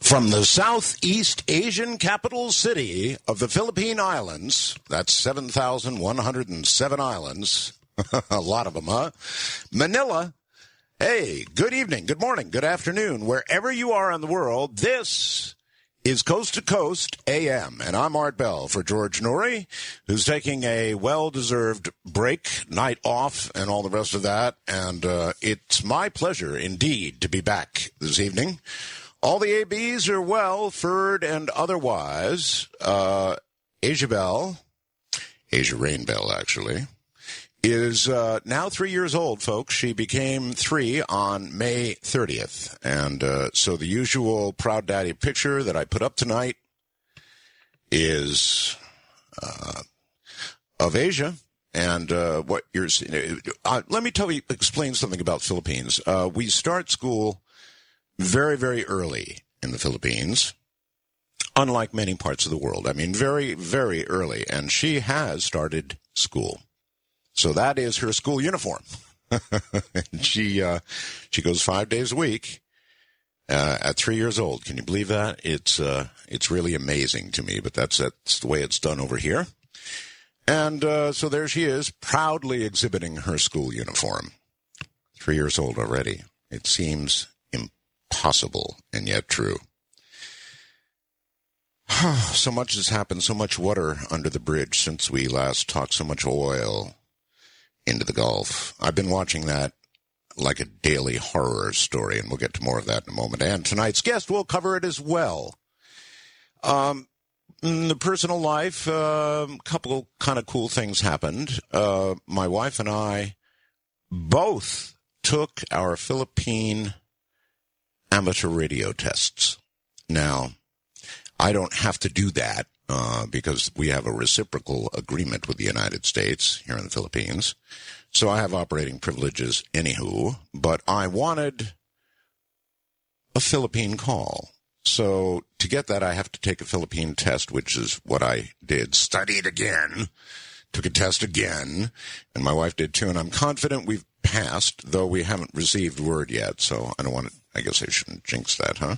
From the Southeast Asian capital city of the Philippine Islands, that's 7,107 islands, a lot of them, huh? Manila, hey, good evening, good morning, good afternoon, wherever you are in the world, this is Coast to Coast AM, and I'm Art Bell for George Noory, who's taking a well-deserved break, night off, and all the rest of that, and it's my pleasure, indeed, to be back this evening. All the ABs are well, furred and otherwise. Asia Bell, Asia Rain Bell, actually, is now 3 years old, folks. She became 3 on May 30th. And so the usual Proud Daddy picture that I put up tonight is of Asia. And what you're seeing, let me explain something about Philippines. We start school very, very early in the Philippines, unlike many parts of the world. I mean, very, very early. And she has started school. So that is her school uniform. She goes 5 days a week at 3 years old. Can you believe that? It's really amazing to me, but that's the way it's done over here. And so there she is, proudly exhibiting her school uniform. 3 years old already. It seems impossible and yet true. So much has happened, so much water under the bridge since we last talked, so much oil into the Gulf. I've been watching that like a daily horror story, and we'll get to more of that in a moment. And tonight's guest will cover it as well. In the personal life, a couple kind of cool things happened. My wife and I both took our Philippine amateur radio tests. Now, I don't have to do that because we have a reciprocal agreement with the United States here in the Philippines. So I have operating privileges anywho, but I wanted a Philippine call. So to get that, I have to take a Philippine test, which is what I did. Studied again, took a test again, and my wife did too, and I'm confident we've passed, though we haven't received word yet, so I don't want to, I guess I shouldn't jinx that, huh?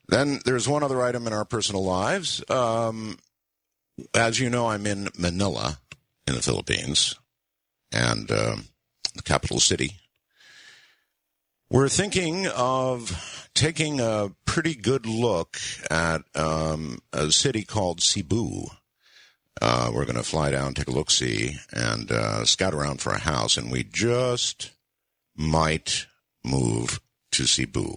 Then there's one other item in our personal lives. As you know, I'm in Manila in the Philippines, and the capital city. We're thinking of taking a pretty good look at a city called Cebu. We're going to fly down, take a look-see, and scout around for a house, and we just might move to Cebu.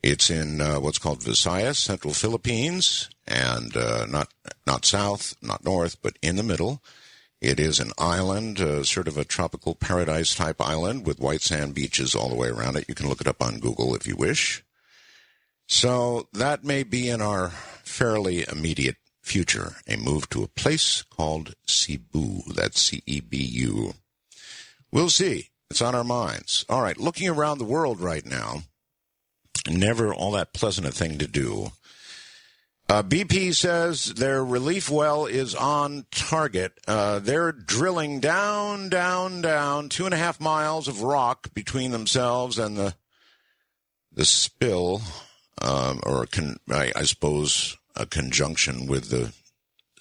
It's in what's called Visayas, Central Philippines, and not south, not north, but in the middle. It is an island, sort of a tropical paradise-type island with white sand beaches all the way around it. You can look it up on Google if you wish. So that may be in our fairly immediate future, a move to a place called Cebu. That's C-E-B-U. We'll see. It's on our minds. All right, looking around the world right now, never all that pleasant a thing to do. BP says their relief well is on target. They're drilling down, 2.5 miles of rock between themselves and the spill, I suppose a conjunction with the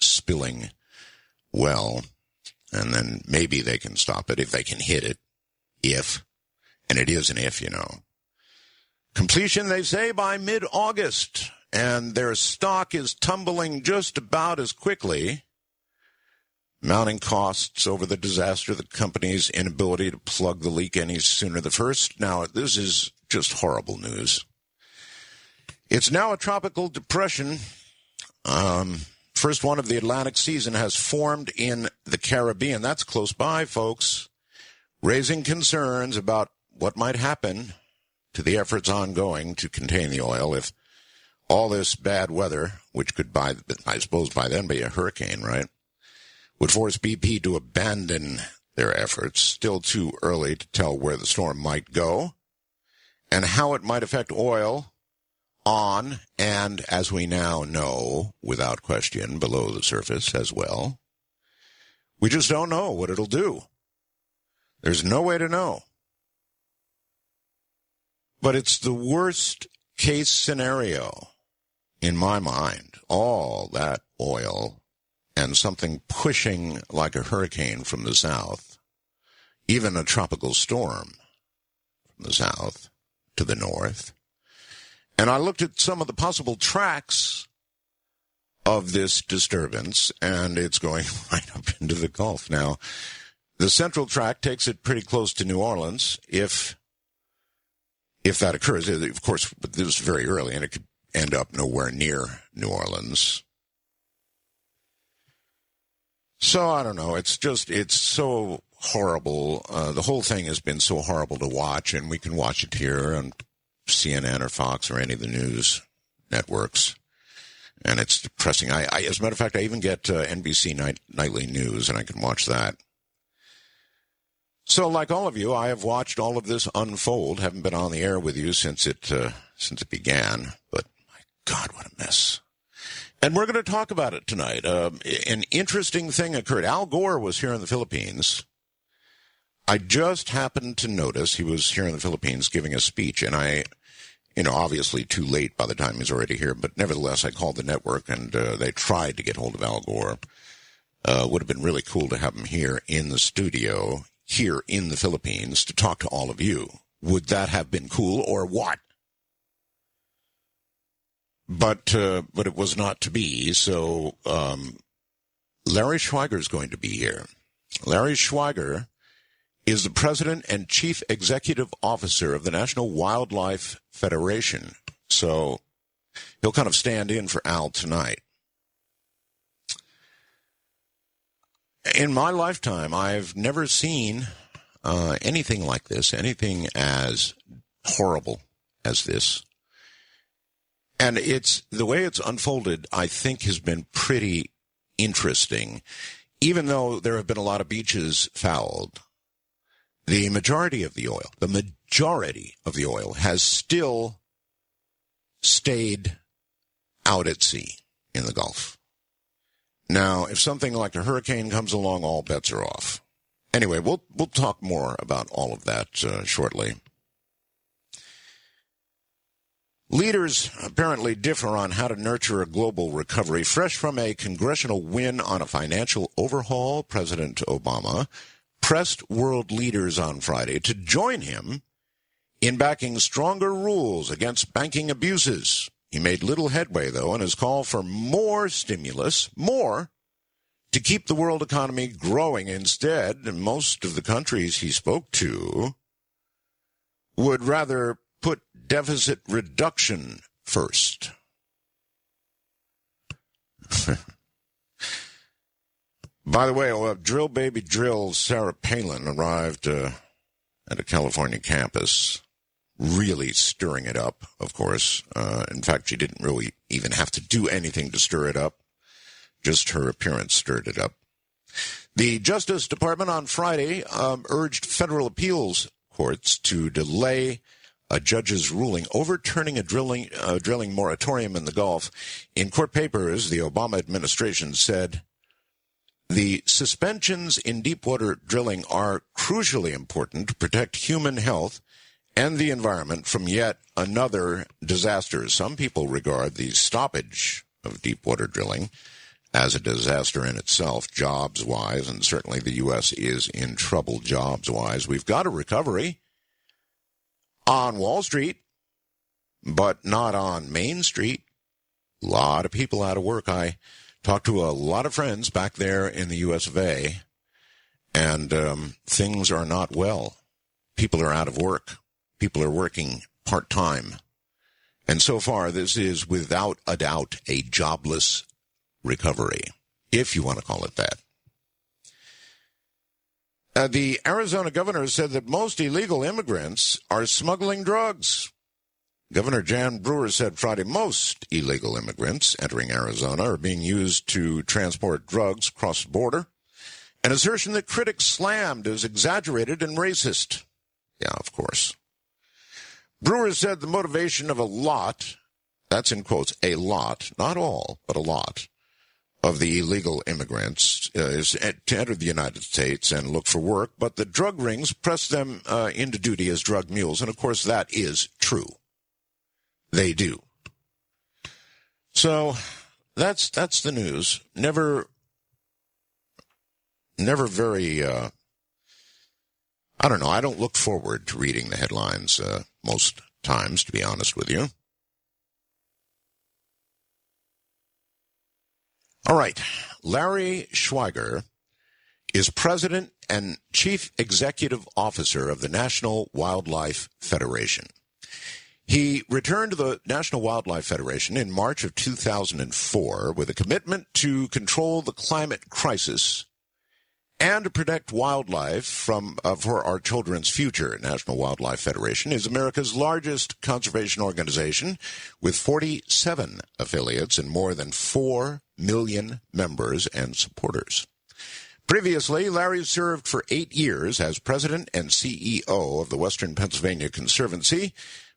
spilling well, and then maybe they can stop it if they can hit it, and it is an if, you know. Completion, they say, by mid-August, and their stock is tumbling just about as quickly, mounting costs over the disaster, the company's inability to plug the leak any sooner the first. Now, this is just horrible news. It's now a tropical depression. First one of the Atlantic season has formed in the Caribbean. That's close by, folks, raising concerns about what might happen to the efforts ongoing to contain the oil if all this bad weather, which could, I suppose by then be a hurricane, right, would force BP to abandon their efforts. Still too early to tell where the storm might go and how it might affect oil on and, as we now know, without question, below the surface as well. We just don't know what it'll do. There's no way to know. But it's the worst case scenario. in my mind, all that oil and something pushing like a hurricane from the south, even a tropical storm from the south to the north. And I looked at some of the possible tracks of this disturbance, and it's going right up into the Gulf. Now, the central track takes it pretty close to New Orleans, if that occurs. Of course, this is very early, and it could end up nowhere near New Orleans. So, I don't know. It's so horrible. The whole thing has been so horrible to watch, and we can watch it here on CNN or Fox or any of the news networks. And it's depressing. I as a matter of fact, I even get NBC Nightly News, and I can watch that. So, like all of you, I have watched all of this unfold. Haven't been on the air with you since it began. But, my God, what a mess. And we're going to talk about it tonight. An interesting thing occurred. Al Gore was here in the Philippines. I just happened to notice he was here in the Philippines giving a speech, and obviously too late by the time he's already here, but nevertheless, I called the network, and they tried to get hold of Al Gore. Would have been really cool to have him here in the studio, here in the Philippines, to talk to all of you. Would that have been cool, or what? But it was not to be, so Larry Schweiger is going to be here. Larry Schweiger is the president and chief executive officer of the National Wildlife Federation. So he'll kind of stand in for Al tonight. In my lifetime, I've never seen anything like this, anything as horrible as this. And the way it's unfolded, I think, has been pretty interesting. Even though there have been a lot of beaches fouled, the majority of the oil has still stayed out at sea in the Gulf. Now, if something like a hurricane comes along, all bets are off. Anyway, we'll talk more about all of that shortly. Leaders apparently differ on how to nurture a global recovery. Fresh from a congressional win on a financial overhaul, President Obama pressed world leaders on Friday to join him in backing stronger rules against banking abuses. He made little headway, though, in his call for more stimulus, more, to keep the world economy growing. Instead, most of the countries he spoke to would rather put deficit reduction first. By the way, Drill Baby Drill Sarah Palin arrived at a California campus, really stirring it up, of course. In fact, she didn't really even have to do anything to stir it up. Just her appearance stirred it up. The Justice Department on Friday urged federal appeals courts to delay a judge's ruling overturning a drilling moratorium in the Gulf. In court papers, the Obama administration said the suspensions in deepwater drilling are crucially important to protect human health and the environment from yet another disaster. Some people regard the stoppage of deepwater drilling as a disaster in itself, jobs-wise, and certainly the U.S. is in trouble jobs-wise. We've got a recovery on Wall Street, but not on Main Street. A lot of people out of work. I talked to a lot of friends back there in the U.S. of A., and things are not well. People are out of work. People are working part-time. And so far, this is without a doubt a jobless recovery, if you want to call it that. The Arizona governor said that most illegal immigrants are smuggling drugs. Governor Jan Brewer said Friday most illegal immigrants entering Arizona are being used to transport drugs across the border, an assertion that critics slammed as exaggerated and racist. Yeah, of course. Brewer said the motivation of a lot, that's in quotes, a lot, not all, but a lot, of the illegal immigrants is to enter the United States and look for work, but the drug rings press them into duty as drug mules, and of course that is true. They do. So that's the news. Never very. I don't know. I don't look forward to reading the headlines most times, to be honest with you. All right. Larry Schweiger is president and chief executive officer of the National Wildlife Federation. He returned to the National Wildlife Federation in March of 2004 with a commitment to control the climate crisis and to protect wildlife for our children's future. National Wildlife Federation is America's largest conservation organization with 47 affiliates and more than 4 million members and supporters. Previously, Larry served for 8 years as president and CEO of the Western Pennsylvania Conservancy,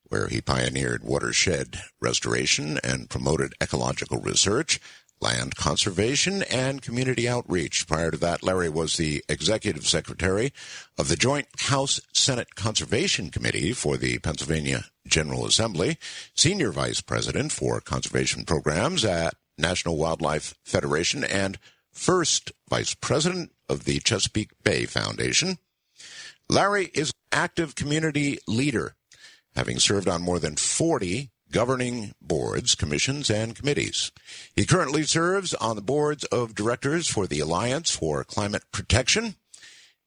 where he pioneered watershed restoration and promoted ecological research, land conservation, and community outreach. Prior to that, Larry was the executive secretary of the Joint House-Senate Conservation Committee for the Pennsylvania General Assembly, senior vice president for conservation programs at National Wildlife Federation, and first vice president of the Chesapeake Bay Foundation. Larry is an active community leader, having served on more than 40 governing boards, commissions, and committees. He currently serves on the boards of directors for the Alliance for Climate Protection,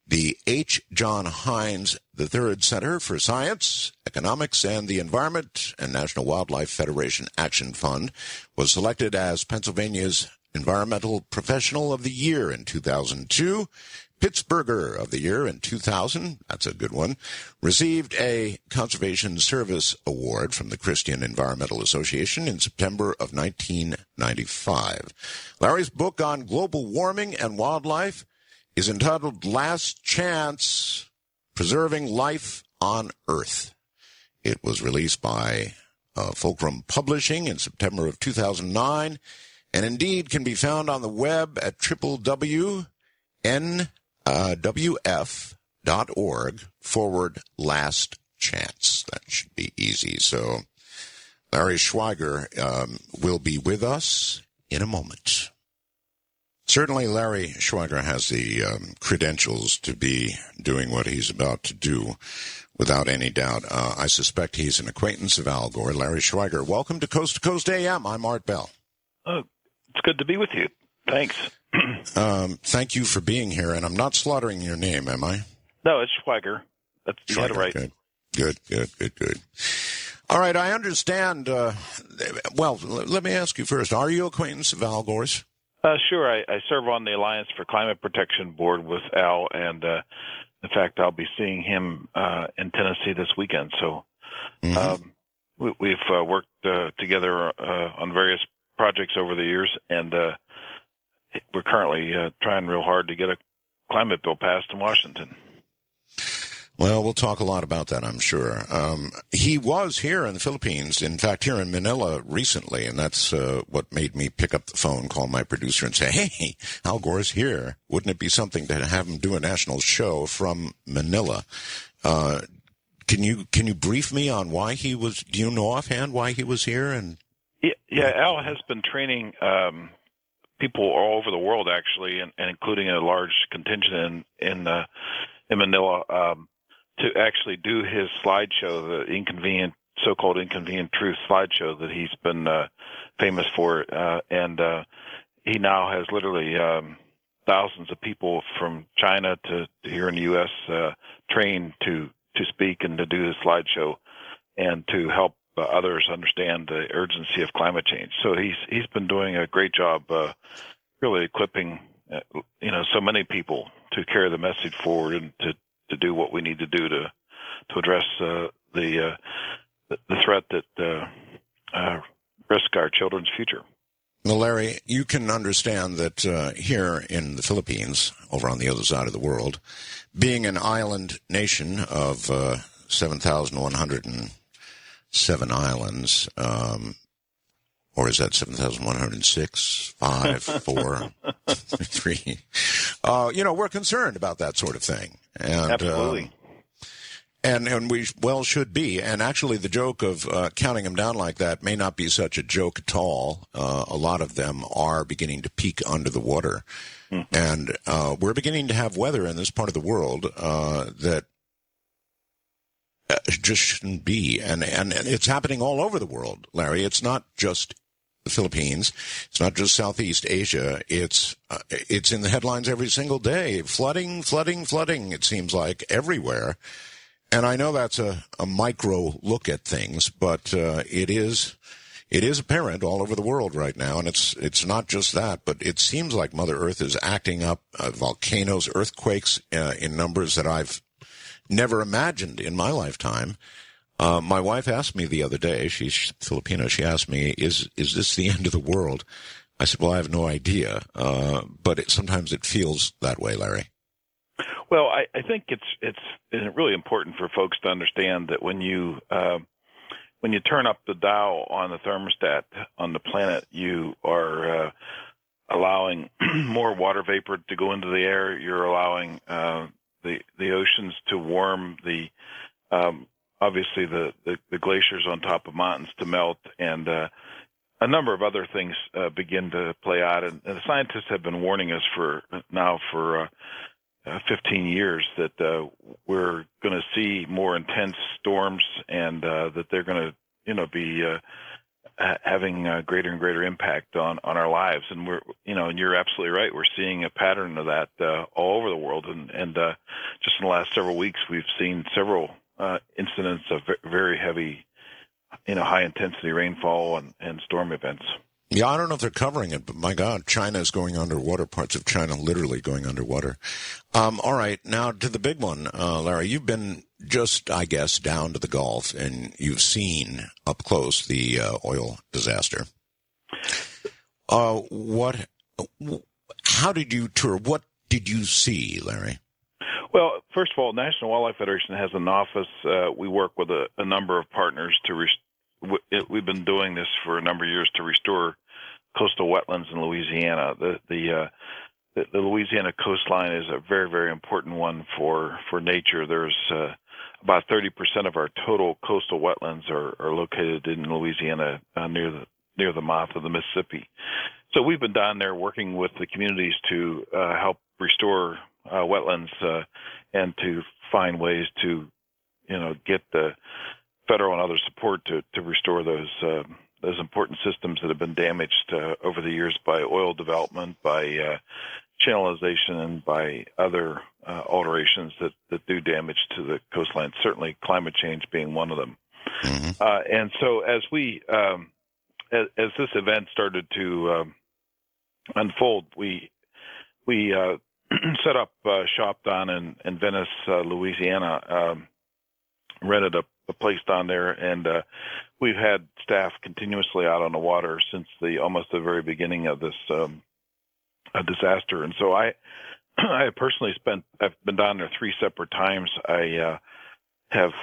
the H. John Hines III Center for Science, Economics, and the Environment, and National Wildlife Federation Action Fund, was selected as Pennsylvania's Environmental Professional of the Year in 2002, Pittsburgher of the Year in 2000, that's a good one, received a Conservation Service Award from the Christian Environmental Association in September of 1995. Larry's book on global warming and wildlife is entitled Last Chance, Preserving Life on Earth. It was released by Fulcrum Publishing in September of 2009, and indeed can be found on the web at www.nwf.org/last chance. That should be easy. So Larry Schweiger will be with us in a moment. Certainly Larry Schweiger has the credentials to be doing what he's about to do, without any doubt. I suspect he's an acquaintance of Al Gore. Larry Schweiger, welcome to Coast AM. I'm Art Bell. Oh, it's good to be with you. Thanks. Thank you for being here, and I'm not slaughtering your name, am I? No, it's Schweiger. That's Schweiger, you got it right. Good. All right, I understand. Well, let me ask you first. Are you acquaintance of Al Gore's? Sure. I serve on the Alliance for Climate Protection Board with Al, and in fact, I'll be seeing him in Tennessee this weekend. So we've worked together on various projects over the years, and we're currently trying real hard to get a climate bill passed in Washington. Well, we'll talk a lot about that, I'm sure. He was here in the Philippines, in fact, here in Manila recently, and that's what made me pick up the phone, call my producer, and say, hey, Al Gore's here. Wouldn't it be something to have him do a national show from Manila? Can you brief me on why he was, do you know offhand why he was here? And Yeah, Al has been training people all over the world, actually, and including a large contingent in Manila, to actually do his slideshow, the so-called Inconvenient Truth slideshow that he's been famous for. And he now has literally thousands of people from China to here in the U.S. Trained to speak and to do his slideshow and to help others understand the urgency of climate change. So he's been doing a great job really equipping so many people to carry the message forward and to do what we need to do to address the threat that risks our children's future. Well, Larry, you can understand that here in the Philippines, over on the other side of the world, being an island nation of 7,107 islands, or is that 7,106, 5, 4, 3? We're concerned about that sort of thing. And, absolutely. And we well should be. And actually, the joke of counting them down like that may not be such a joke at all. A lot of them are beginning to peak under the water. Mm-hmm. And we're beginning to have weather in this part of the world that just shouldn't be. And it's happening all over the world, Larry. It's not just the Philippines. It's not just Southeast Asia. It's in the headlines every single day. Flooding, it seems like, everywhere. And I know that's a micro look at things, but it is apparent all over the world right now, and it's not just that, but it seems like Mother Earth is acting up. Volcanoes, earthquakes in numbers that I've never imagined in my lifetime. My wife asked me the other day, she's Filipino, she asked me, is this the end of the world? I said, well, I have no idea, but sometimes it feels that way, Larry. Well, I think it's really important for folks to understand that when you turn up the dial on the thermostat on the planet, you are allowing more water vapor to go into the air. You're allowing the oceans to warm, obviously the glaciers on top of mountains to melt, and a number of other things begin to play out. And the scientists have been warning us for 15 years that we're going to see more intense storms, and that they're going to be having greater and greater impact on our lives. And and you're absolutely right. We're seeing a pattern of that all over the world. And just in the last several weeks, we've seen several incidents of very heavy, high intensity rainfall and storm events. Yeah, I don't know if they're covering it, but my God, China is going underwater, parts of China literally going underwater. All right, now to the big one, Larry. You've been just, I guess, down to the Gulf, and you've seen up close the oil disaster. How did you tour? What did you see, Larry? Well, first of all, National Wildlife Federation has an office. We work with a number of partners we've been doing this for a number of years to restore coastal wetlands in Louisiana. The Louisiana coastline is a very, very important one for nature. There's about 30% of our total coastal wetlands are located in Louisiana near the mouth of the Mississippi. So we've been down there working with the communities to help restore wetlands and to find ways to get the federal and other support to restore those important systems that have been damaged over the years by oil development, by channelization, and by other alterations that do damage to the coastline. Certainly, climate change being one of them. Mm-hmm. And so, as this event started to unfold, we set up shop down in Venice, Louisiana. Rented a place down there, and we've had staff continuously out on the water since almost the very beginning of this disaster. And so I personally I've been down there 3 separate times. I have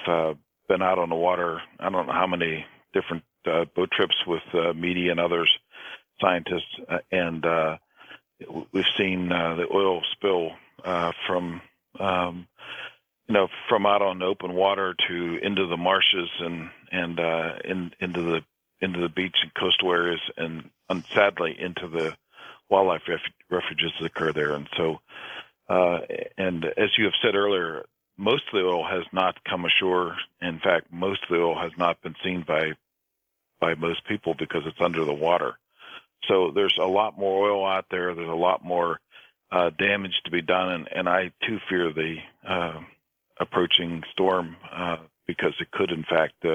been out on the water, I don't know how many different boat trips with media and others, scientists, and we've seen the oil spill from out on the open water to into the marshes and into the beach and coastal areas, and sadly into the wildlife refuges that occur there. And so, and as you have said earlier, most of the oil has not come ashore. In fact, most of the oil has not been seen by most people because it's under the water. So there's a lot more oil out there. There's a lot more damage to be done, and I too fear the approaching storm because it could, in fact,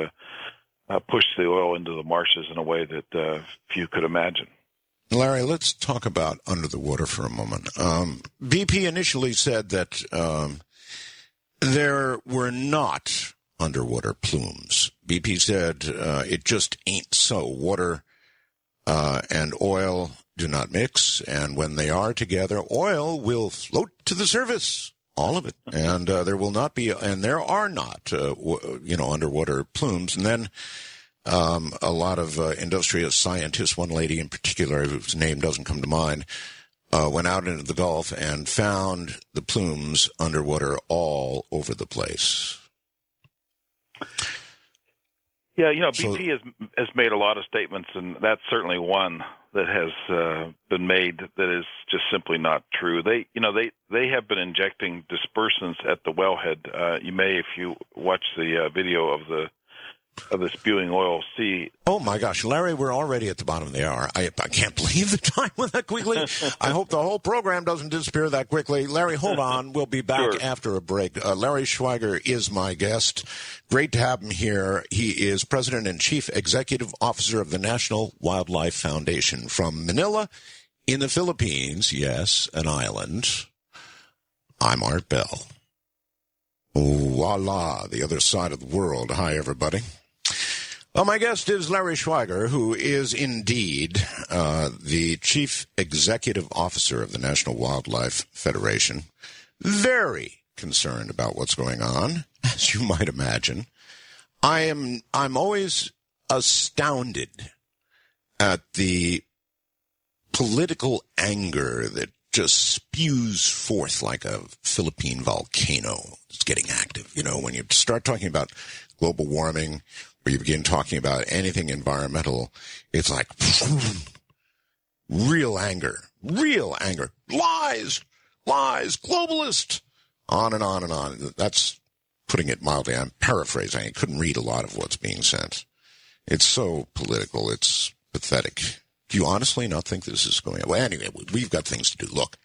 push the oil into the marshes in a way that few could imagine. Larry, let's talk about under the water for a moment. BP initially said that there were not underwater plumes. BP said it just ain't so. Water and oil do not mix, and when they are together, oil will float to the surface. All of it. And there will not be, and there are not, underwater plumes. And then a lot of industrial scientists, one lady in particular, whose name doesn't come to mind, went out into the Gulf and found the plumes underwater all over the place. Yeah, BP has made a lot of statements, and that's certainly one that has been made that is just simply not true. They have been injecting dispersants at the wellhead. You may, if you watch the video of the spewing oil, see. Oh my gosh, Larry, we're already at the bottom of the hour. I can't believe the time went that quickly. I hope the whole program doesn't disappear that quickly. Larry, hold on. We'll be back after a break. Larry Schweiger is my guest. Great to have him here. He is President and Chief Executive Officer of the National Wildlife Foundation from Manila in the Philippines. Yes, an island. I'm Art Bell. Voila, the other side of the world. Hi, everybody. Well, my guest is Larry Schweiger, who is indeed the Chief Executive Officer of the National Wildlife Federation. Very concerned about what's going on, as you might imagine. I'm always astounded at the political anger that just spews forth like a Philippine volcano. It's getting active. When you start talking about global warming, or you begin talking about anything environmental, it's like real anger. Lies, globalist, on and on and on. That's putting it mildly. I'm paraphrasing. I couldn't read a lot of what's being said. It's so political. It's pathetic. Do you honestly not think this is going on? Well, anyway, we've got things to do. Look,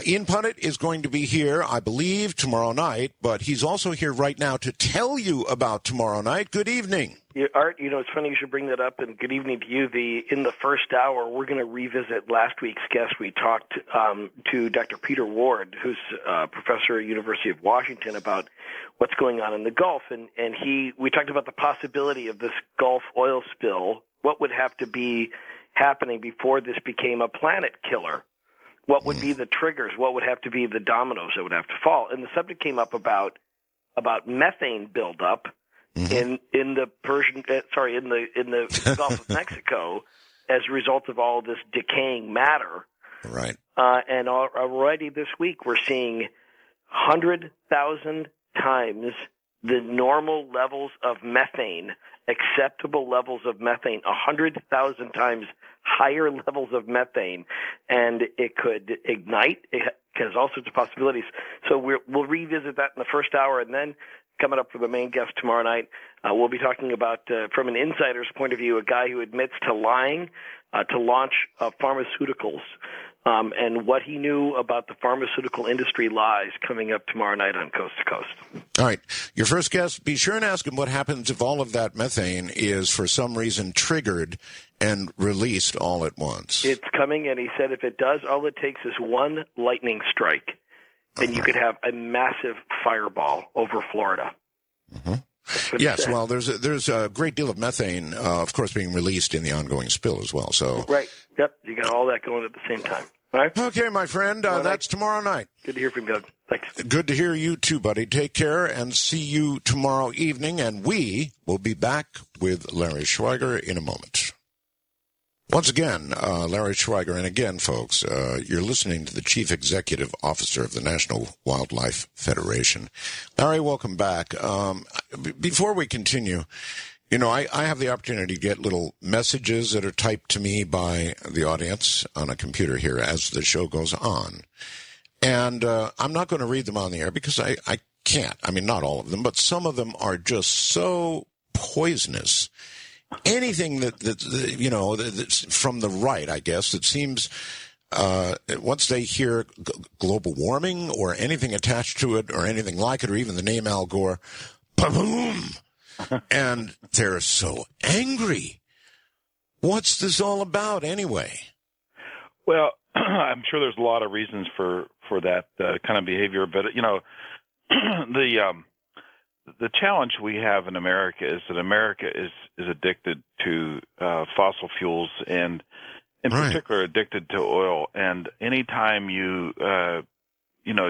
Ian Punnett is going to be here, I believe, tomorrow night, but he's also here right now to tell you about tomorrow night. Good evening. Yeah, Art, it's funny you should bring that up, and good evening to you. In the first hour, we're going to revisit last week's guest. We talked to Dr. Peter Ward, who's a professor at University of Washington, about what's going on in the Gulf, and we talked about the possibility of this Gulf oil spill. What would have to be happening before this became a planet killer? What would be the triggers? What would have to be the dominoes that would have to fall? And the subject came up about methane buildup in the in the Gulf of Mexico as a result of all this decaying matter. Right. And already this week we're seeing 100,000 times the normal levels of methane, acceptable levels of methane, 100,000 times higher levels of methane, and it could ignite. It has all sorts of possibilities. So we'll revisit that in the first hour, and then coming up for the main guest tomorrow night, we'll be talking about, from an insider's point of view, a guy who admits to lying to launch pharmaceuticals, and what he knew about the pharmaceutical industry lies coming up tomorrow night on Coast to Coast. All right. Your first guest, be sure and ask him what happens if all of that methane is for some reason triggered and released all at once. It's coming, and he said if it does, all it takes is one lightning strike, and you could have a massive fireball over Florida. Yes, well, there's a great deal of methane, of course, being released in the ongoing spill as well. So right. Yep. You got all that going at the same time. All right. Okay, my friend. That's tomorrow night. Good to hear from you, Doug. Thanks. Good to hear you too, buddy. Take care and see you tomorrow evening. And we will be back with Larry Schweiger in a moment. Once again, Larry Schweiger, and again, folks, you're listening to the Chief Executive Officer of the National Wildlife Federation. Larry, welcome back. Before we continue, I have the opportunity to get little messages that are typed to me by the audience on a computer here as the show goes on. And I'm not going to read them on the air because I can't. I mean, not all of them, but some of them are just so poisonous. Anything that's from the right, I guess, that seems once they hear global warming or anything attached to it or anything like it, or even the name Al Gore, boom, and they're so angry. What's this all about anyway? Well, I'm sure there's a lot of reasons for that kind of behavior, but the challenge we have in America is that America is addicted to fossil fuels and, in particular, addicted to oil. And anytime you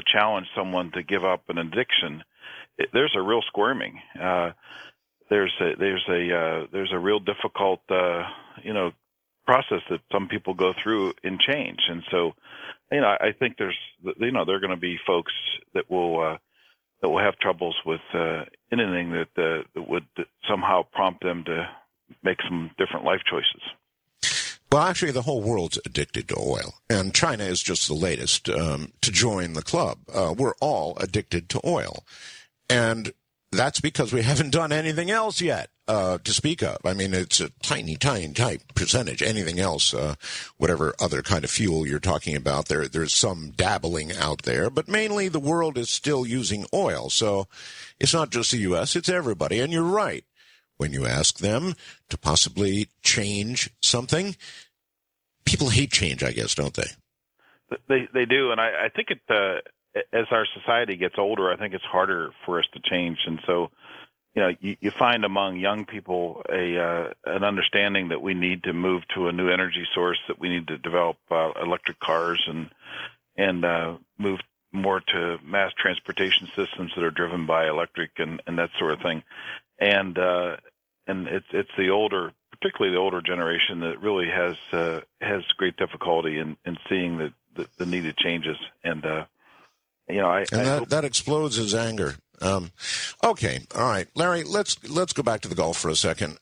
challenge someone to give up an addiction, there's a real squirming. There's a real difficult process that some people go through in change. And so, I think there are going to be folks that will that will have troubles with anything that would somehow prompt them to make some different life choices. Well, actually, the whole world's addicted to oil, and China is just the latest to join the club. We're all addicted to oil, and that's because we haven't done anything else yet to speak of. I mean, it's a tiny percentage. Anything else, whatever other kind of fuel you're talking about, there's some dabbling out there, but mainly the world is still using oil. So it's not just the U.S., it's everybody, and you're right. When you ask them to possibly change something, people hate change, I guess, don't they? They do, and I think as our society gets older, I think it's harder for us to change. And so, you find among young people an understanding that we need to move to a new energy source, that we need to develop electric cars and move more to mass transportation systems that are driven by electric and that sort of thing. And it's the older, particularly the older generation, that really has great difficulty in seeing the needed changes. And that explodes his anger. Okay, all right, Larry. Let's go back to the Gulf for a second.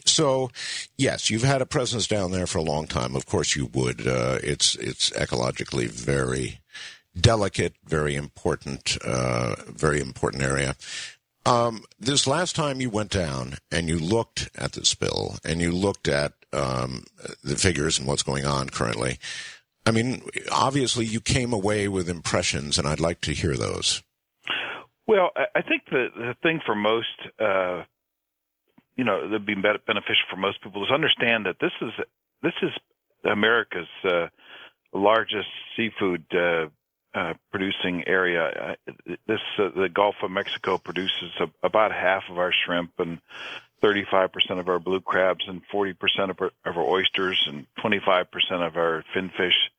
So, yes, you've had a presence down there for a long time. Of course, you would. It's ecologically very delicate, very important area. This last time you went down and you looked at the spill and you looked at the figures and what's going on currently, I mean, obviously you came away with impressions, and I'd like to hear those. Well, I think the thing for most, that'd be beneficial for most people is understand that this is America's largest seafood producing area. The Gulf of Mexico produces about half of our shrimp and 35% of our blue crabs and 40% of our oysters and 25% of our finfish.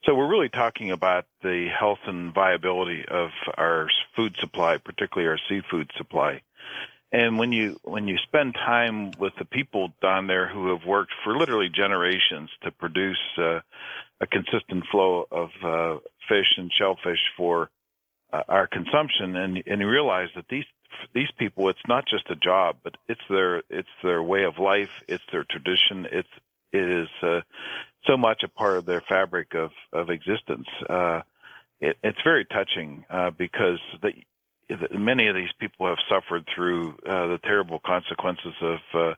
So we're really talking about the health and viability of our food supply, particularly our seafood supply. And when you spend time with the people down there who have worked for literally generations to produce a consistent flow of fish and shellfish for our consumption, and you realize that these people, it's not just a job, but it's their way of life, it's their tradition, it is so much a part of their fabric of existence. It's very touching because many of these people have suffered through the terrible consequences of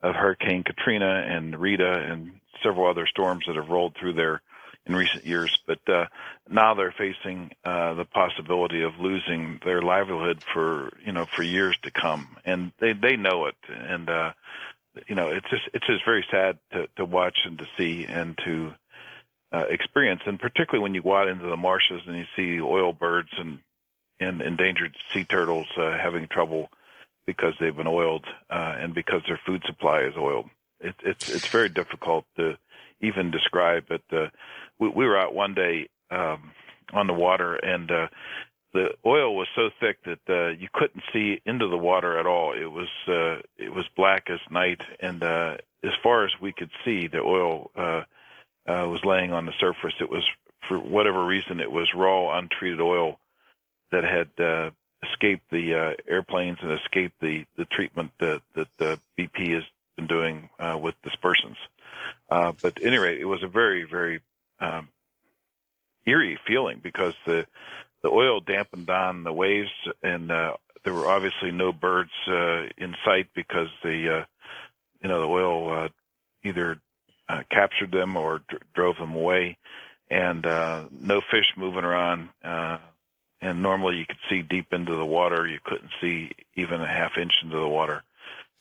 Hurricane Katrina and Rita and several other storms that have rolled through there in recent years. But now they're facing the possibility of losing their livelihood for years to come, and they know it. And it's just very sad to watch and to see and to experience, and particularly when you go out into the marshes and you see oil birds and endangered sea turtles having trouble because they've been oiled and because their food supply is oiled. It's very difficult to even describe. But we were out one day on the water, and the oil was so thick that you couldn't see into the water at all. It was black as night, and as far as we could see, the oil was laying on the surface. It was, for whatever reason, it was raw, untreated oil that had escaped the airplanes and escaped the treatment that the BP has been doing with dispersants. But at any rate, it was a very, very eerie feeling because the oil dampened down the waves, and there were obviously no birds in sight because the oil either captured them or drove them away, and no fish moving around. And normally you could see deep into the water. You couldn't see even a half inch into the water.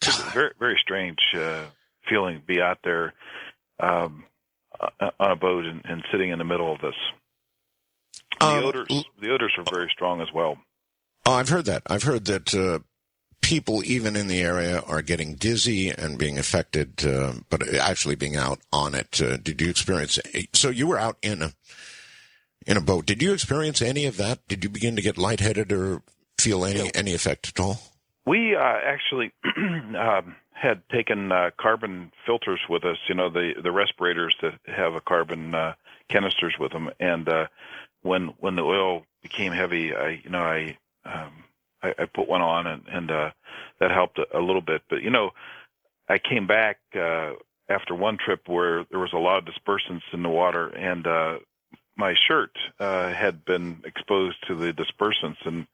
It was a very, very strange feeling to be out there on a boat and sitting in the middle of this. The odors are very strong as well. Oh, I've heard that. I've heard that people even in the area are getting dizzy and being affected, but actually being out on it. Did you experience? So you were out in a boat. Did you experience any of that? Did you begin to get lightheaded or feel any effect at all? We actually had taken carbon filters with us. The respirators that have a carbon canisters with them, and when the oil became heavy, I put one on, and that helped a little bit. But I came back after one trip where there was a lot of dispersants in the water, and my shirt had been exposed to the dispersants, and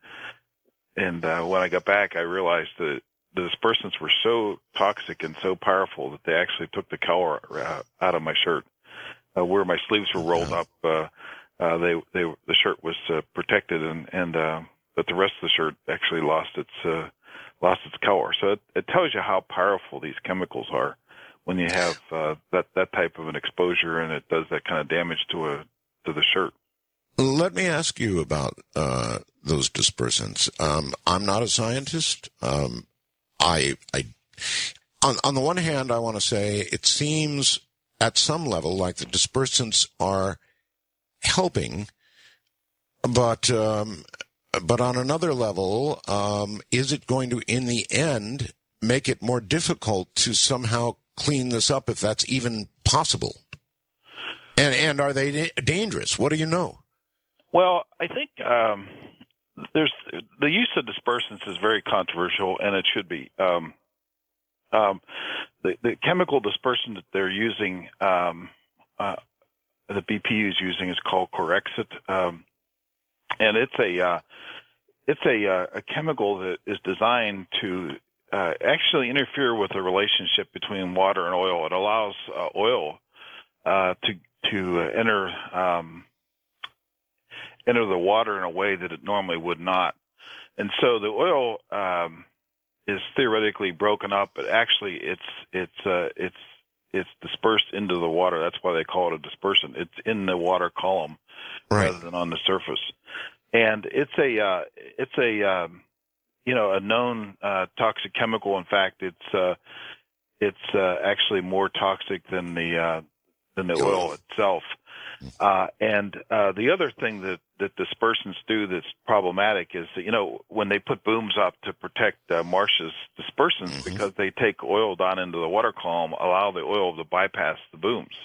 when I got back, I realized that the dispersants were so toxic and so powerful that they actually took the color out of my shirt. Where my sleeves were rolled up, the shirt was protected, but the rest of the shirt actually lost its color. So it tells you how powerful these chemicals are when you have that type of an exposure, and it does that kind of damage to the shirt. Let me ask you about those dispersants. I'm not a scientist. On the one hand, I want to say it seems at some level like the dispersants are helping, but on another level, is it going to, in the end, make it more difficult to somehow clean this up, if that's even possible? And are they dangerous? What do you know? Well, I think there's the use of dispersants is very controversial, and it should be. The chemical dispersant that they're using, the BPU is using, is called Corexit, and it's a chemical that is designed to actually interfere with the relationship between water and oil. It allows oil to enter the water in a way that it normally would not, and so the oil is theoretically broken up, but actually it's dispersed into the water. That's why they call it a dispersant. It's in the water column rather than on the surface, and it's a known toxic chemical. In fact, it's actually more toxic than the oil itself. And the other thing that dispersants do that's problematic is that, when they put booms up to protect marshes, dispersants, because they take oil down into the water column, allow the oil to bypass the booms.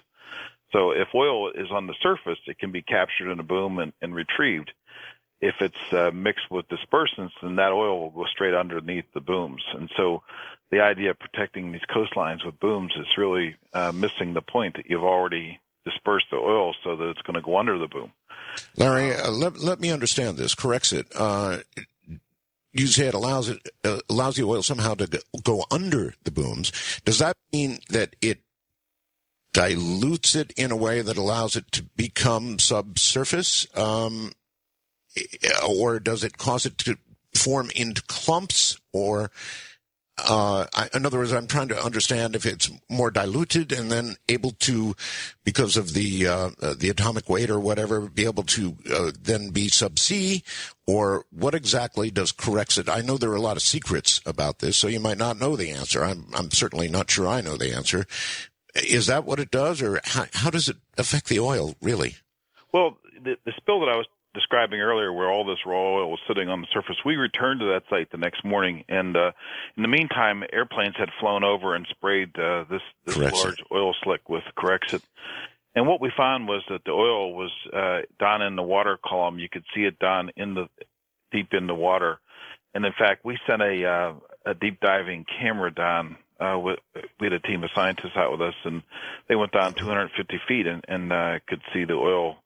So if oil is on the surface, it can be captured in a boom and retrieved. If it's mixed with dispersants, then that oil will go straight underneath the booms. And so the idea of protecting these coastlines with booms is really missing the point that you've already dispersed the oil so that it's going to go under the boom. Larry, let me understand this. Corexit. You say it allows the oil somehow to go under the booms. Does that mean that it dilutes it in a way that allows it to become subsurface? Or does it cause it to form into clumps? Or, in other words, I'm trying to understand if it's more diluted and then able to, because of the atomic weight or whatever, be able to then be subsea, or what exactly does Corexit? I know there are a lot of secrets about this, so you might not know the answer. I'm certainly not sure I know the answer. Is that what it does, or how does it affect the oil, really? Well, the spill that I was describing earlier, where all this raw oil was sitting on the surface, we returned to that site the next morning, and in the meantime, airplanes had flown over and sprayed this large oil slick with Corexit. And what we found was that the oil was down in the water column. You could see it down deep in the water. And in fact, we sent a deep diving camera down. We had a team of scientists out with us, and they went down 250 feet and could see the oil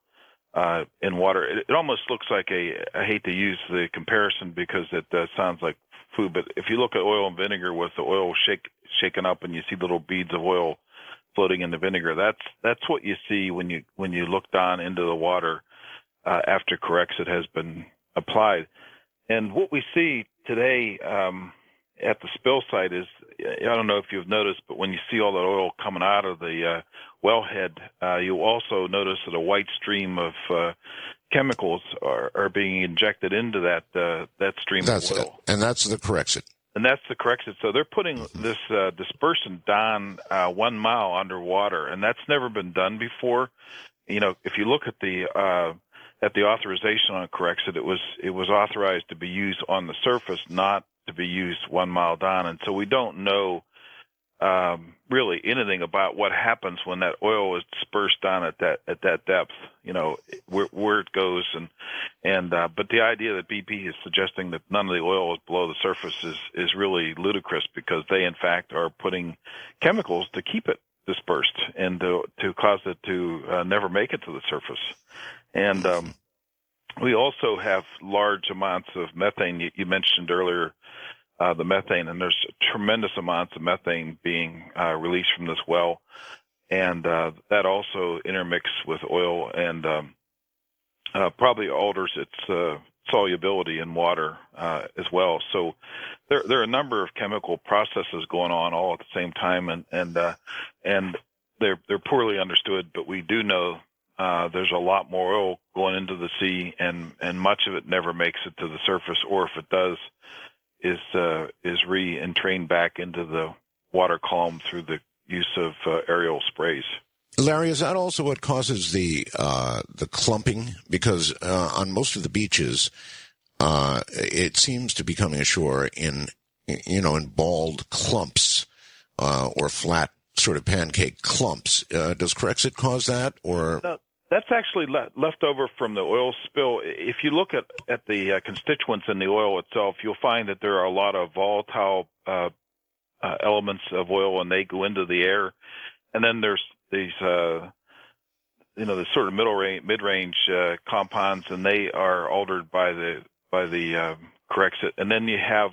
in water. It almost looks like I hate to use the comparison because it sounds like food, but if you look at oil and vinegar with the oil shaken up and you see little beads of oil floating in the vinegar, that's what you see when you look down into the water after Corexit has been applied. And what we see today at the spill site is, I don't know if you've noticed, but when you see all that oil coming out of the wellhead, you'll also notice that a white stream of chemicals are being injected into that stream of oil. And that's the Corexit. And that's the Corexit. So they're putting this dispersant down 1 mile underwater, and that's never been done before. If you look at the authorization on Corexit, it was authorized to be used on the surface, not to be used 1 mile down. And so we don't know really anything about what happens when that oil is dispersed down at that depth. Where it goes, but the idea that BP is suggesting that none of the oil is below the surface is really ludicrous, because they in fact are putting chemicals to keep it dispersed and to cause it to never make it to the surface. And we also have large amounts of methane. You mentioned earlier the methane, and there's tremendous amounts of methane being released from this well, and that also intermixes with oil and probably alters its solubility in water as well. So there are a number of chemical processes going on all at the same time, and they're poorly understood. But we do know there's a lot more oil going into the sea, and much of it never makes it to the surface, or if it does, is re-entrained back into the water column through the use of aerial sprays. Larry, is that also what causes the clumping? Because on most of the beaches, it seems to be coming ashore in bald clumps or flat sort of pancake clumps. Does Corexit cause that, or? No, that's actually left over from the oil spill. If you look at the constituents in the oil itself, you'll find that there are a lot of volatile elements of oil, and they go into the air. And then there's these, the sort of mid-range compounds, and they are altered by the Corexit. And then you have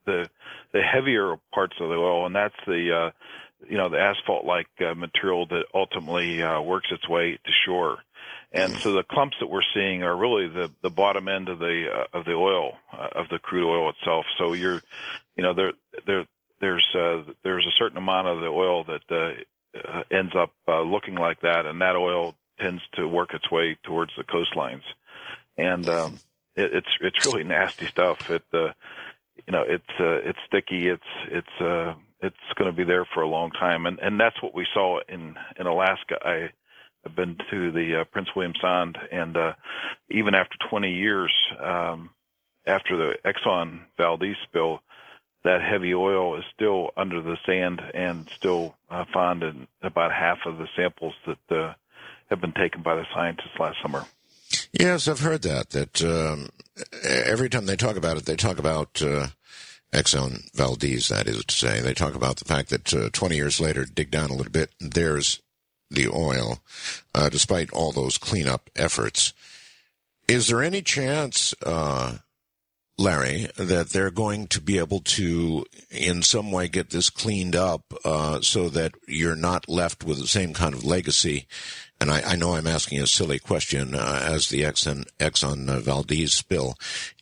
the heavier parts of the oil, and that's the asphalt-like material that ultimately works its way to shore. And so the clumps that we're seeing are really the bottom end of the oil, of the crude oil itself. So there's a certain amount of the oil that ends up looking like that, and that oil tends to work its way towards the coastlines. And it's really nasty stuff. It's sticky. It's going to be there for a long time, and that's what we saw in Alaska. I've been to the Prince William Sound, and even after 20 years after the Exxon Valdez spill, that heavy oil is still under the sand and still found in about half of the samples that have been taken by the scientists last summer. Yes, I've heard that every time they talk about it, they talk about Exxon Valdez, that is to say. They talk about the fact that 20 years later, dig down a little bit, there's the oil, despite all those cleanup efforts. Is there any chance, Larry, that they're going to be able to, in some way, get this cleaned up so that you're not left with the same kind of legacy? And I know I'm asking a silly question as the Exxon Valdez spill.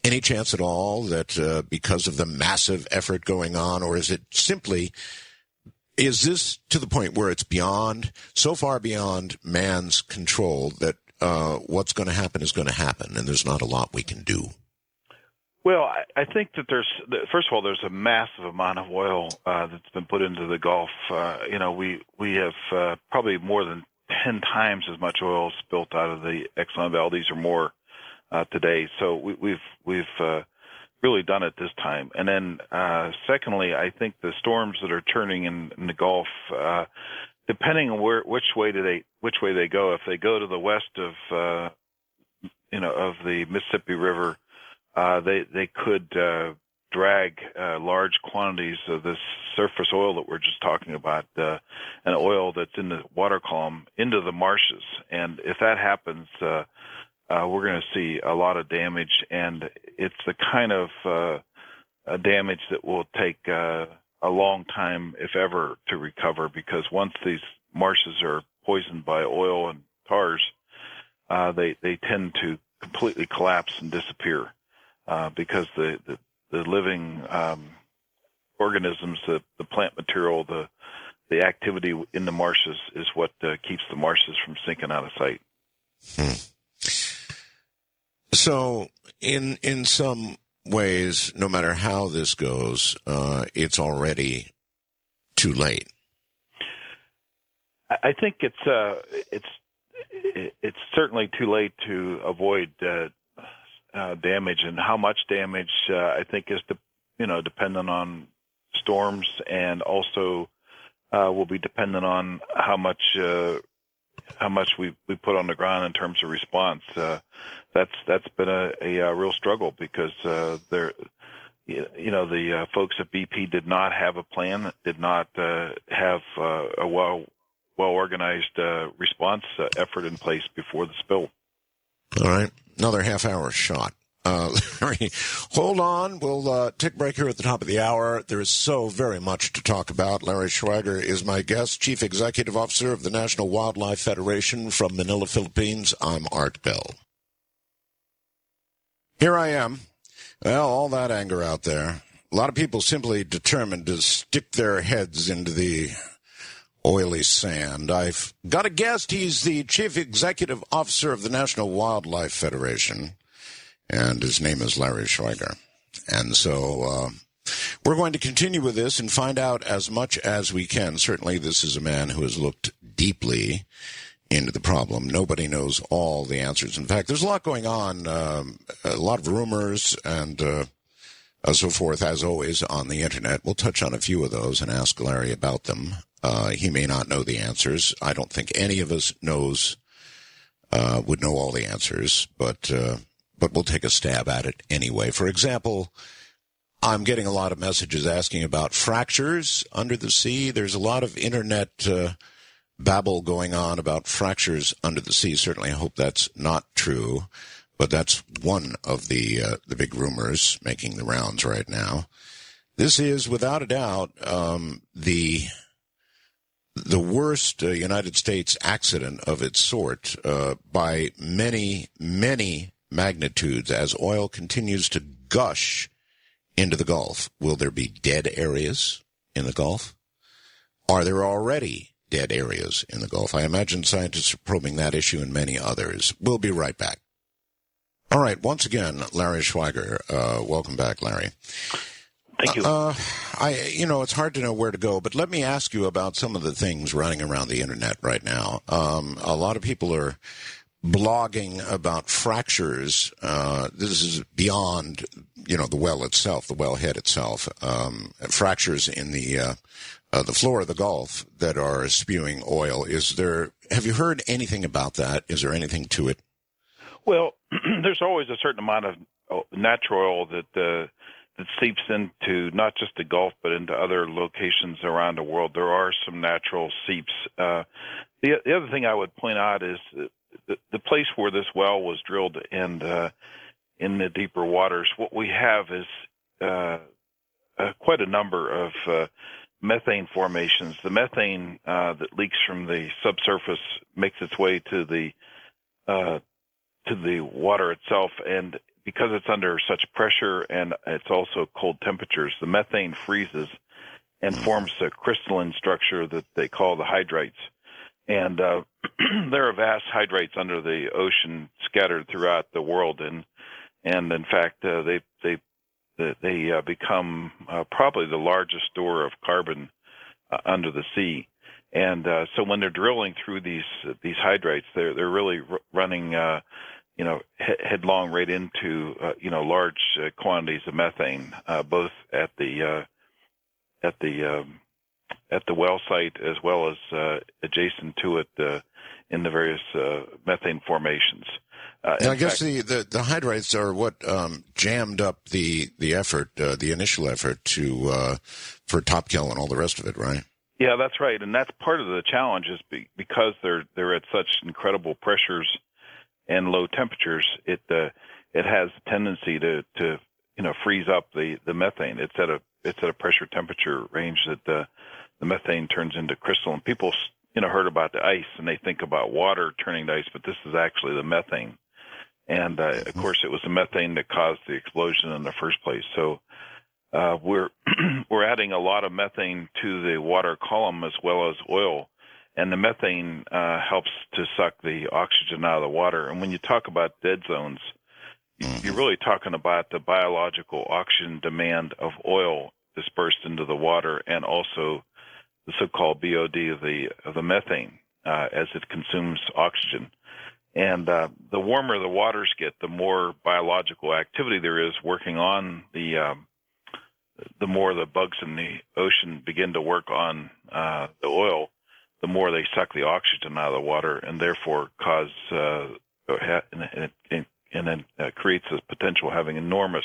Any chance at all that because of the massive effort going on, or is it simply, is this to the point where it's so far beyond man's control that what's going to happen is going to happen, and there's not a lot we can do? Well, I think that first of all, there's a massive amount of oil that's been put into the Gulf. We have probably more than 10 times as much oil spilt out of the Exxon Valdez or more today. So we've really done it this time. And then secondly, I think the storms that are turning in the Gulf, depending on which way they go, if they go to the west of the Mississippi River, they could drag large quantities of this surface oil that we're just talking about, an oil that's in the water column, into the marshes. And if that happens, we're going to see a lot of damage, and it's the kind of damage that will take a long time, if ever, to recover, because once these marshes are poisoned by oil and tars, they tend to completely collapse and disappear. Because the living organisms, the plant material, the activity in the marshes is what keeps the marshes from sinking out of sight. So in some ways, no matter how this goes, it's already too late. I think it's certainly too late to avoid damage, and how much damage I think is dependent on storms and also will be dependent on how much we put on the ground in terms of response. That's been a real struggle because the folks at BP did not have a plan, did not have a well organized response effort in place before the spill. All right, another half hour shot. Larry, hold on. We'll take a break here at the top of the hour. There is so very much to talk about. Larry Schweiger is my guest, Chief Executive Officer of the National Wildlife Federation from Manila, Philippines. I'm Art Bell. Here I am. Well, all that anger out there. A lot of people simply determined to stick their heads into the oily sand. I've got a guest. He's the Chief Executive Officer of the National Wildlife Federation, and his name is Larry Schweiger. And so we're going to continue with this and find out as much as we can. Certainly this is a man who has looked deeply into the problem. Nobody knows all the answers. In fact, there's a lot going on, a lot of rumors and so forth, as always, on the Internet. We'll touch on a few of those and ask Larry about them. He may not know the answers. I don't think any of us would know all the answers, but we'll take a stab at it anyway. For example, I'm getting a lot of messages asking about fractures under the sea. There's a lot of Internet babble going on about fractures under the sea. Certainly I hope that's not true, but that's one of the big rumors making the rounds right now. This is, without a doubt, the worst United States accident of its sort by many, many magnitudes as oil continues to gush into the Gulf. Will there be dead areas in the Gulf? Are there already dead areas in the Gulf? I imagine scientists are probing that issue and many others. We'll be right back. All right, once again, Larry Schweiger. Welcome back, Larry. Thank you. It's hard to know where to go, but let me ask you about some of the things running around the Internet right now. A lot of people are blogging about fractures. This is beyond, the well itself, the wellhead itself. Fractures in the floor of the Gulf that are spewing oil. Have you heard anything about that? Is there anything to it? Well, there's always a certain amount of natural oil that seeps into not just the Gulf, but into other locations around the world. There are some natural seeps. The other thing I would point out is the place where this well was drilled and in the deeper waters, what we have is quite a number of methane formations. The methane that leaks from the subsurface makes its way to the water itself, and because it's under such pressure and it's also cold temperatures, the methane freezes and forms a crystalline structure that they call the hydrites. And there are vast hydrites under the ocean scattered throughout the world, and in fact they become probably the largest store of carbon under the sea. And so when they're drilling through these hydrites, they're really running headlong right into large quantities of methane, both at the well site as well as adjacent to it in the various methane formations. I guess the hydrites are what jammed up the effort, the initial effort for Top Kill and all the rest of it, right? Yeah, that's right, and that's part of the challenge is because they're at such incredible pressures and low temperatures. It has a tendency to freeze up the methane. It's at a pressure temperature range that the methane turns into crystalline. People heard about the ice and they think about water turning to ice, but this is actually the methane. And of course, it was the methane that caused the explosion in the first place. So we're adding a lot of methane to the water column as well as oil, and the methane helps to suck the oxygen out of the water. And when you talk about dead zones, you're really talking about the biological oxygen demand of oil dispersed into the water, and also the so-called BOD of the methane as it consumes oxygen. And the warmer the waters get, the more biological activity there is working on the more the bugs in the ocean begin to work on the oil, the more they suck the oxygen out of the water, and therefore cause and then creates this potential having enormous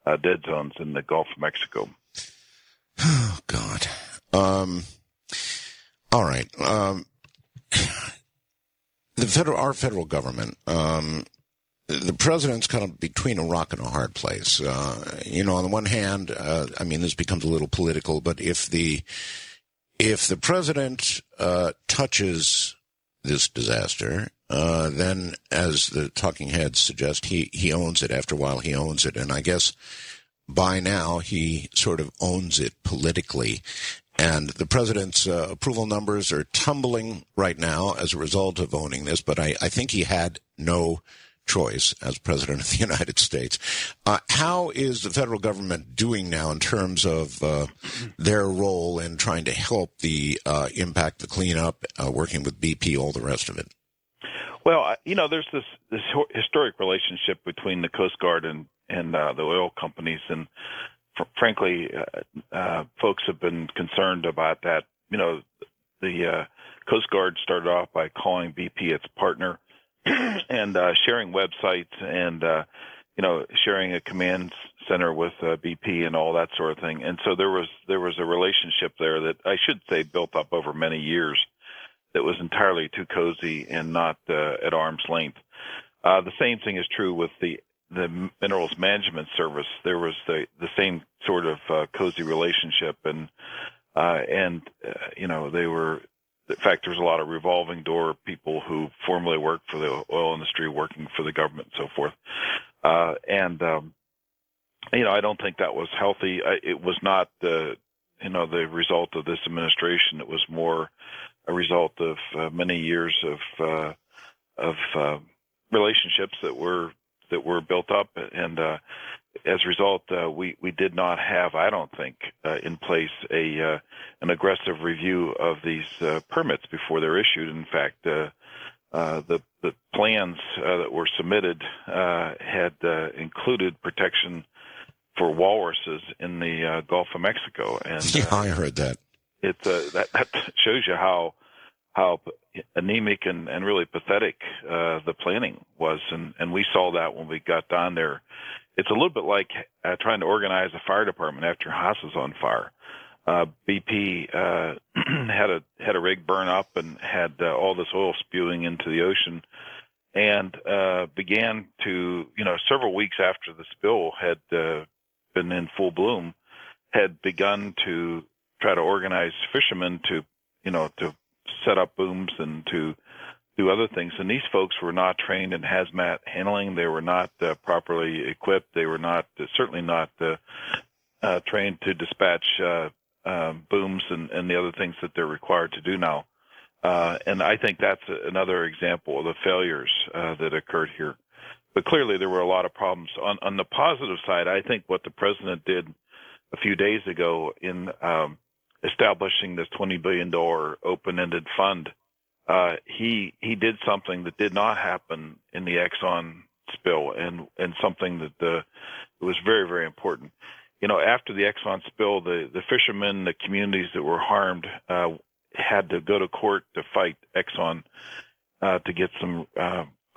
dead zones in the Gulf of Mexico. Oh God. All right. Our federal government, the president's kind of between a rock and a hard place. On the one hand, this becomes a little political, but if the president touches this disaster, then, as the talking heads suggest, he owns it. After a while, he owns it. And I guess by now he sort of owns it politically. And the president's approval numbers are tumbling right now as a result of owning this. But I think he had no choice as president of the United States. How is the federal government doing now in terms of their role in trying to help the impact, the cleanup, working with BP, all the rest of it? Well, there's this historic relationship between the Coast Guard and the oil companies, and frankly, folks have been concerned about that. The Coast Guard started off by calling BP its partner and sharing websites and sharing a command center with BP and all that sort of thing. And so there was a relationship there that I should say built up over many years that was entirely too cozy and not at arm's length. The same thing is true with the Minerals Management Service. There was the same sort of cozy relationship, and they were. In fact, there's a lot of revolving door people who formerly worked for the oil industry working for the government and so forth. I don't think that was healthy. It was not the result of this administration. It was more a result of many years of relationships that were built up, and as a result, we did not have, I don't think, in place an aggressive review of these permits before they're issued. In fact, the plans that were submitted had included protection for walruses in the Gulf of Mexico, and I heard that. It's that shows you how anemic and really pathetic the planning was, and we saw that when we got down there. It's a little bit like trying to organize a fire department after your house is on fire. BP had a rig burn up and had all this oil spewing into the ocean, and began to, several weeks after the spill had been in full bloom, had begun to try to organize fishermen to set up booms and to do other things. And these folks were not trained in hazmat handling. They were not properly equipped. They were not certainly not trained to dispatch booms and the other things that they're required to do now. And I think that's another example of the failures that occurred here. But clearly there were a lot of problems. On the positive side, I think what the president did a few days ago in establishing this $20 billion open-ended fund, he did something that did not happen in the Exxon spill, and something that was very, very important. After the Exxon spill, the fishermen, the communities that were harmed, had to go to court to fight Exxon to get some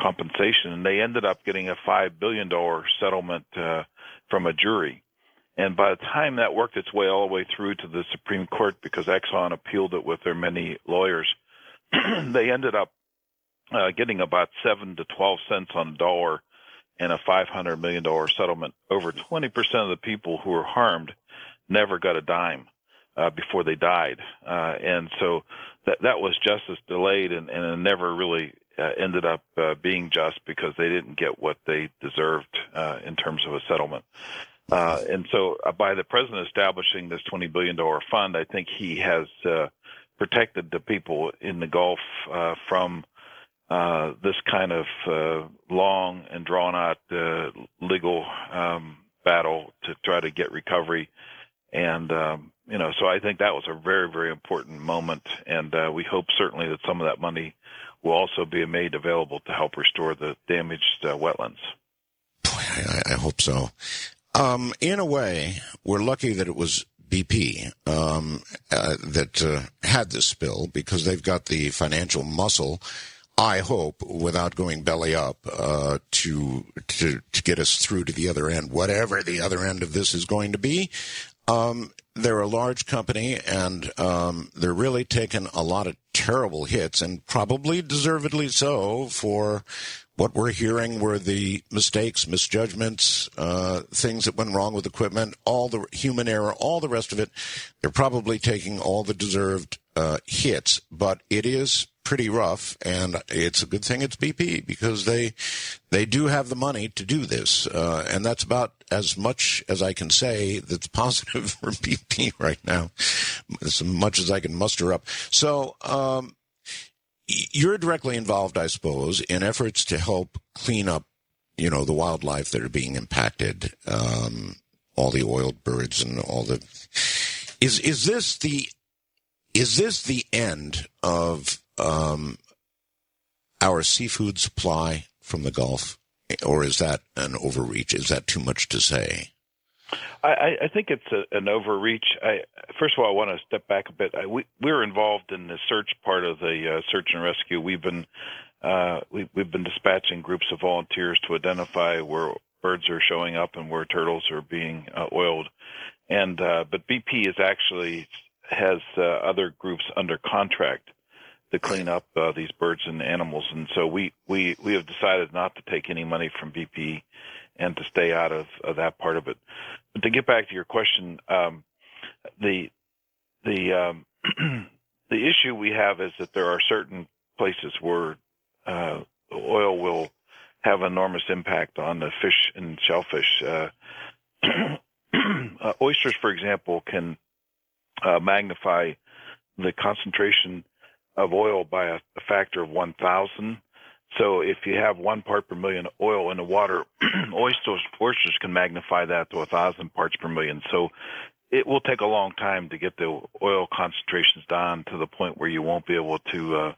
compensation, and they ended up getting a $5 billion settlement from a jury. And by the time that worked its way all the way through to the Supreme Court, because Exxon appealed it with their many lawyers, they ended up getting about 7 to 12 cents on the dollar and a $500 million settlement. Over 20% of the people who were harmed never got a dime before they died. And so that was justice delayed, and it never really ended up being just, because they didn't get what they deserved in terms of a settlement. And so by the president establishing this $20 billion fund, I think he has protected the people in the Gulf from this kind of long and drawn-out legal battle to try to get recovery. And, so I think that was a very, very important moment. And we hope certainly that some of that money will also be made available to help restore the damaged wetlands. Boy, I hope so. In a way, we're lucky that it was BP that had this spill because they've got the financial muscle, I hope, without going belly up, to get us through to the other end, whatever the other end of this is going to be. They're a large company, and they're really taking a lot of terrible hits, and probably deservedly so, for what we're hearing were the mistakes, misjudgments, things that went wrong with equipment, all the human error, all the rest of it. They're probably taking all the deserved hits, but it is pretty rough, and it's a good thing it's BP because they do have the money to do this, and that's about as much as I can say that's positive for BP right now, as much as I can muster up. So you're directly involved, I suppose, in efforts to help clean up, the wildlife that are being impacted, all the oiled birds and all the. Is this the end of our seafood supply from the Gulf, or is that an overreach? Is that too much to say? I think it's an overreach. First of all, I want to step back a bit. We're involved in the search part of the search and rescue. We've been dispatching groups of volunteers to identify where birds are showing up and where turtles are being oiled. But BP has other groups under contract to clean up these birds and animals, and so we have decided not to take any money from BP and to stay out of that part of it. But to get back to your question, the the issue we have is that there are certain places where oil will have enormous impact on the fish and shellfish. Oysters, for example, can magnify the concentration of oil by a factor of 1,000. So if you have 1 part per million oil in the water, oysters can magnify that to 1,000 parts per million. So it will take a long time to get the oil concentrations down to the point where you won't be able to,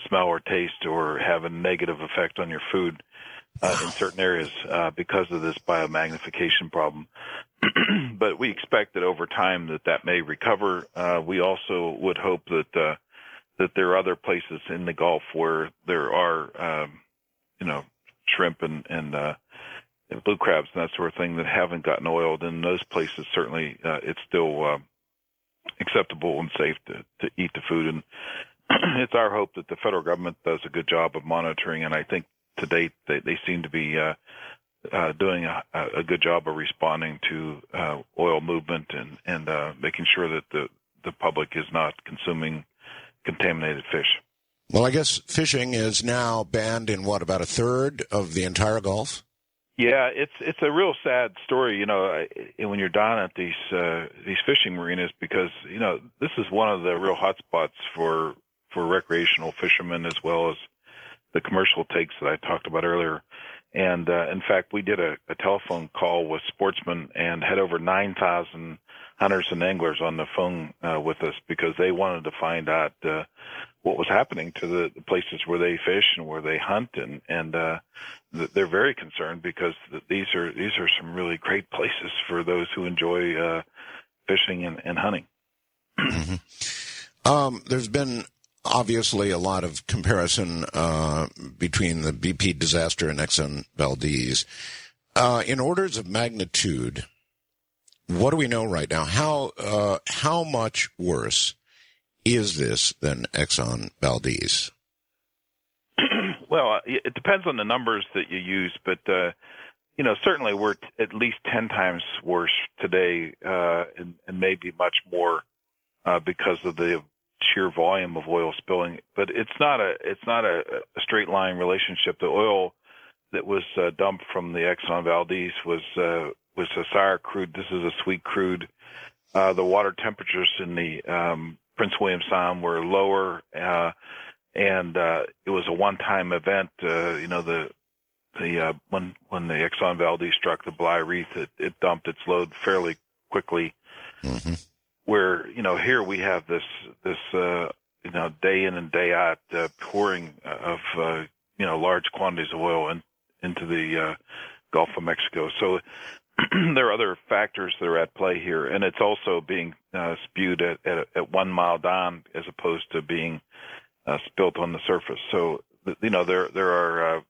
smell or taste or have a negative effect on your food in certain areas because of this biomagnification problem. But we expect that over time that may recover. We also would hope that there are other places in the Gulf where there are, shrimp and blue crabs and that sort of thing that haven't gotten oiled. In those places, certainly it's still acceptable and safe to eat the food. And it's our hope that the federal government does a good job of monitoring, and I think to date they seem to be doing a good job of responding to oil movement and making sure that the public is not consuming contaminated fish. Well, I guess fishing is now banned in about a third of the entire Gulf? Yeah, it's a real sad story, when you're down at these fishing marinas, because this is one of the real hot spots for recreational fishermen as well as the commercial takes that I talked about earlier. And in fact, we did a telephone call with sportsmen and had over 9,000 hunters and anglers on the phone with us because they wanted to find out what was happening to the places where they fish and where they hunt, and they're very concerned because these are some really great places for those who enjoy fishing and hunting. Mm-hmm. There's been obviously a lot of comparison between the BP disaster and Exxon Valdez. In orders of magnitude, what do we know right now? How much worse is this than Exxon Valdez? Well, it depends on the numbers that you use, but certainly we're at least 10 times worse today, and maybe much more because of the sheer volume of oil spilling. But it's not a straight line relationship. The oil that was dumped from the Exxon Valdez was a sour crude. This is a sweet crude. The water temperatures in the Prince William Sound were lower, and it was a one-time event. When the Exxon Valdez struck the Bly Reef, it dumped its load fairly quickly. Mm-hmm. Where here we have this day in and day out pouring of large quantities of oil into the Gulf of Mexico. So there are other factors that are at play here, and it's also being spewed at 1 mile down as opposed to being spilt on the surface. So there are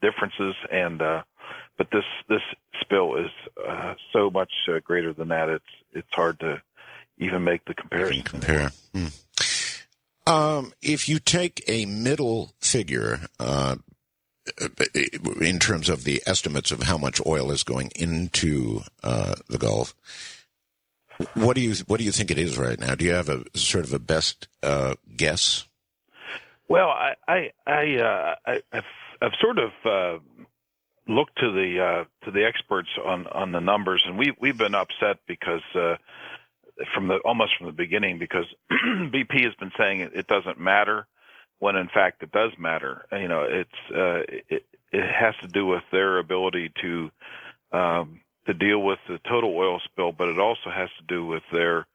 differences, and but this spill is so much greater than that. It's hard to even make the comparison. Compare. If you take a middle figure in terms of the estimates of how much oil is going into the Gulf, what do you think it is right now? Do you have a sort of a best guess? Well, I've sort of looked to the experts on the numbers, and we've been upset because almost from the beginning, because BP has been saying it doesn't matter, when in fact it does matter. It has to do with their ability to deal with the total oil spill, but it also has to do with their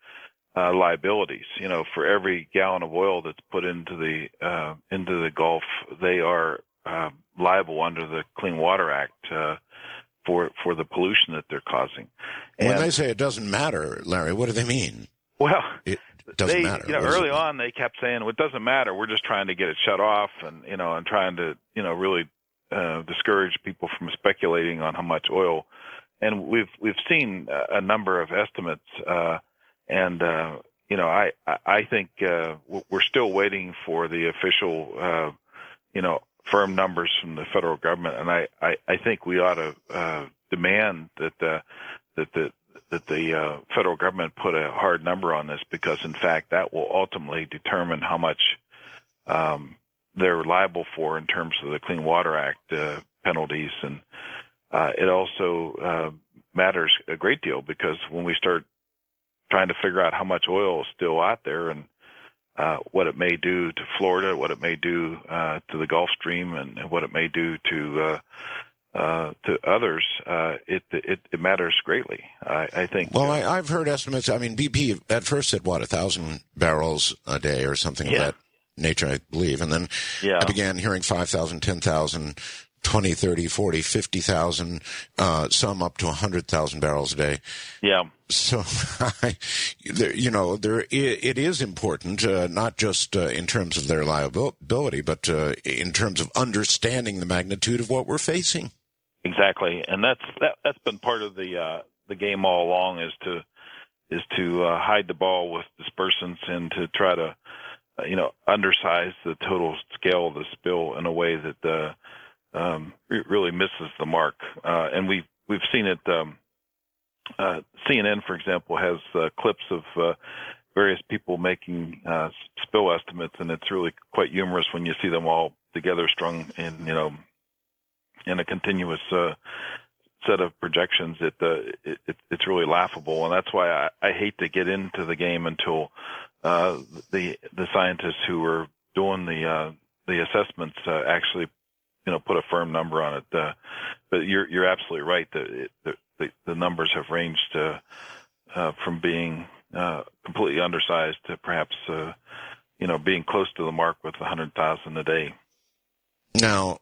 liabilities. For every gallon of oil that's put into the Gulf, they are liable under the Clean Water Act for the pollution that they're causing. And when they say it doesn't matter, Larry, what do they mean? Well, it doesn't matter. Early on, they kept saying, "Well, it doesn't matter. We're just trying to get it shut off," and and trying to really discourage people from speculating on how much oil. And we've seen a number of estimates, and I think we're still waiting for the official firm numbers from the federal government, and I think we ought to demand that the federal government put a hard number on this, because in fact that will ultimately determine how much they're liable for in terms of the Clean Water Act penalties, and it also matters a great deal, because when we start trying to figure out how much oil is still out there, and what it may do to Florida, what it may do to the Gulf Stream, and what it may do to others, it matters greatly. I think. Well, I've heard estimates. I mean, BP at first said 1,000 barrels a day or something of that nature, I believe, and then I began hearing 5,000, 10,000, 20, 30, 40, 50,000, some up to 100,000 barrels a day. Yeah. So, it is important, not just in terms of their liability, but in terms of understanding the magnitude of what we're facing. Exactly, and that's been part of the game all along, is to hide the ball with dispersants and to try to undersize the total scale of the spill in a way that really misses the mark. And we've seen it. CNN, for example, has clips of various people making spill estimates, and it's really quite humorous when you see them all together strung in a continuous set of projections. It's really laughable, and that's why I hate to get into the game until the scientists who are doing the assessments actually put a firm number on it. But you're absolutely right. The numbers have ranged from being completely undersized to perhaps being close to the mark with 100,000 a day. Now,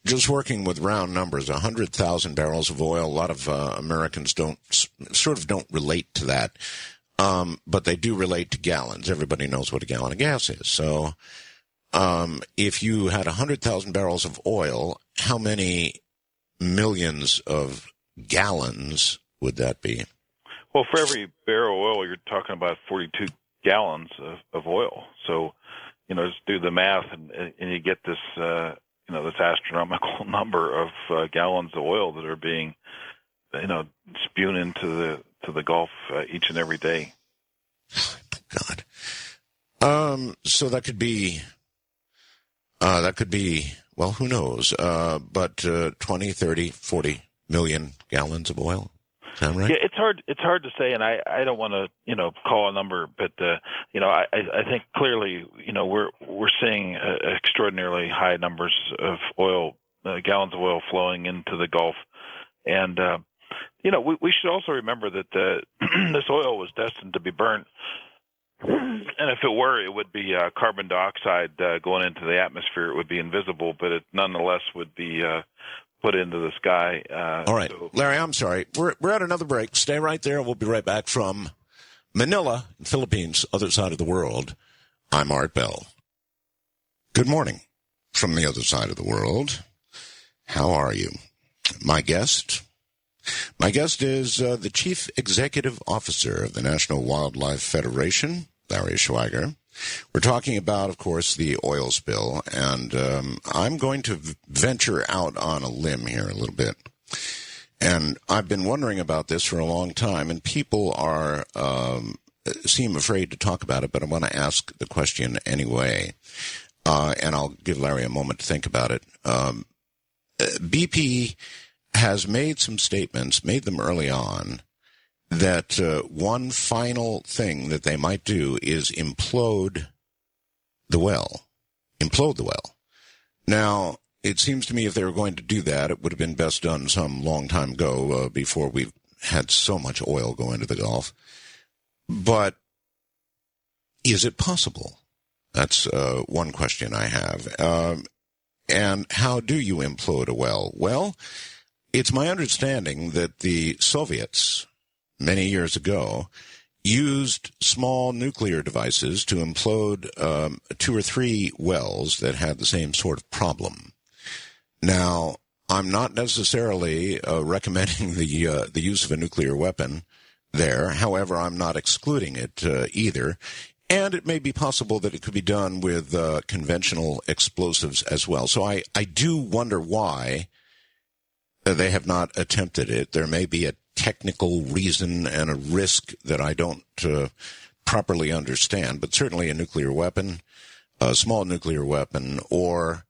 just working with round numbers, 100,000 barrels of oil. A lot of Americans don't relate to that, but they do relate to gallons. Everybody knows what a gallon of gas is. So, if you had 100,000 barrels of oil, how many millions of gallons would that be? Well, for every barrel of oil, you're talking about 42 gallons of oil. So, just do the math, and you get this, this astronomical number of gallons of oil that are being, spewed into the Gulf each and every day. God. So that could be, well, who knows? But 20, 30, 40 million gallons of oil. Sound right? Yeah, it's hard to say, and I don't want to call a number, but I think clearly we're seeing extraordinarily high numbers of oil, gallons of oil flowing into the Gulf, and we should also remember that this oil was destined to be burnt. And if it were, it would be carbon dioxide going into the atmosphere. It would be invisible, but it nonetheless would be put into the sky. All right, Larry, I'm sorry. We're at another break. Stay right there. We'll be right back from Manila, Philippines, other side of the world. I'm Art Bell. Good morning from the other side of the world. How are you? My guest is the Chief Executive Officer of the National Wildlife Federation, Larry Schweiger. We're talking about, of course, the oil spill, and I'm going to venture out on a limb here a little bit. And I've been wondering about this for a long time, and people seem afraid to talk about it, but I want to ask the question anyway. And I'll give Larry a moment to think about it. BP has made some statements, made them early on, that one final thing that they might do is implode the well. Now, it seems to me if they were going to do that, it would have been best done some long time ago before we had so much oil go into the Gulf. But is it possible? That's one question I have. And how do you implode a well? Well, it's my understanding that the Soviets, many years ago, used small nuclear devices to implode 2 or 3 wells that had the same sort of problem. Now, I'm not necessarily recommending the use of a nuclear weapon there. However, I'm not excluding it either. And it may be possible that it could be done with conventional explosives as well. So I do wonder why they have not attempted it. There may be a technical reason and a risk that I don't properly understand, but certainly a nuclear weapon, a small nuclear weapon, or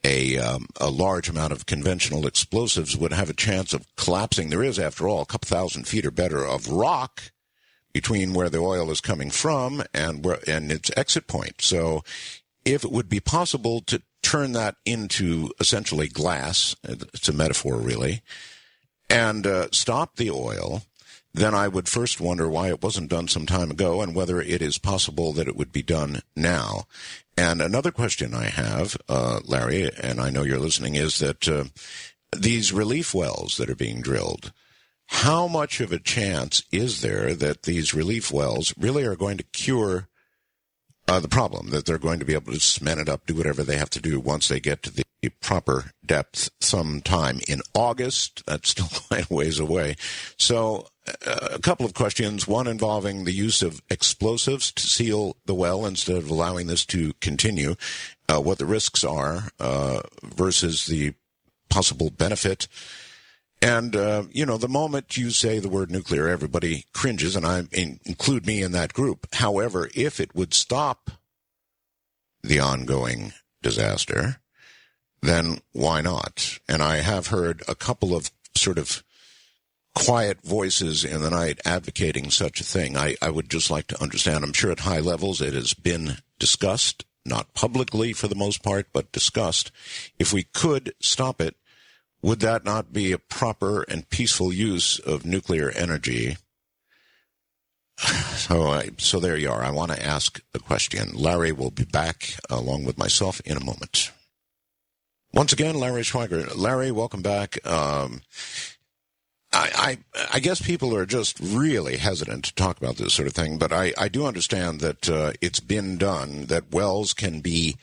a large amount of conventional explosives would have a chance of collapsing. There is, after all, a couple thousand feet or better of rock between where the oil is coming from and its exit point. So if it would be possible to turn that into essentially glass, it's a metaphor really, and stop the oil, then I would first wonder why it wasn't done some time ago and whether it is possible that it would be done now. And another question I have, Larry, and I know you're listening, is that these relief wells that are being drilled, how much of a chance is there that these relief wells really are going to cure the problem, that they're going to be able to cement it up, do whatever they have to do once they get to the proper depth sometime in August? That's still quite a ways away. So a couple of questions, one involving the use of explosives to seal the well instead of allowing this to continue, what the risks are versus the possible benefit. And, the moment you say the word nuclear, everybody cringes, and I include me in that group. However, if it would stop the ongoing disaster, then why not? And I have heard a couple of sort of quiet voices in the night advocating such a thing. I would just like to understand. I'm sure at high levels it has been discussed, not publicly for the most part, but discussed. If we could stop it, would that not be a proper and peaceful use of nuclear energy? So there you are. I want to ask the question. Larry will be back along with myself in a moment. Once again, Larry Schweiger. Larry, welcome back. I guess people are just really hesitant to talk about this sort of thing, but I do understand that it's been done, that wells can be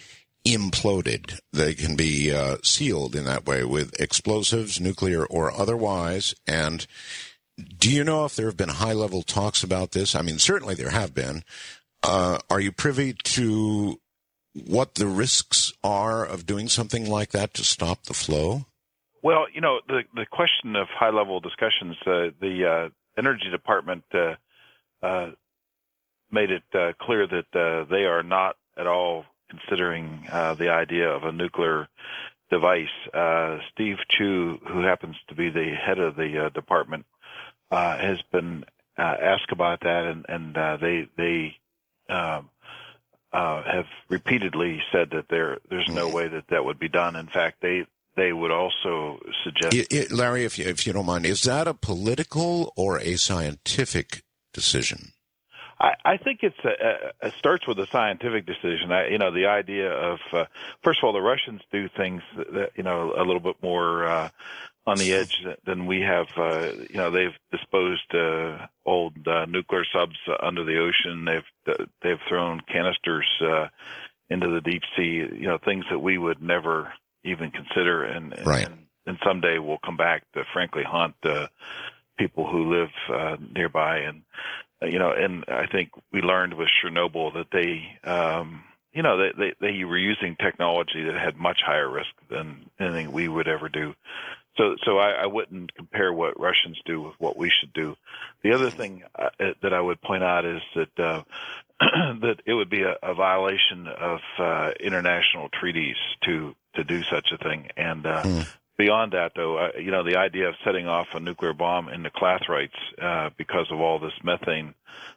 imploded. They can be sealed in that way with explosives, nuclear or otherwise. And do you know if there have been high-level talks about this? I mean, certainly there have been. Are you privy to what the risks are of doing something like that to stop the flow? Well, the question of high-level discussions, the Energy Department made it clear that they are not at all considering the idea of a nuclear device. Steve Chu, who happens to be the head of the department, has been asked about that, and they have repeatedly said that there's no way that would be done. In fact, they would also suggest... Larry, if you don't mind, is that a political or a scientific decision? I think it starts with a scientific decision. The idea of first of all, the Russians do things that a little bit more on the edge than we have. They've disposed old nuclear subs under the ocean. They've thrown canisters into the deep sea. Things that we would never even consider, and someday will come back to frankly haunt people who live nearby. And I think we learned with Chernobyl that they were using technology that had much higher risk than anything we would ever do. So I wouldn't compare what Russians do with what we should do. The other thing that I would point out is that that it would be a violation of international treaties to do such a thing. And beyond that, though, the idea of setting off a nuclear bomb in the Clathrites because of all this methane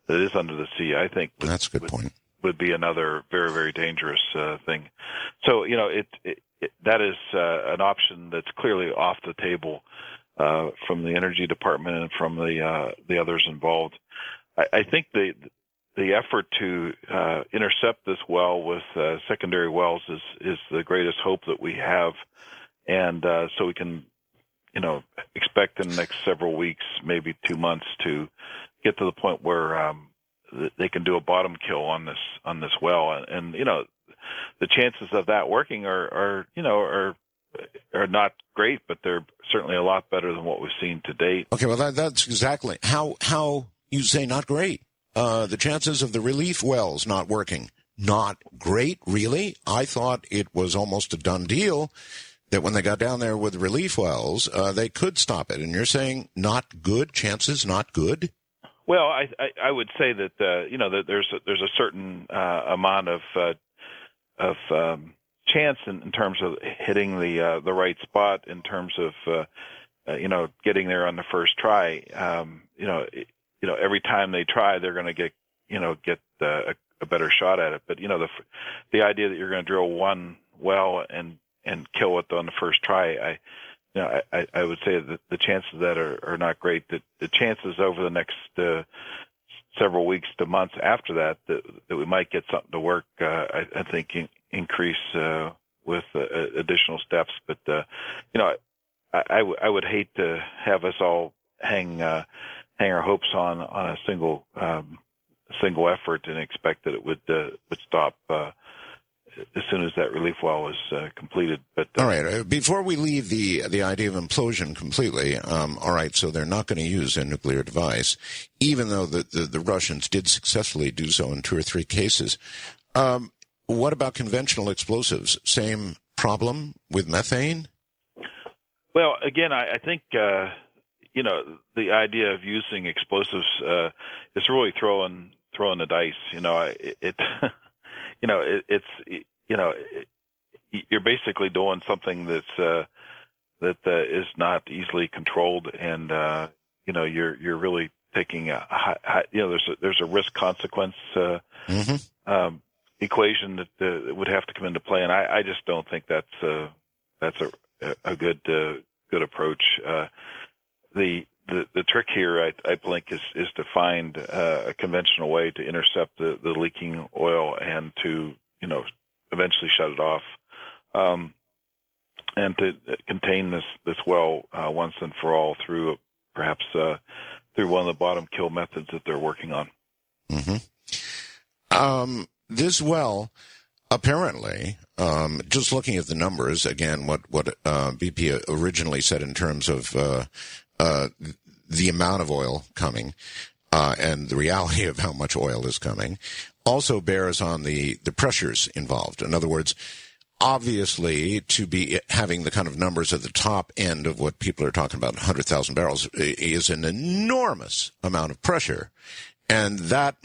that is under the sea, I think that's a good point. Would be another very, very dangerous thing. So, that is an option that's clearly off the table from the Energy Department and from the others involved. I think the effort to intercept this well with secondary wells is the greatest hope that we have. And so we can, expect in the next several weeks, maybe 2 months, to get to the point where they can do a bottom kill on this well. And the chances of that working are not great, but they're certainly a lot better than what we've seen to date. Okay, well that's exactly how you say not great. The chances of the relief wells not working, not great, really. I thought it was almost a done deal that when they got down there with relief wells, they could stop it. And you're saying not good, chances not good? Well, I would say that that there's a certain amount of chance in terms of hitting the right spot, in terms of getting there on the first try. Every time they try, they're going to get a better shot at it. But the idea that you're going to drill one well and kill it on the first try, I would say that the chances of that are not great. The chances over the next several weeks to months after that we might get something to work, I think increase with additional steps. But I would hate to have us all hang our hopes on a single effort and expect that it would stop as soon as that relief well is completed. But all right, before we leave the idea of implosion completely, all right, so they're not going to use a nuclear device, even though the Russians did successfully do so in 2 or 3 cases. What about conventional explosives? Same problem with methane? Well, again, I think the idea of using explosives is really throwing the dice. You're basically doing something that is not easily controlled, and you're really taking a high, there's a risk consequence equation that would have to come into play, and I just don't think that's a good approach. The trick here, I think, is to find a conventional way to intercept the leaking oil and to eventually shut it off, and to contain this well once and for all through perhaps through one of the bottom kill methods that they're working on. This well, apparently, just looking at the numbers again, what BP originally said in terms of the amount of oil coming and the reality of how much oil is coming, also bears on the pressures involved. In other words, obviously, to be having the kind of numbers at the top end of what people are talking about, 100,000 barrels, is an enormous amount of pressure. And that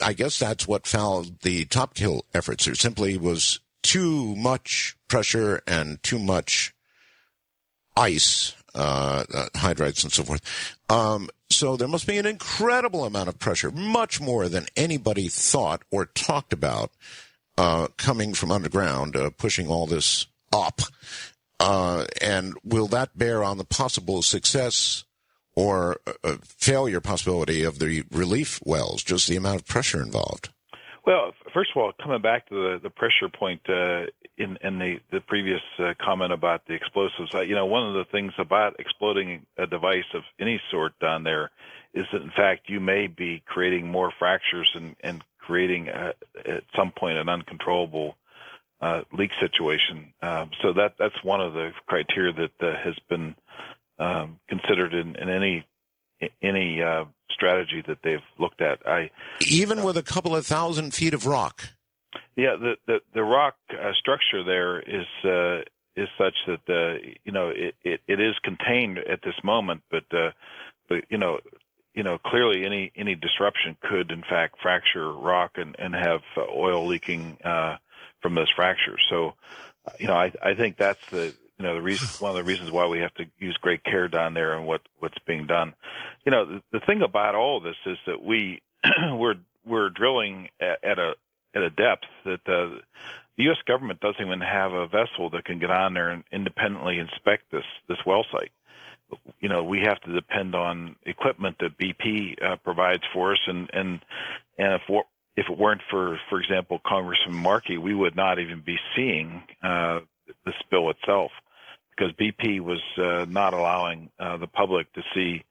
I guess that's what fouled the top kill efforts. There simply was too much pressure and too much ice, hydrides and so forth. So there must be an incredible amount of pressure, much more than anybody thought or talked about, coming from underground, pushing all this up. And will that bear on the possible success or failure possibility of the relief wells, just the amount of pressure involved? Well, first of all, coming back to the pressure point in the previous comment about the explosives, one of the things about exploding a device of any sort down there is that, in fact, you may be creating more fractures and creating, at some point, an uncontrollable leak situation. So that's one of the criteria that has been considered in any strategy that they've looked at. Even with a couple of 1,000 feet of rock. Yeah, the rock structure there is such that it is contained at this moment, but clearly any disruption could in fact fracture rock and have oil leaking from those fractures. So I think that's the reason, one of the reasons why we have to use great care down there and what's being done. The thing about all of this is that we're drilling at a depth that the U.S. government doesn't even have a vessel that can get on there and independently inspect this well site. We have to depend on equipment that BP provides for us, and if it weren't for example, Congressman Markey, we would not even be seeing the spill itself, because BP was not allowing the public to see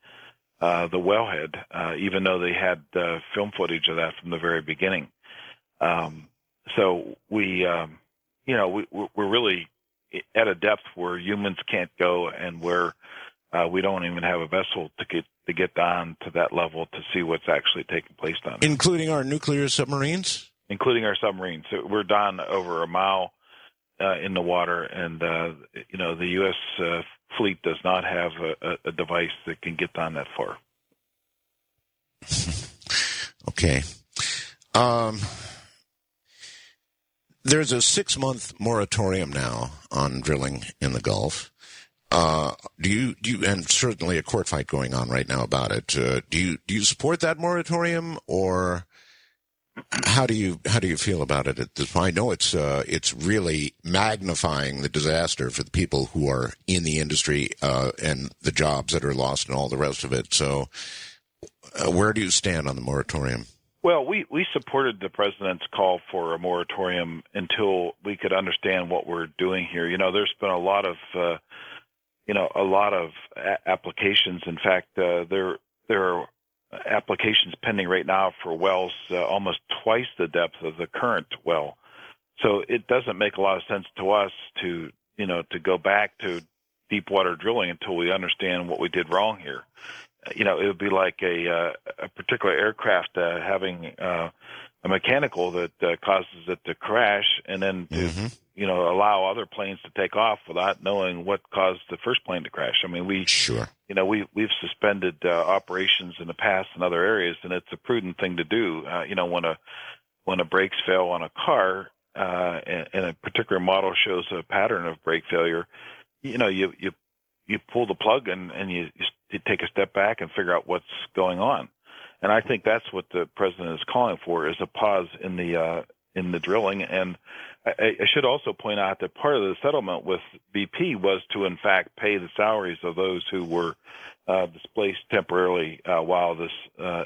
the wellhead, even though they had film footage of that from the very beginning. So we're really at a depth where humans can't go, and where we don't even have a vessel to get down to that level to see what's actually taking place down there. Including our nuclear submarines? Including our submarines. So we're down over a mile in the water, and the U.S. fleet does not have a device that can get down that far. Okay. There's a 6-month moratorium now on drilling in the Gulf. Do you, and certainly a court fight going on right now about it. Do you support that moratorium, or how do you feel about it at this point? I know it's really magnifying the disaster for the people who are in the industry, and the jobs that are lost and all the rest of it. So, where do you stand on the moratorium? Well, we supported the president's call for a moratorium until we could understand what we're doing here. There's been a lot of applications. In fact, there are applications pending right now for wells almost twice the depth of the current well. So it doesn't make a lot of sense to us to go back to deep water drilling until we understand what we did wrong here. It would be like a particular aircraft having a mechanical that causes it to crash, and then to allow other planes to take off without knowing what caused the first plane to crash. I mean, we've suspended operations in the past in other areas, and it's a prudent thing to do. When a brakes fail on a car, and a particular model shows a pattern of brake failure, you pull the plug and you take a step back and figure out what's going on. And I think that's what the president is calling for, is a pause in the drilling. And I should also point out that part of the settlement with BP was to, in fact, pay the salaries of those who were displaced temporarily while this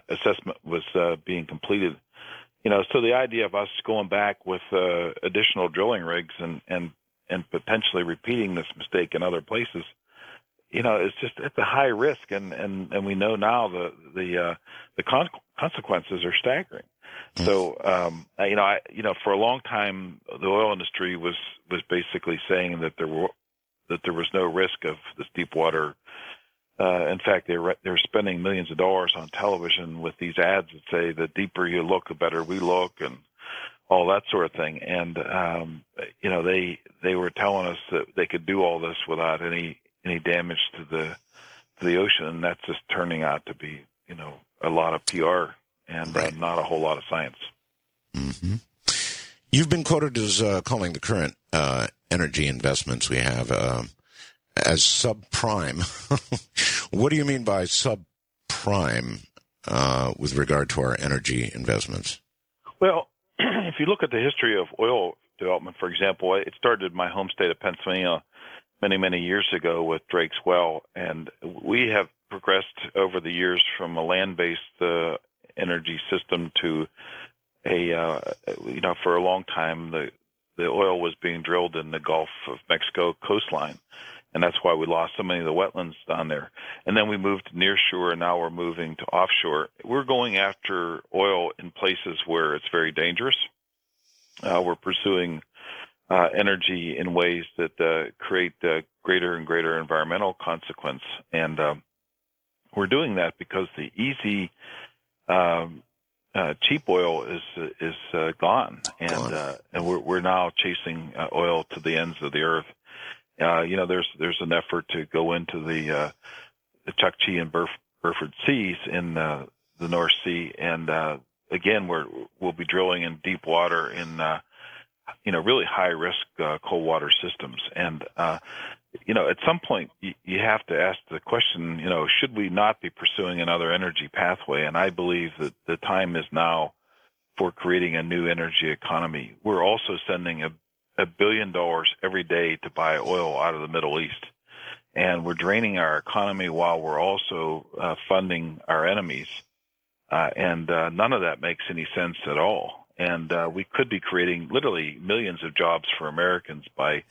assessment was being completed. So the idea of us going back with additional drilling rigs and potentially repeating this mistake in other places, it's a high risk, and we know now the consequences are staggering. So, for a long time, the oil industry was basically saying that there was no risk of this deep water. In fact, they were spending millions of dollars on television with these ads that say the deeper you look, the better we look, and all that sort of thing. And they were telling us that they could do all this without any damage to the ocean, and that's just turning out to be a lot of PR and not a whole lot of science. Mm-hmm. You've been quoted as calling the current energy investments we have as subprime. What do you mean by subprime with regard to our energy investments? Well, if you look at the history of oil development, for example, it started in my home state of Pennsylvania many, many years ago with Drake's Well, and we have progressed over the years from a land-based energy system to for a long time, the oil was being drilled in the Gulf of Mexico coastline, and that's why we lost so many of the wetlands down there. And then we moved to near shore, and now we're moving to offshore. We're going after oil in places where it's very dangerous. We're pursuing energy in ways that create greater and greater environmental consequence, and we're doing that because the easy cheap oil is gone, and we're now chasing oil to the ends of the earth. There's an effort to go into the Chukchi and Burford Seas in the North Sea, and again we'll be drilling in deep water in really high risk cold water systems, and at some point you have to ask the question, should we not be pursuing another energy pathway? And I believe that the time is now for creating a new energy economy. We're also sending $1 billion every day to buy oil out of the Middle East, and we're draining our economy while we're also funding our enemies, and none of that makes any sense at all. And we could be creating literally millions of jobs for Americans by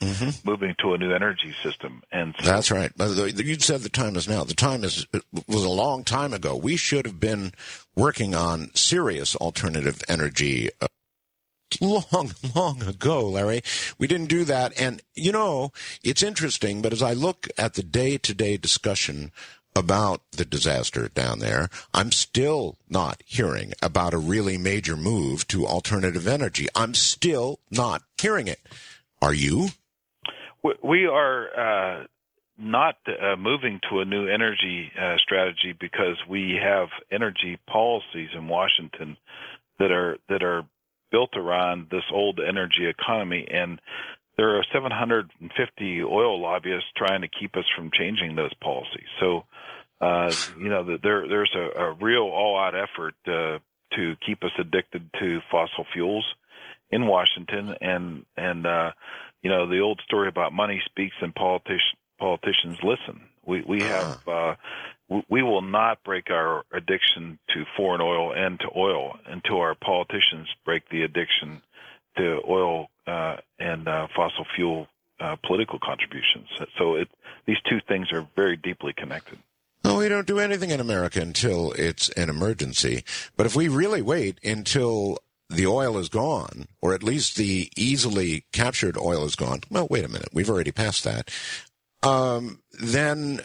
moving to a new energy system. And so, that's right. You said the time is now. The time was a long time ago. We should have been working on serious alternative energy long ago, Larry. We didn't do that. And, it's interesting, but as I look at the day-to-day discussion about the disaster down there, I'm still not hearing about a really major move to alternative energy. I'm still not hearing it. Are you? We are not moving to a new energy strategy because we have energy policies in Washington that are built around this old energy economy, and there are 750 oil lobbyists trying to keep us from changing those policies. So, there's a real all-out effort to keep us addicted to fossil fuels in Washington, and the old story about money speaks and politicians listen. We will not break our addiction to foreign oil and to oil until our politicians break the addiction to oil and fossil fuel political contributions. So these two things are very deeply connected. No, we don't do anything in America until it's an emergency. But if we really wait until the oil is gone, or at least the easily captured oil is gone, well, wait a minute, we've already passed that, then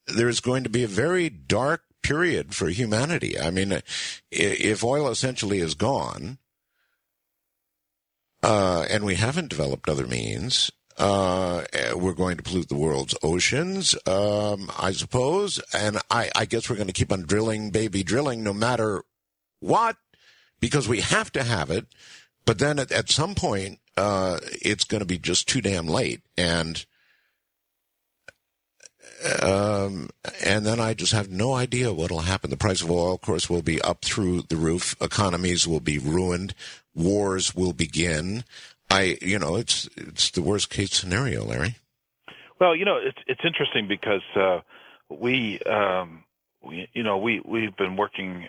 there's going to be a very dark period for humanity. I mean, if oil essentially is gone, and we haven't developed other means, we're going to pollute the world's oceans, I suppose, and I guess we're going to keep on drilling no matter what, because we have to have it, but then at some point, it's going to be just too damn late, and then I just have no idea what will happen. The price of oil, of course, will be up through the roof. Economies will be ruined. Wars will begin. It's the worst case scenario, Larry. Well, it's interesting because we've been working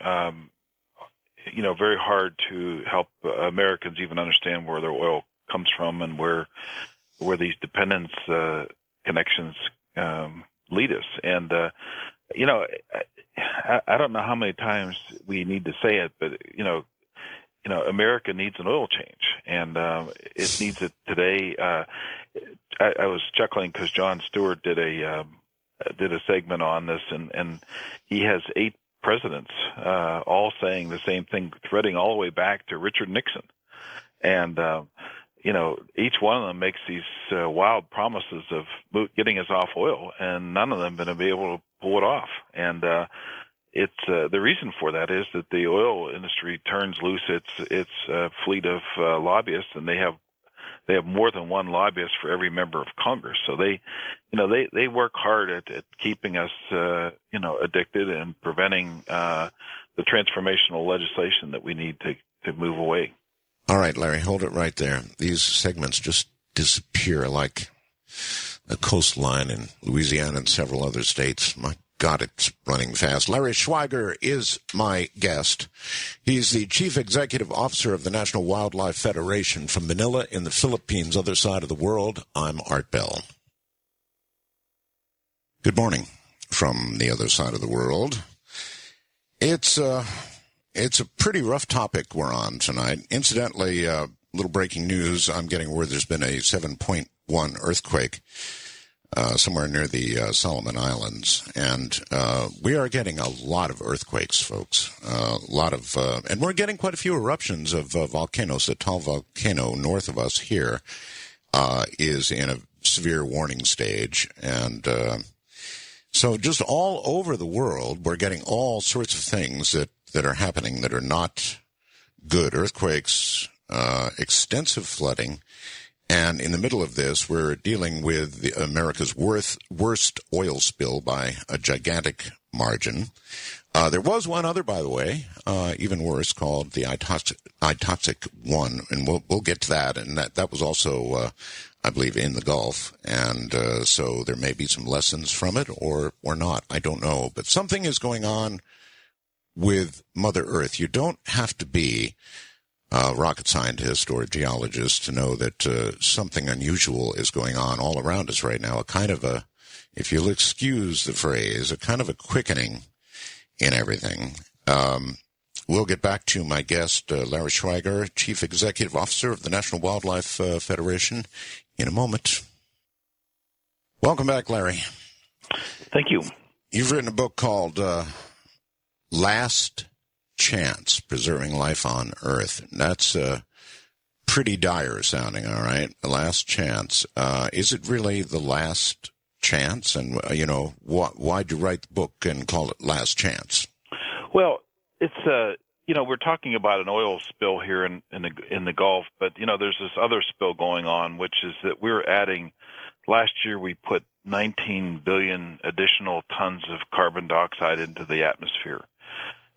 very hard to help Americans even understand where their oil comes from and where these dependence connections lead us. And I don't know how many times we need to say it, but America needs an oil change, and it needs it today. I was chuckling because Jon Stewart did a segment on this, and he has 8 presidents all saying the same thing, threading all the way back to Richard Nixon, and each one of them makes these wild promises of getting us off oil, and none of them have been able to pull it off. And it's the reason for that is that the oil industry turns loose its fleet of lobbyists, and they have more than one lobbyist for every member of Congress. So they work hard at keeping us addicted and preventing the transformational legislation that we need to move away. All right, Larry, hold it right there. These segments just disappear like a coastline in Louisiana and several other states. My God, it's running fast. Larry Schweiger is my guest. He's the Chief Executive Officer of the National Wildlife Federation from Manila in the Philippines, other side of the world. I'm Art Bell. Good morning from the other side of the world. It's a pretty rough topic we're on tonight. Incidentally, little breaking news. I'm getting word there's been a 7.1 earthquake somewhere near the Solomon Islands, and we are getting a lot of earthquakes, folks. And we're getting quite a few eruptions of volcanoes. The tall volcano north of us here is in a severe warning stage, and so just all over the world, we're getting all sorts of things that are happening that are not good. Earthquakes, extensive flooding. And in the middle of this, we're dealing with America's worst oil spill by a gigantic margin. There was one other, by the way, even worse, called the Itoxic one, and we'll get to that. And that was also, I believe, in the Gulf. And so there may be some lessons from it or not. I don't know. But something is going on with Mother Earth. You don't have to be rocket scientist or geologist to know that something unusual is going on all around us right now. A kind of if you'll excuse the phrase, a kind of a quickening in everything. We'll get back to my guest, Larry Schweiger, Chief Executive Officer of the National Wildlife Federation, in a moment. Welcome back, Larry. Thank you. You've written a book called Last Chance, Preserving Life on Earth. That's pretty dire sounding, all right? The last chance. Is it really the last chance? And, why'd you write the book and call it Last Chance? Well, it's, we're talking about an oil spill here in the Gulf, but, there's this other spill going on, which is that we're adding, last year we put 19 billion additional tons of carbon dioxide into the atmosphere.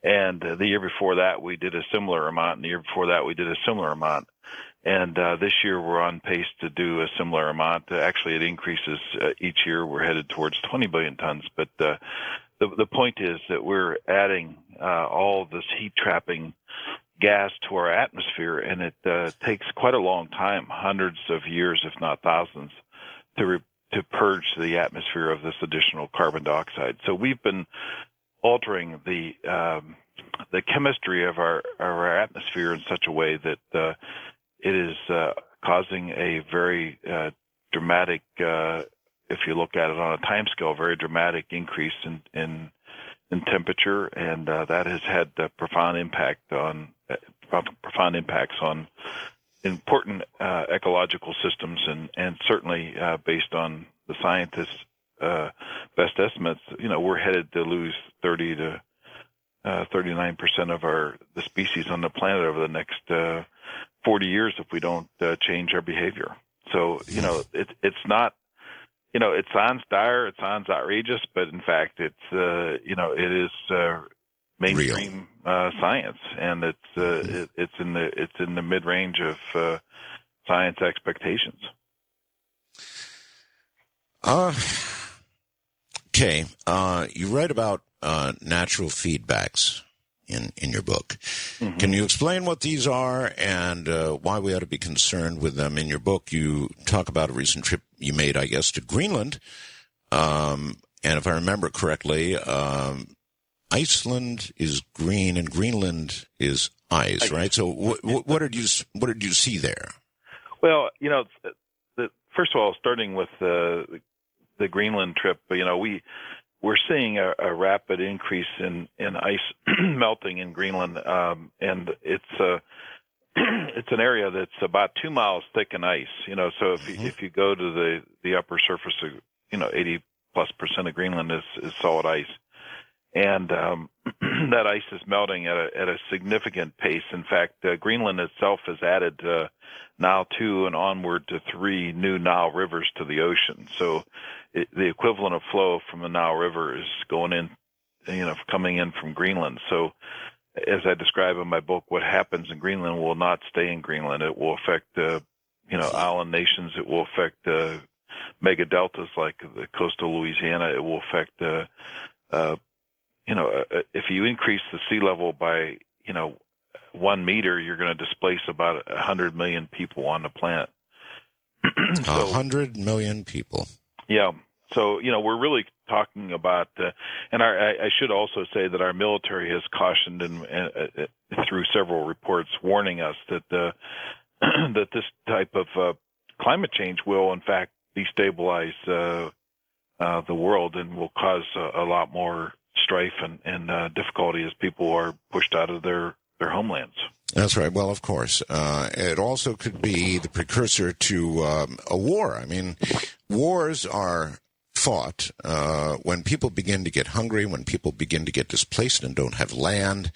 And the year before that, we did a similar amount, and the year before that, we did a similar amount. And this year, we're on pace to do a similar amount. Actually, it increases each year. We're headed towards 20 billion tons. But the point is that we're adding all this heat-trapping gas to our atmosphere, and it takes quite a long time, hundreds of years, if not thousands, to purge the atmosphere of this additional carbon dioxide. So we've been altering the chemistry of our atmosphere in such a way that it is causing a very dramatic, if you look at it on a time scale, very dramatic increase in temperature, and that has had profound impacts on important ecological systems, and certainly based on the scientists' best estimates, we're headed to lose 30 to 39% of the species on the planet over the next 40 years if we don't change our behavior. So, it's not, it sounds dire, it sounds outrageous, but in fact, it is mainstream science, and it's in the mid range of science expectations. Okay. You write about natural feedbacks in your book. Mm-hmm. Can you explain what these are and why we ought to be concerned with them? In your book, you talk about a recent trip you made, I guess, to Greenland. And if I remember correctly, Iceland is green and Greenland is ice, right? So what did you see there? Well, first of all, starting with the Greenland trip, we're seeing a rapid increase in ice melting in Greenland, and it's an area that's about 2 miles thick in ice. So if you go to the upper surface of 80+% of Greenland is solid ice, and that ice is melting at a significant pace. In fact, Greenland itself has added now 2 and onward to 3 new Nile rivers to the ocean. So the equivalent of flow from the Nile River is going in, coming in from Greenland. So as I describe in my book, what happens in Greenland will not stay in Greenland. It will affect, island nations. It will affect mega deltas like the coastal Louisiana. It will affect if you increase the sea level by 1 meter, you're going to displace about 100 million people on the planet. 100 million people. Yeah. So, we're really talking about, and I should also say that our military has cautioned and through several reports warning us that that this type of climate change will, in fact, destabilize the world and will cause a lot more strife and difficulty as people are pushed out of their homelands. That's right. Well, of course. It also could be the precursor to a war. I mean, wars are fought when people begin to get hungry, when people begin to get displaced and don't have land.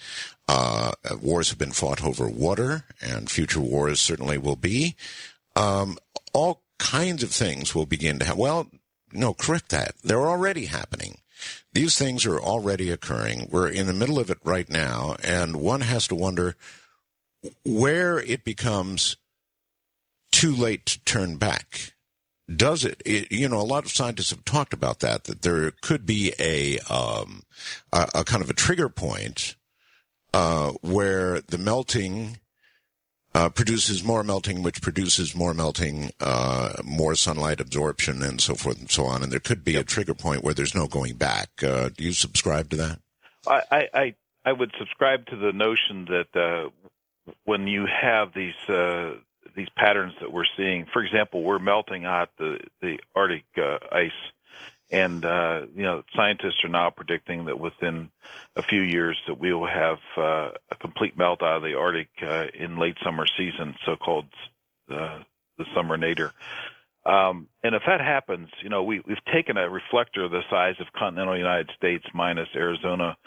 Wars have been fought over water, and future wars certainly will be. All kinds of things will begin to happen. Well, no, correct that. They're already happening. These things are already occurring. We're in the middle of it right now, and one has to wonder where it becomes too late to turn back. Does it? A lot of scientists have talked about that there could be a kind of a trigger point where the melting produces more melting, which produces more melting, more sunlight absorption, and so forth and so on. And there could be a trigger point where there's no going back. Do you subscribe to that? I would subscribe to the notion that when you have these patterns that we're seeing, for example, we're melting out the Arctic ice, and scientists are now predicting that within a few years that we will have a complete melt out of the Arctic in late summer season, so-called the summer nadir. And if that happens, we've taken a reflector the size of continental United States minus Arizona,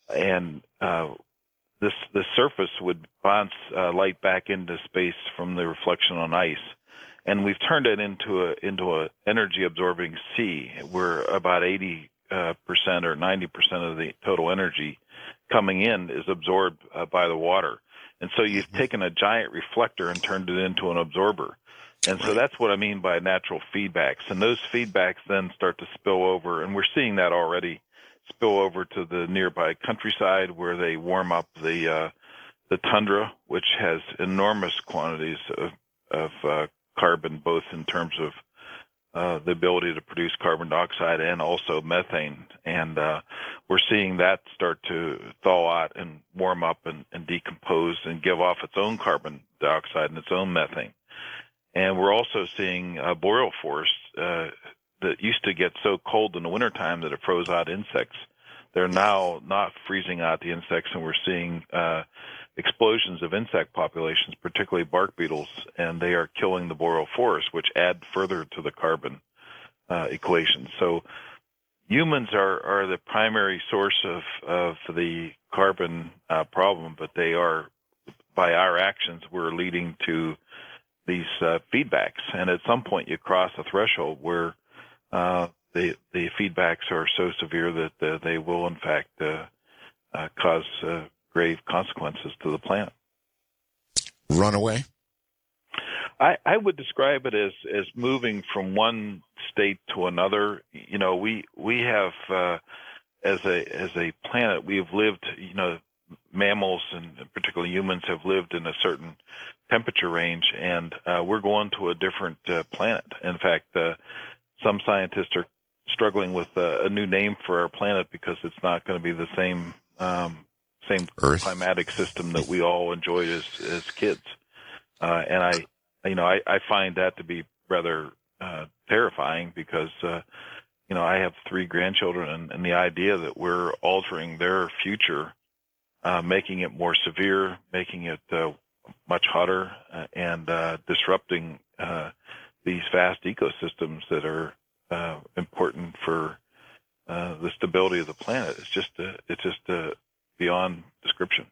and the surface would bounce light back into space from the reflection on ice, and we've turned it into a energy absorbing sea, where about 80% or 90% of the total energy coming in is absorbed by the water. And so you've taken a giant reflector and turned it into an absorber. And so that's what I mean by natural feedbacks. And those feedbacks then start to spill over, and we're seeing that already spill over to the nearby countryside, where they warm up the tundra, which has enormous quantities of carbon, both in terms of the ability to produce carbon dioxide and also methane. And we're seeing that start to thaw out and warm up and decompose and give off its own carbon dioxide and its own methane. And we're also seeing boreal forests that used to get so cold in the wintertime that it froze out insects. They're now not freezing out the insects, and we're seeing explosions of insect populations, particularly bark beetles, and they are killing the boreal forest, which add further to the carbon equation. So humans are the primary source of the carbon problem, but they are, by our actions, we're leading to these feedbacks. And at some point you cross a threshold where the feedbacks are so severe that they will, in fact, cause grave consequences to the planet. Runaway? I would describe it as moving from one state to another. We have as a planet, we have lived. Mammals and particularly humans have lived in a certain temperature range, and we're going to a different planet. In fact, some scientists are struggling with a new name for our planet because it's not going to be the same Earth. climatic system that we all enjoyed as kids. And I find that to be rather terrifying because I have 3 grandchildren, and the idea that we're altering their future, making it more severe, making it much hotter, and disrupting these vast ecosystems that are important for the stability of the planet. It's just beyond description.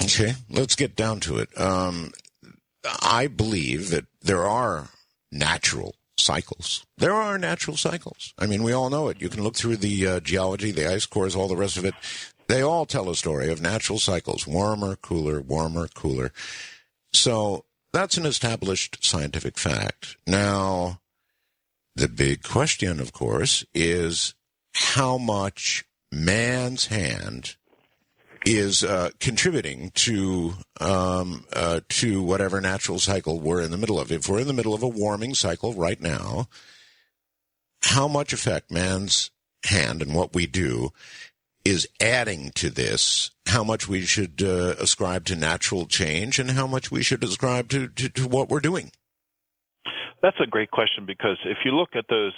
Okay, let's get down to it. I believe that there are natural cycles. There are natural cycles. I mean, we all know it. You can look through the geology, the ice cores, all the rest of it. They all tell a story of natural cycles, warmer, cooler, warmer, cooler. So that's an established scientific fact. Now, the big question, of course, is how much man's hand is contributing to whatever natural cycle we're in the middle of. If we're in the middle of a warming cycle right now, how much effect man's hand and what we do is adding to this, how much we should ascribe to natural change and how much we should ascribe to what we're doing? That's a great question, because if you look at those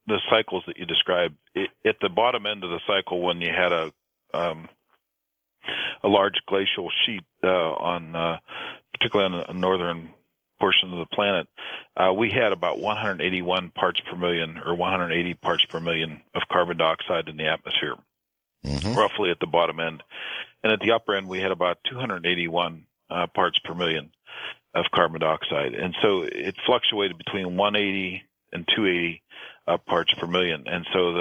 the cycles that you described, at the bottom end of the cycle, when you had a large glacial sheet particularly on the northern portion of the planet, we had about 181 parts per million, or 180 parts per million of carbon dioxide in the atmosphere, roughly at the bottom end. And at the upper end, we had about 281 parts per million of carbon dioxide. And so it fluctuated between 180 and 280 parts per million. And so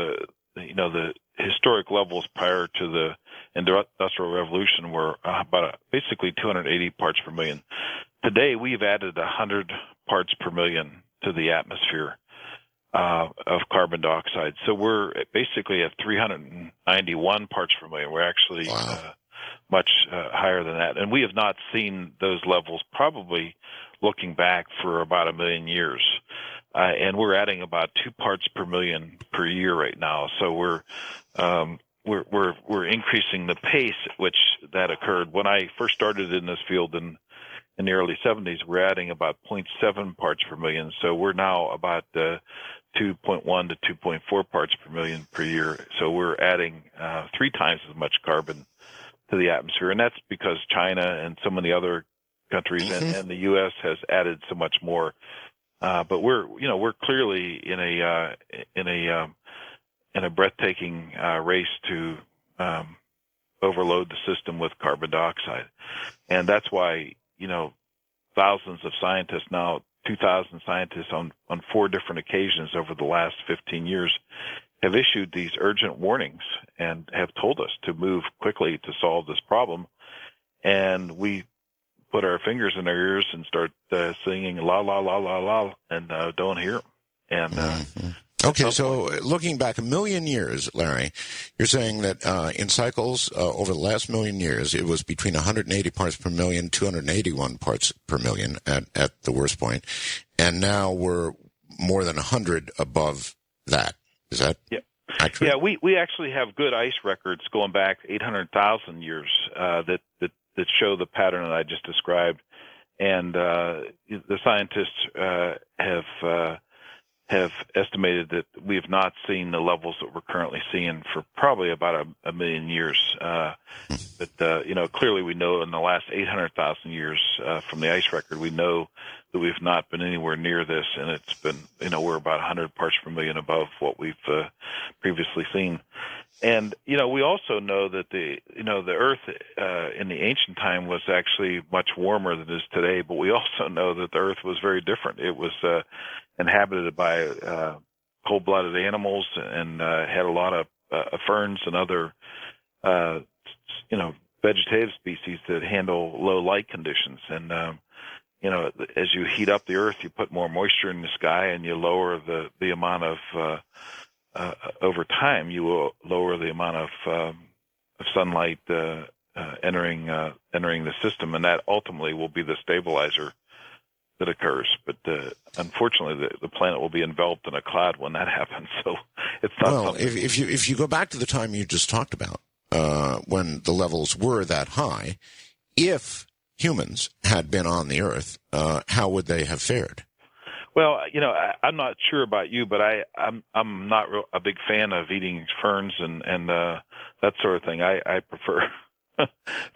the historic levels prior to the Industrial Revolution were about basically 280 parts per million. Today, we've added 100 parts per million to the atmosphere of carbon dioxide. So we're basically at 391 parts per million. We're actually much higher than that. And we have not seen those levels probably looking back for about 1 million years. And we're adding about 2 parts per million per year right now. So we're increasing the pace at which that occurred. When I first started in this field in the early 70s, we're adding about 0.7 parts per million. So we're now about 2.1 to 2.4 parts per million per year. So we're adding 3 times as much carbon to the atmosphere. And that's because China and so many other countries and the U.S. has added so much more. But we're clearly in a breathtaking race to overload the system with carbon dioxide. And that's why, thousands of scientists now, 2,000 scientists on 4 different occasions over the last 15 years have issued these urgent warnings and have told us to move quickly to solve this problem. And we put our fingers in our ears and start singing la, la, la, la, la, and don't hear them. And okay, so looking back 1 million years, Larry, you're saying that in cycles over the last 1 million years, it was between 180 parts per million, 281 parts per million at the worst point, and now we're more than 100 above that. Is that accurate? Yeah, we actually have good ice records going back 800,000 years that show the pattern that I just described, and the scientists have estimated that we have not seen the levels that we're currently seeing for probably about 1 million years. But clearly we know in the last 800,000 years from the ice record, we know that we've not been anywhere near this, and it's been, we're about 100 parts per million above what we've previously seen. And, we also know that the Earth in the ancient time was actually much warmer than it is today, but we also know that the Earth was very different. It was inhabited by cold-blooded animals and had a lot of ferns and other, vegetative species that handle low light conditions. And, as you heat up the Earth, you put more moisture in the sky and you lower the amount of over time, you will lower the amount of sunlight entering the system, and that ultimately will be the stabilizer that occurs. But unfortunately, the planet will be enveloped in a cloud when that happens. So it's not. Well, if you go back to the time you just talked about, when the levels were that high, if humans had been on the Earth, how would they have fared? Well, I'm not sure about you, but I'm not a big fan of eating ferns and that sort of thing. I prefer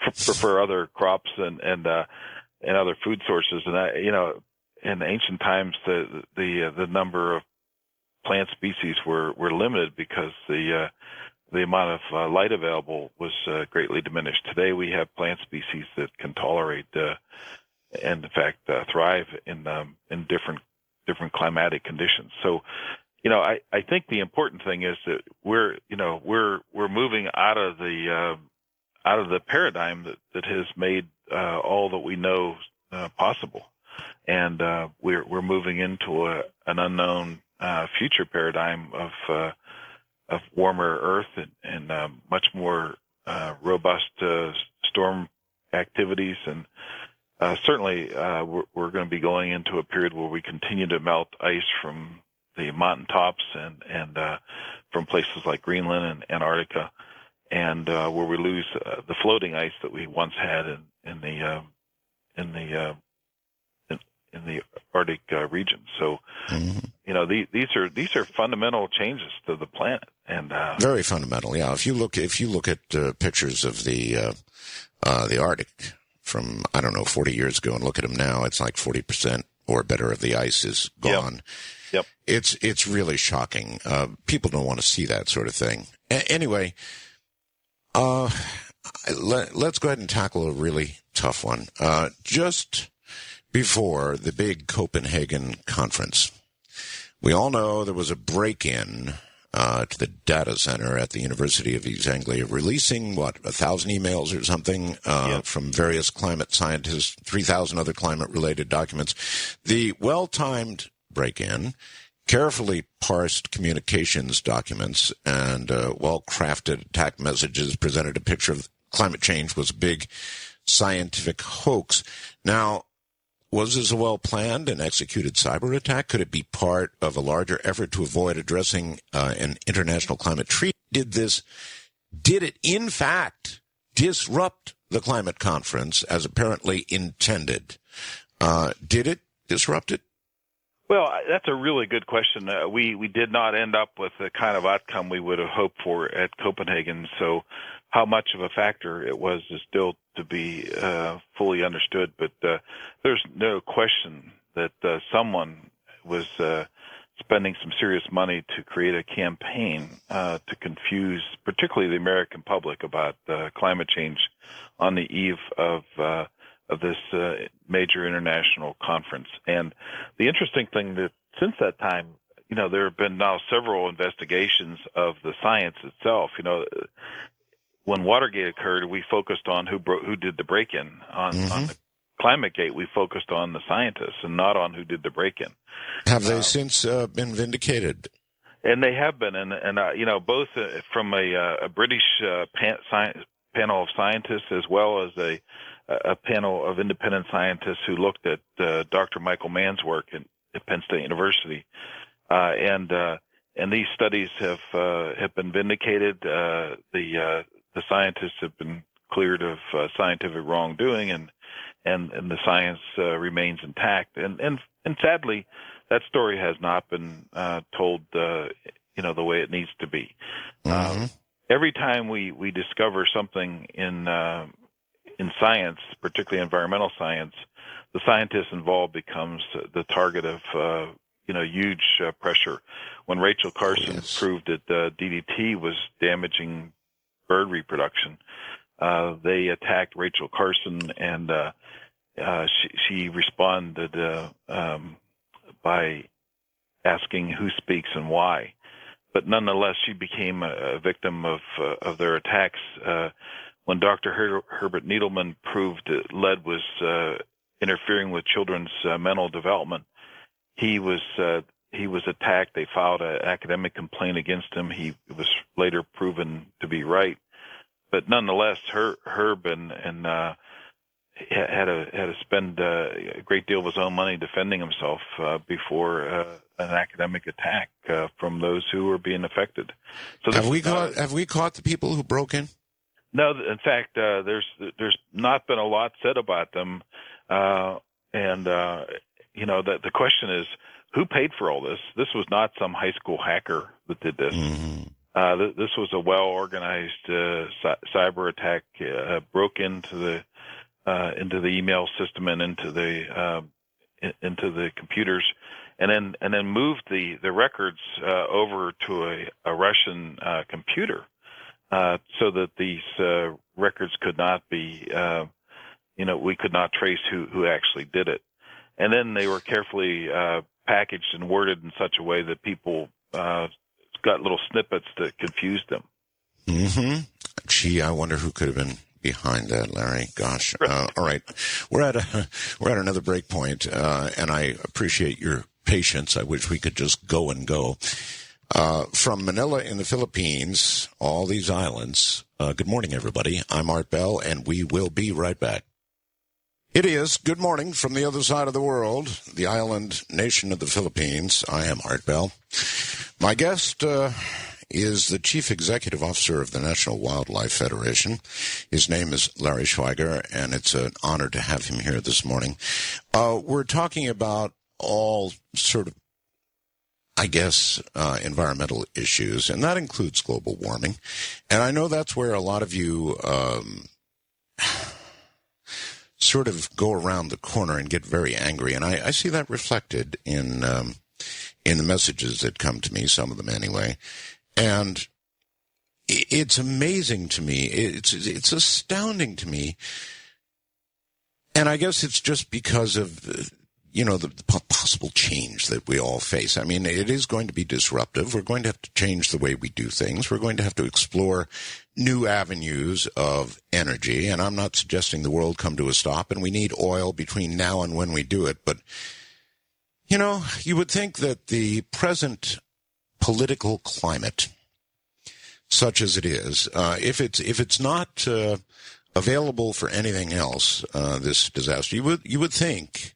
prefer other crops and other food sources. And in ancient times, the number of plant species were limited because the amount of light available was greatly diminished. Today, we have plant species that can tolerate and in fact thrive in different climatic conditions. So, I think the important thing is that we're moving out of the paradigm that has made all that we know possible, and we're moving into an unknown future paradigm warmer Earth and much more robust storm activities, and certainly we're going to be going into a period where we continue to melt ice from the mountaintops and from places like Greenland and Antarctica, and where we lose the floating ice that we once had in the Arctic region. So, these are fundamental changes to the planet, and very fundamental. Yeah, if you look at pictures of the Arctic from 40 years ago and look at them now, it's like 40% or better of the ice is gone. Yep. It's really shocking. People don't want to see that sort of thing. Anyway, let's go ahead and tackle a really tough one. Just before the big Copenhagen conference, we all know there was a break-in to the data center at the University of East Anglia, releasing, 1,000 emails or something from various climate scientists, 3,000 other climate-related documents. The well-timed break-in, carefully parsed communications documents, and well-crafted attack messages presented a picture of climate change was a big scientific hoax. Now, was this a well-planned and executed cyber attack? Could it be part of a larger effort to avoid addressing an international climate treaty? Did it in fact disrupt the climate conference as apparently intended? Did it disrupt it? Well, that's a really good question. We did not end up with the kind of outcome we would have hoped for at Copenhagen. So how much of a factor it was is still to be fully understood. But there's no question that someone was spending some serious money to create a campaign to confuse particularly the American public about climate change on the eve of this major international conference. And the interesting thing that since that time, there have been now several investigations of the science itself. When Watergate occurred, we focused on who did the break-in. On the ClimateGate, we focused on the scientists and not on who did the break-in. Have they since been vindicated? And they have been, and both from a British panel of scientists as well as a panel of independent scientists who looked at Dr. Michael Mann's work at Penn State University, and these studies have been vindicated. The scientists have been cleared of scientific wrongdoing, and the science remains intact. And sadly, that story has not been told the way it needs to be. Every time we discover something in science, particularly environmental science, the scientist involved becomes the target of huge pressure. When Rachel Carson proved that DDT was damaging bird reproduction, they attacked Rachel Carson, and she responded by asking who speaks and why. But nonetheless, she became a victim of their attacks. When Dr. Herbert Needleman proved that lead was interfering with children's mental development, he was attacked. They filed an academic complaint against him. He was later proven to be right, but nonetheless, Herb and had to spend a great deal of his own money defending himself before an academic attack from those who were being affected. So have we caught the people who broke in? No, in fact, there's not been a lot said about them, and the question is, who paid for all this? This was not some high school hacker that did this. This was a well-organized cyber attack. Broke into the email system and into the computers, and then moved the records over to a Russian computer. So that these records could not be, we could not trace who actually did it. And then they were carefully packaged and worded in such a way that people got little snippets that confused them. Gee, I wonder who could have been behind that, Larry. Gosh. All right, we're at another break point, and I appreciate your patience. I wish we could just go and go. From Manila in the Philippines, all these islands. Good morning, everybody. I'm Art Bell, and we will be right back. It is good morning from the other side of the world, the island nation of the Philippines. I am Art Bell. My guest is the Chief Executive Officer of the National Wildlife Federation. His name is Larry Schweiger, and it's an honor to have him here this morning. We're talking about all sort of, I guess, environmental issues, and that includes global warming. And I know that's where a lot of you sort of go around the corner and get very angry. And I see that reflected in the messages that come to me, some of them anyway. And it's amazing to me. It's astounding to me. And I guess it's just because of, the possible change that we all face. I mean, it is going to be disruptive. We're going to have to change the way we do things. We're going to have to explore new avenues of energy. And I'm not suggesting the world come to a stop and we need oil between now and when we do it. But, you would think that the present political climate, such as it is, if it's not available for anything else, this disaster, you would think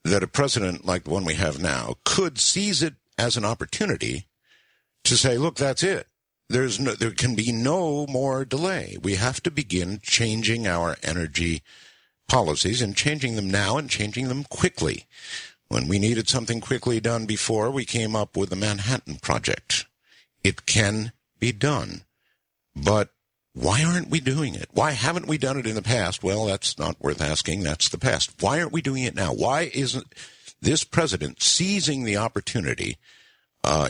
that a president like the one we have now could seize it as an opportunity to say, look, that's it. There can be no more delay. We have to begin changing our energy policies and changing them now and changing them quickly. When we needed something quickly done before, we came up with the Manhattan Project. It can be done. But why aren't we doing it? Why haven't we done it in the past? Well, that's not worth asking. That's the past. Why aren't we doing it now? Why isn't this president seizing the opportunity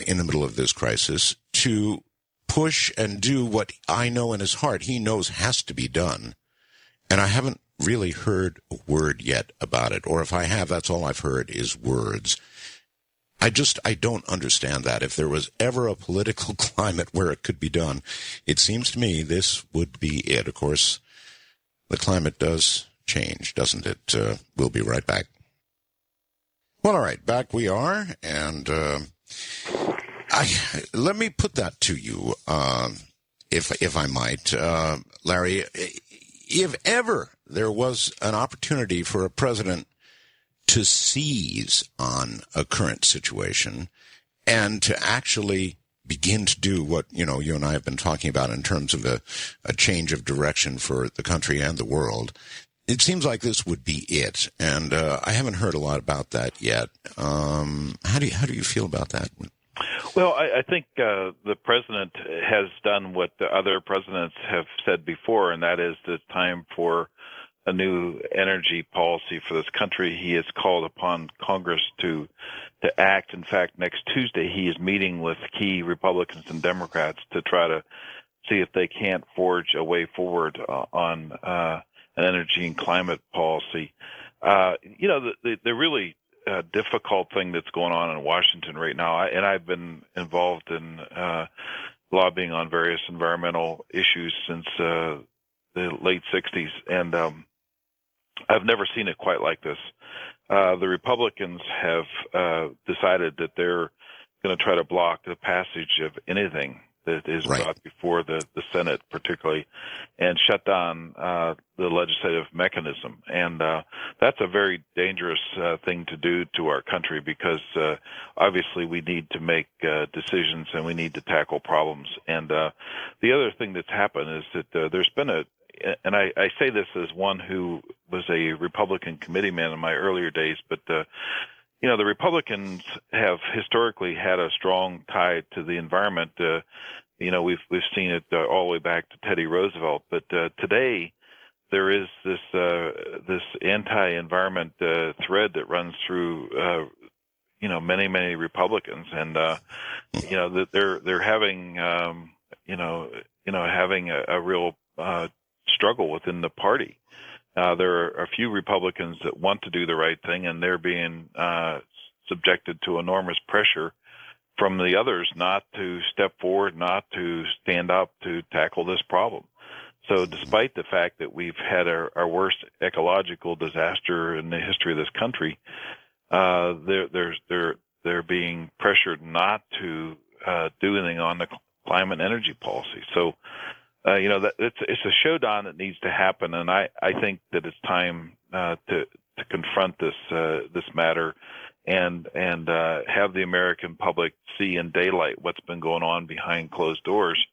in the middle of this crisis to push and do what I know in his heart he knows has to be done? And I haven't really heard a word yet about it. Or if I have, that's all I've heard is words. I don't understand that. If there was ever a political climate where it could be done, it seems to me this would be it. Of course, the climate does change, doesn't it? We'll be right back. Well, all right, back we are, and let me put that to you, if I might, Larry. If ever there was an opportunity for a president to seize on a current situation and to actually begin to do what, you and I have been talking about in terms of a change of direction for the country and the world, it seems like this would be it. And I haven't heard a lot about that yet. How do you feel about that? Well, I think the president has done what the other presidents have said before, and that is the time for a new energy policy for this country. He has called upon Congress to act. In fact, next Tuesday he is meeting with key Republicans and Democrats to try to see if they can't forge a way forward on an energy and climate policy. The really difficult thing that's going on in Washington right now, and I've been involved in lobbying on various environmental issues since the late 60s, and I've never seen it quite like this. The Republicans have decided that they're going to try to block the passage of anything that is brought before the Senate, particularly, and shut down the legislative mechanism. And that's a very dangerous thing to do to our country because obviously we need to make decisions and we need to tackle problems. And the other thing that's happened is that there's been and I say this as one who was a Republican committeeman in my earlier days, but the Republicans have historically had a strong tie to the environment. We've seen it all the way back to Teddy Roosevelt, but today there is this anti-environment thread that runs through many Republicans, and they're having having a real struggle within the party. There are a few Republicans that want to do the right thing, and they're being subjected to enormous pressure from the others not to step forward, not to stand up to tackle this problem. So despite the fact that we've had our worst ecological disaster in the history of this country, they're being pressured not to do anything on the climate and energy policy. So, that it's a showdown that needs to happen, and I think that it's time to confront this matter and have the American public see in daylight what's been going on behind closed doors,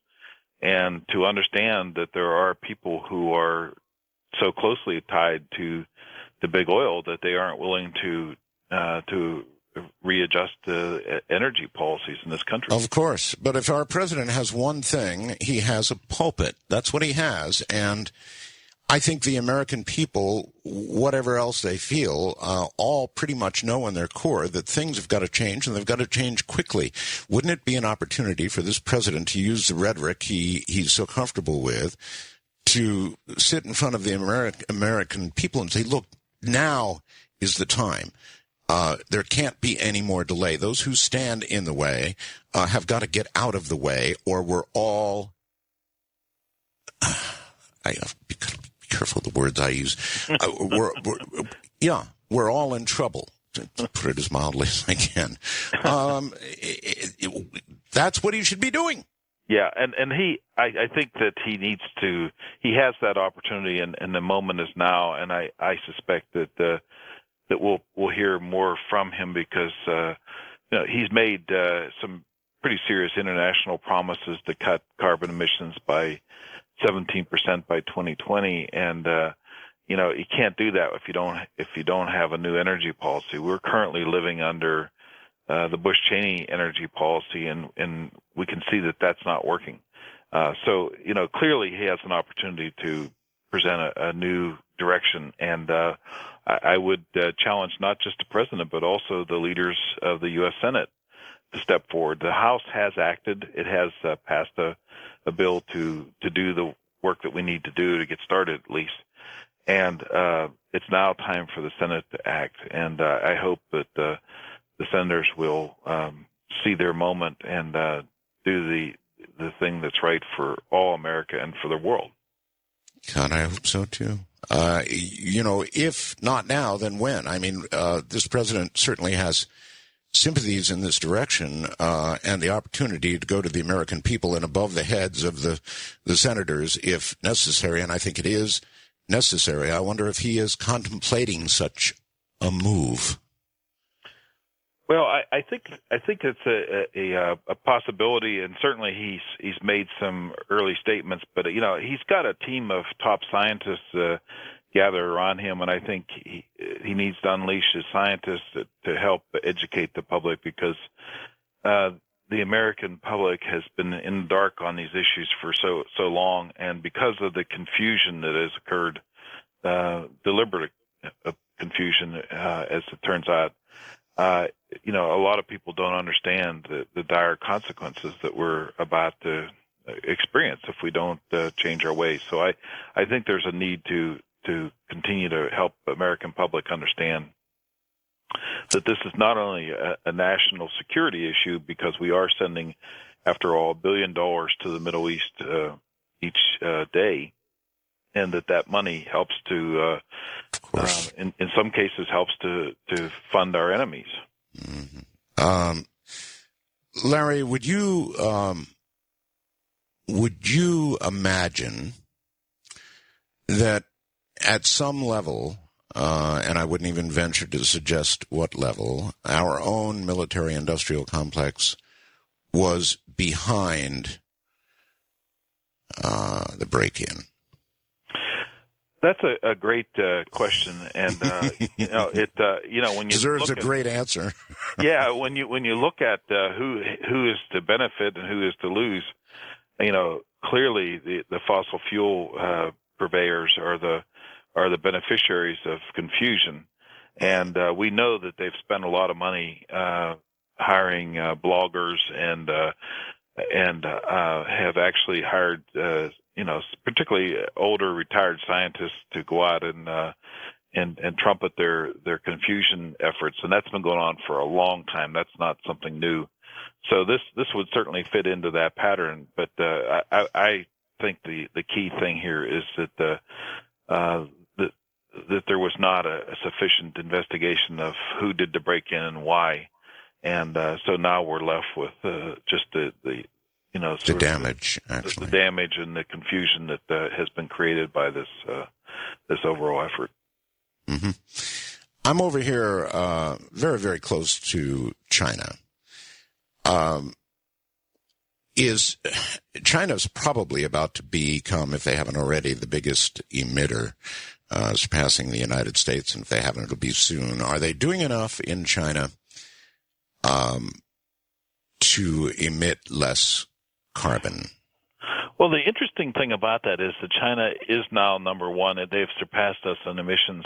and to understand that there are people who are so closely tied to big oil that they aren't willing to readjust the energy policies in this country. Of course. But if our president has one thing, he has a pulpit. That's what he has. And I think the American people, whatever else they feel, all pretty much know in their core that things have got to change, and they've got to change quickly. Wouldn't it be an opportunity for this president to use the rhetoric he's so comfortable with to sit in front of the American people and say, look, now is the time. There can't be any more delay. Those who stand in the way have got to get out of the way, or we're all... I have to be careful the words I use. We're all in trouble, to put it as mildly as I can. That's what he should be doing. Yeah, and I think that he has that opportunity, and the moment is now, and I suspect that we'll hear more from him because he's made some pretty serious international promises to cut carbon emissions by 17% by 2020, and you can't do that if you don't have a new energy policy. We're currently living under the Bush-Cheney energy policy, and we can see that that's not working. So clearly he has an opportunity to present a new direction, and I would challenge not just the president but also the leaders of the U.S. Senate to step forward. The House has acted; it has passed a bill to do the work that we need to do to get started, at least. And it's now time for the Senate to act. And I hope that the senators will see their moment and do the thing that's right for all America and for the world. God, I hope so too. If not now, then when? I mean, this president certainly has sympathies in this direction, and the opportunity to go to the American people and above the heads of the senators if necessary, and I think it is necessary. I wonder if he is contemplating such a move. Well, I think it's a possibility, and certainly he's made some early statements. But he's got a team of top scientists gathered around him, and I think he needs to unleash his scientists to help educate the public, because the American public has been in the dark on these issues for so long, and because of the confusion that has occurred, deliberate confusion, as it turns out. A lot of people don't understand the dire consequences that we're about to experience if we don't change our ways. So I think there's a need to continue to help the American public understand that this is not only a national security issue, because we are sending, after all, $1 billion to the Middle East each day, and that money helps to, in some cases, helps to fund our enemies. Mm-hmm. Larry, would you imagine that at some level, and I wouldn't even venture to suggest what level, our own military-industrial complex was behind the break-in? That's a great question, and when you deserves a great answer. Yeah, when you look at who is to benefit and who is to lose, clearly the fossil fuel purveyors are the beneficiaries of confusion, and we know that they've spent a lot of money hiring bloggers and have actually hired particularly older retired scientists to go out and trumpet their confusion efforts, and that's been going on for a long time. That's not something new. So this would certainly fit into that pattern. But I think the key thing here is that that there was not a sufficient investigation of who did the break-in and why, and so now we're left with just the the damage, actually. The damage and the confusion that has been created by this overall effort. Mm-hmm. I'm over here very, very close to China. China's probably about to become, if they haven't already, the biggest emitter, surpassing the United States, and if they haven't, it'll be soon. Are they doing enough in China to emit less carbon? Well, the interesting thing about that is that China is now number one, and they've surpassed us in emissions.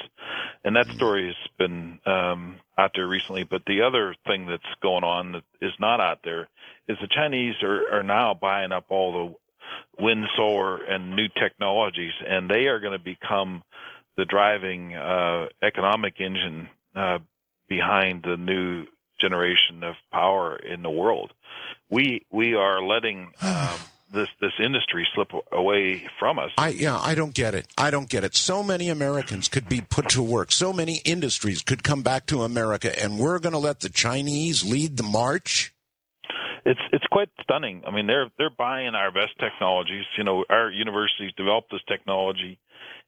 And that story has been out there recently. But the other thing that's going on that is not out there is the Chinese are now buying up all the wind, solar, and new technologies, and they are going to become the driving economic engine behind the new generation of power in the world. We are letting this industry slip away from us. I don't get it. I don't get it. So many Americans could be put to work. So many industries could come back to America, and we're going to let the Chinese lead the march? It's quite stunning. I mean, they're buying our best technologies. You know, our universities developed this technology,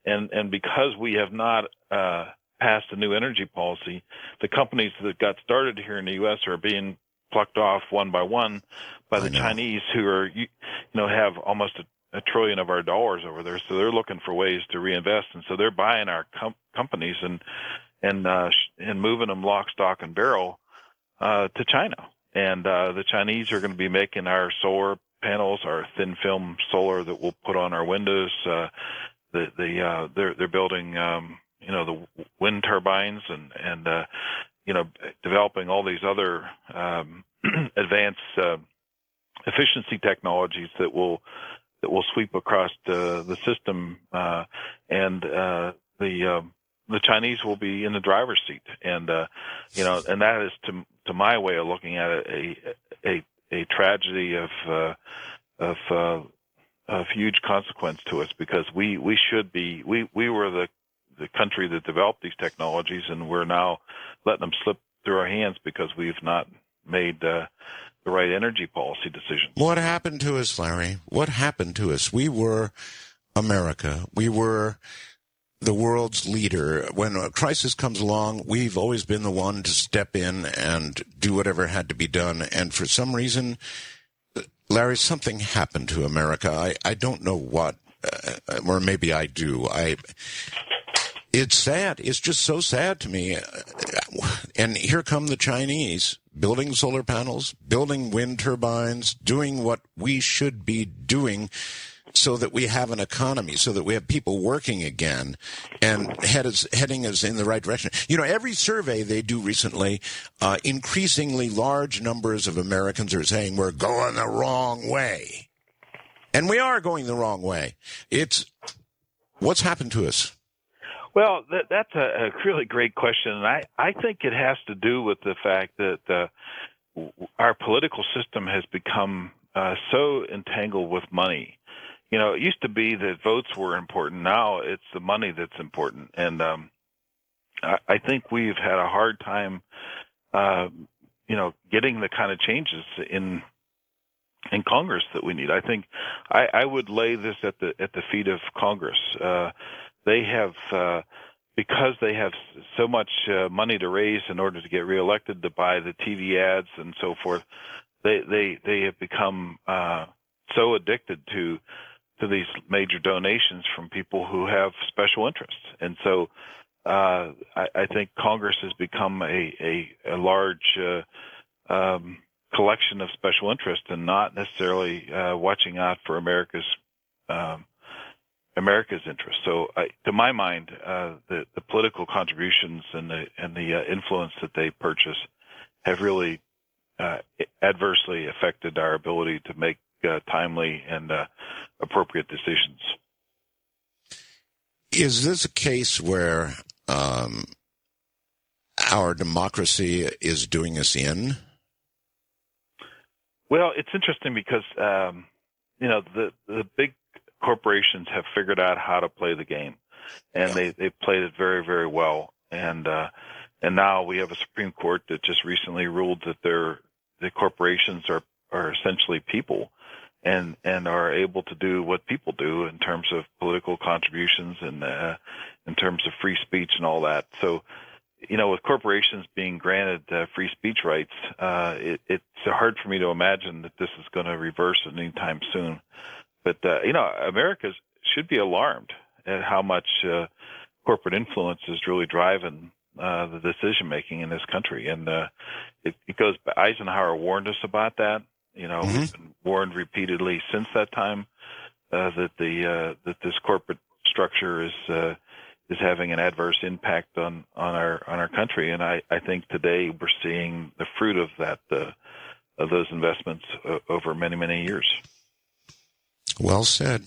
and because we have not passed a new energy policy, the companies that got started here in the U.S. are being plucked off one by one by the Chinese, who are, have almost a trillion of our dollars over there. So they're looking for ways to reinvest, and so they're buying our companies and moving them lock, stock, and barrel to China. And the Chinese are going to be making our solar panels, our thin film solar that we'll put on our windows. They're building the wind turbines and developing all these other advanced efficiency technologies that will sweep across the system, and the Chinese will be in the driver's seat, and and that is to my way of looking at it a tragedy of huge consequence to us, because we were the country that developed these technologies, and we're now letting them slip through our hands because we've not made the right energy policy decisions. What happened to us, Larry? What happened to us? We were America. We were the world's leader. When a crisis comes along, we've always been the one to step in and do whatever had to be done. And for some reason, Larry, something happened to America. I don't know what, or maybe I do. It's sad. It's just so sad to me. And here come the Chinese, building solar panels, building wind turbines, doing what we should be doing so that we have an economy, so that we have people working again and heading us in the right direction. You know, every survey they do recently, increasingly large numbers of Americans are saying we're going the wrong way. And we are going the wrong way. What's happened to us? Well, that's a really great question, and I think it has to do with the fact that our political system has become so entangled with money. You know, it used to be that votes were important. Now it's the money that's important, and I think we've had a hard time, getting the kind of changes in Congress that we need. I think I would lay this at the feet of Congress. They have, because they have so much money to raise in order to get reelected, to buy the TV ads and so forth, they have become so addicted to these major donations from people who have special interests. And so I think Congress has become a large collection of special interests, and not necessarily watching out for America's interest. So, to my mind, the political contributions and the influence that they purchase have really adversely affected our ability to make timely and appropriate decisions. Is this a case where our democracy is doing us in? Well, it's interesting because the big corporations have figured out how to play the game, and they've played it very, very well. And And now we have a Supreme Court that just recently ruled that the corporations are essentially people and are able to do what people do in terms of political contributions and in terms of free speech and all that. So, with corporations being granted free speech rights, it's hard for me to imagine that this is going to reverse anytime soon. But, America should be alarmed at how much corporate influence is really driving the decision-making in this country. And it goes, Eisenhower warned us about that. We've been warned repeatedly since that time that this corporate structure is having an adverse impact on our country. And I think today we're seeing the fruit of that of those investments over many, many years. Well said.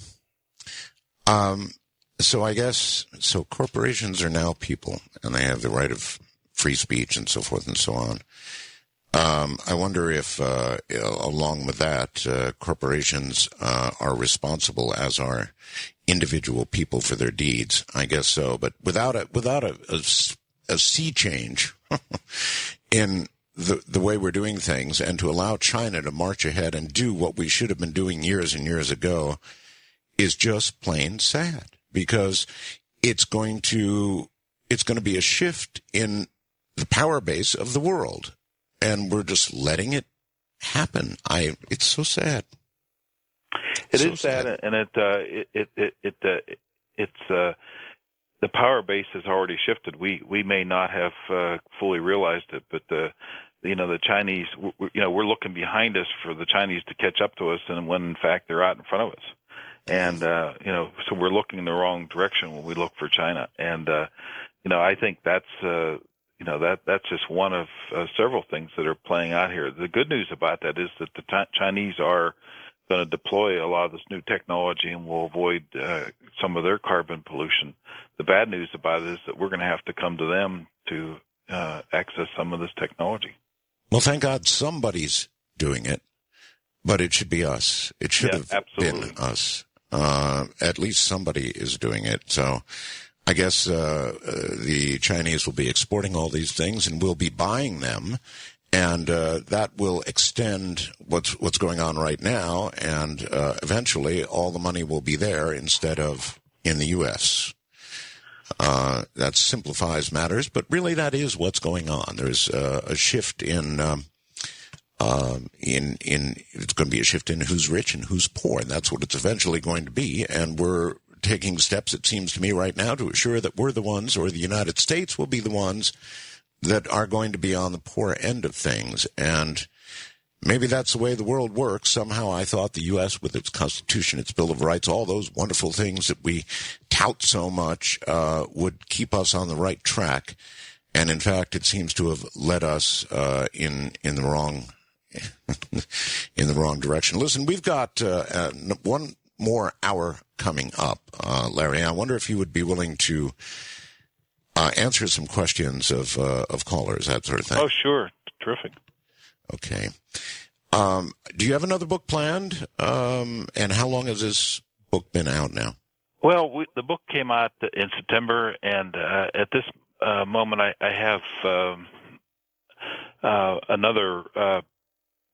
So I guess corporations are now people, and they have the right of free speech and so forth and so on. I wonder if, along with that, corporations are responsible, as are individual people, for their deeds. I guess so, but without a sea change in the way we're doing things, and to allow China to march ahead and do what we should have been doing years and years ago, is just plain sad, because it's going to be a shift in the power base of the world. And we're just letting it happen. It's so sad. It is sad, and it's the power base has already shifted. We may not have fully realized it, but the Chinese, we're looking behind us for the Chinese to catch up to us, and when in fact they're out in front of us. And so we're looking in the wrong direction when we look for China. And I think that's that's just one of several things that are playing out here. The good news about that is that the Chinese are going to deploy a lot of this new technology and will avoid some of their carbon pollution. The bad news about it is that we're going to have to come to them to access some of this technology. Well, thank God somebody's doing it, but it should be us. It should have been us. At least somebody is doing it. So I guess the Chinese will be exporting all these things, and we'll be buying them, and that will extend what's going on right now, and eventually all the money will be there instead of in the U.S. That simplifies matters, but really that is what's going on. There's a shift in it's going to be a shift in who's rich and who's poor, and that's what it's eventually going to be. And we're taking steps, it seems to me right now, to assure that we're the ones, or the United States will be the ones, that are going to be on the poor end of things. And maybe that's the way the world works. Somehow I thought the U.S., with its Constitution, its Bill of Rights, all those wonderful things that we tout so much, would keep us on the right track. And in fact, it seems to have led us in the wrong in the wrong direction. Listen, we've got one more hour coming up, Larry. I wonder if you would be willing to answer some questions of callers, that sort of thing. Oh, sure. Terrific. Okay. Do you have another book planned? And how long has this book been out now? Well, the book came out in September, and at this moment I have another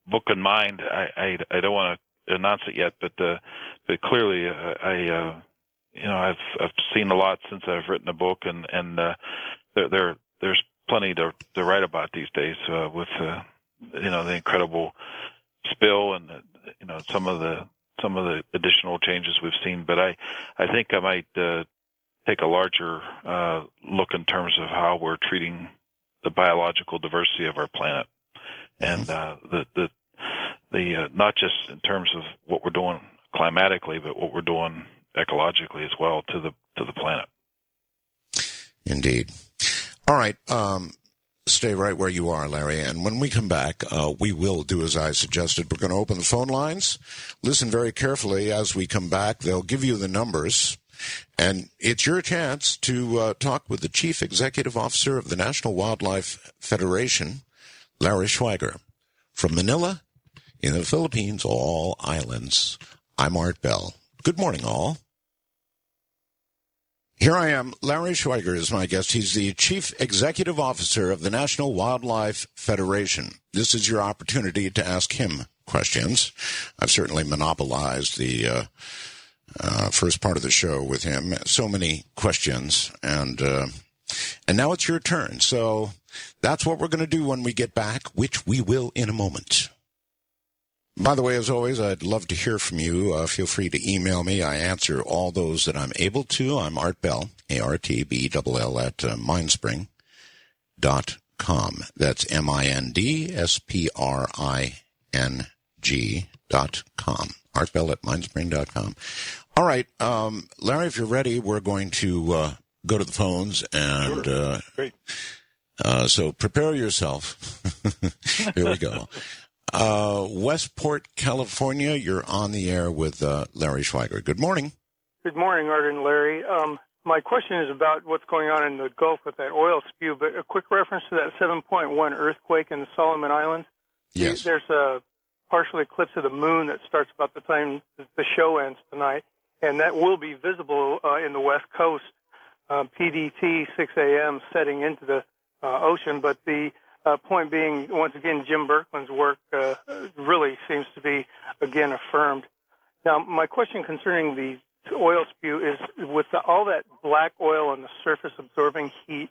book in mind. I don't want to announce it yet, but clearly I've seen a lot since I've written a book, and there's plenty to write about these days with the incredible spill and some of the additional changes we've seen. But I think I might take a larger look in terms of how we're treating the biological diversity of our planet, and the not just in terms of what we're doing climatically, but what we're doing ecologically as well to the planet. Indeed. All right. Stay right where you are, Larry. And when we come back, we will do as I suggested. We're going to open the phone lines. Listen very carefully as we come back. They'll give you the numbers. And it's your chance to talk with the Chief Executive Officer of the National Wildlife Federation, Larry Schweiger. From Manila, in the Philippines, all islands, I'm Art Bell. Good morning, all. Here I am. Larry Schweiger is my guest. He's the Chief Executive Officer of the National Wildlife Federation. This is your opportunity to ask him questions. I've certainly monopolized the first part of the show with him. So many questions, and now it's your turn. So that's what we're going to do when we get back, which we will in a moment. By the way, as always, I'd love to hear from you. Feel free to email me. I answer all those that I'm able to. I'm Art Bell, ARTBLL, at mindspring.com. That's MINDSPRING.com. Art Bell at mindspring.com. All right, Larry, if you're ready, we're going to go to the phones. And sure. Great. So prepare yourself. Here we go. Westport, California, you're on the air with Larry Schweiger. Good morning. Good morning, Art and Larry. My question is about what's going on in the Gulf with that oil spew, but a quick reference to that 7.1 earthquake in the Solomon Islands. Yes. There's a partial eclipse of the moon that starts about the time the show ends tonight, and that will be visible in the West Coast, PDT 6 a.m. setting into the ocean, but the point being, once again, Jim Berkman's work really seems to be, again, affirmed. Now, my question concerning the oil spew is, with all that black oil on the surface absorbing heat,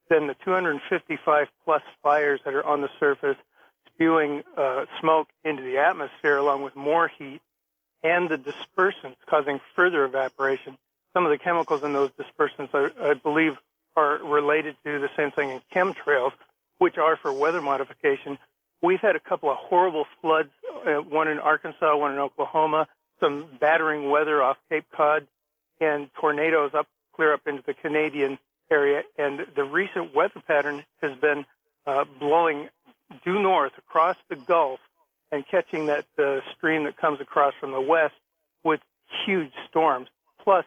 then the 255-plus fires that are on the surface spewing smoke into the atmosphere along with more heat, and the dispersants causing further evaporation. Some of the chemicals in those dispersants, I believe, are related to the same thing in chemtrails, which are for weather modification. We've had a couple of horrible floods, one in Arkansas, one in Oklahoma, some battering weather off Cape Cod, and tornadoes clear up into the Canadian area. And the recent weather pattern has been blowing due north across the Gulf and catching that stream that comes across from the west with huge storms, plus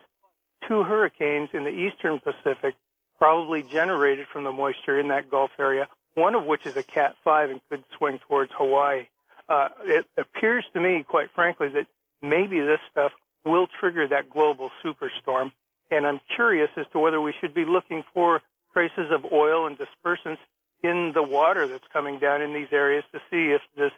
2 hurricanes in the eastern Pacific, probably generated from the moisture in that Gulf area, one of which is a Cat 5 and could swing towards Hawaii. It appears to me, quite frankly, that maybe this stuff will trigger that global superstorm, and I'm curious as to whether we should be looking for traces of oil and dispersants in the water that's coming down in these areas to see if this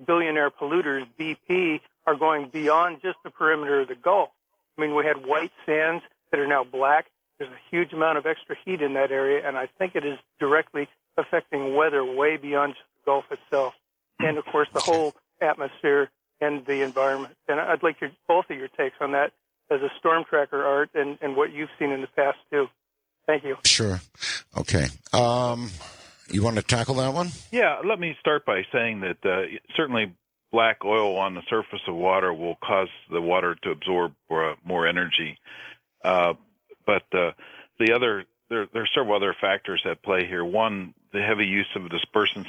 billionaire polluters, BP, are going beyond just the perimeter of the Gulf. I mean, we had white sands that are now black. There's a huge amount of extra heat in that area, and I think it is directly affecting weather way beyond just the Gulf itself, and of course the whole atmosphere and the environment. And I'd like both of your takes on that as a storm tracker, Art, and what you've seen in the past too. Thank you. Sure. Okay. You want to tackle that one? Yeah, let me start by saying that certainly black oil on the surface of water will cause the water to absorb more energy. But there are several other factors at play here. One, the heavy use of dispersants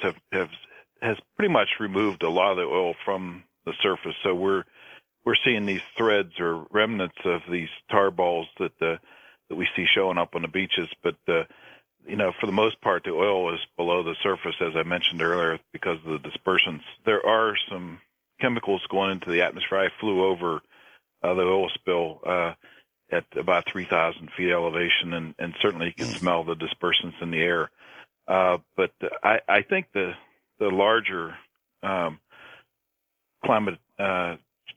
has pretty much removed a lot of the oil from the surface. So we're seeing these threads or remnants of these tar balls that we see showing up on the beaches. But for the most part, the oil is below the surface, as I mentioned earlier, because of the dispersants. There are some chemicals going into the atmosphere. I flew over the oil spill at about 3,000 feet elevation, and certainly you can smell the dispersants in the air. But I think the larger climate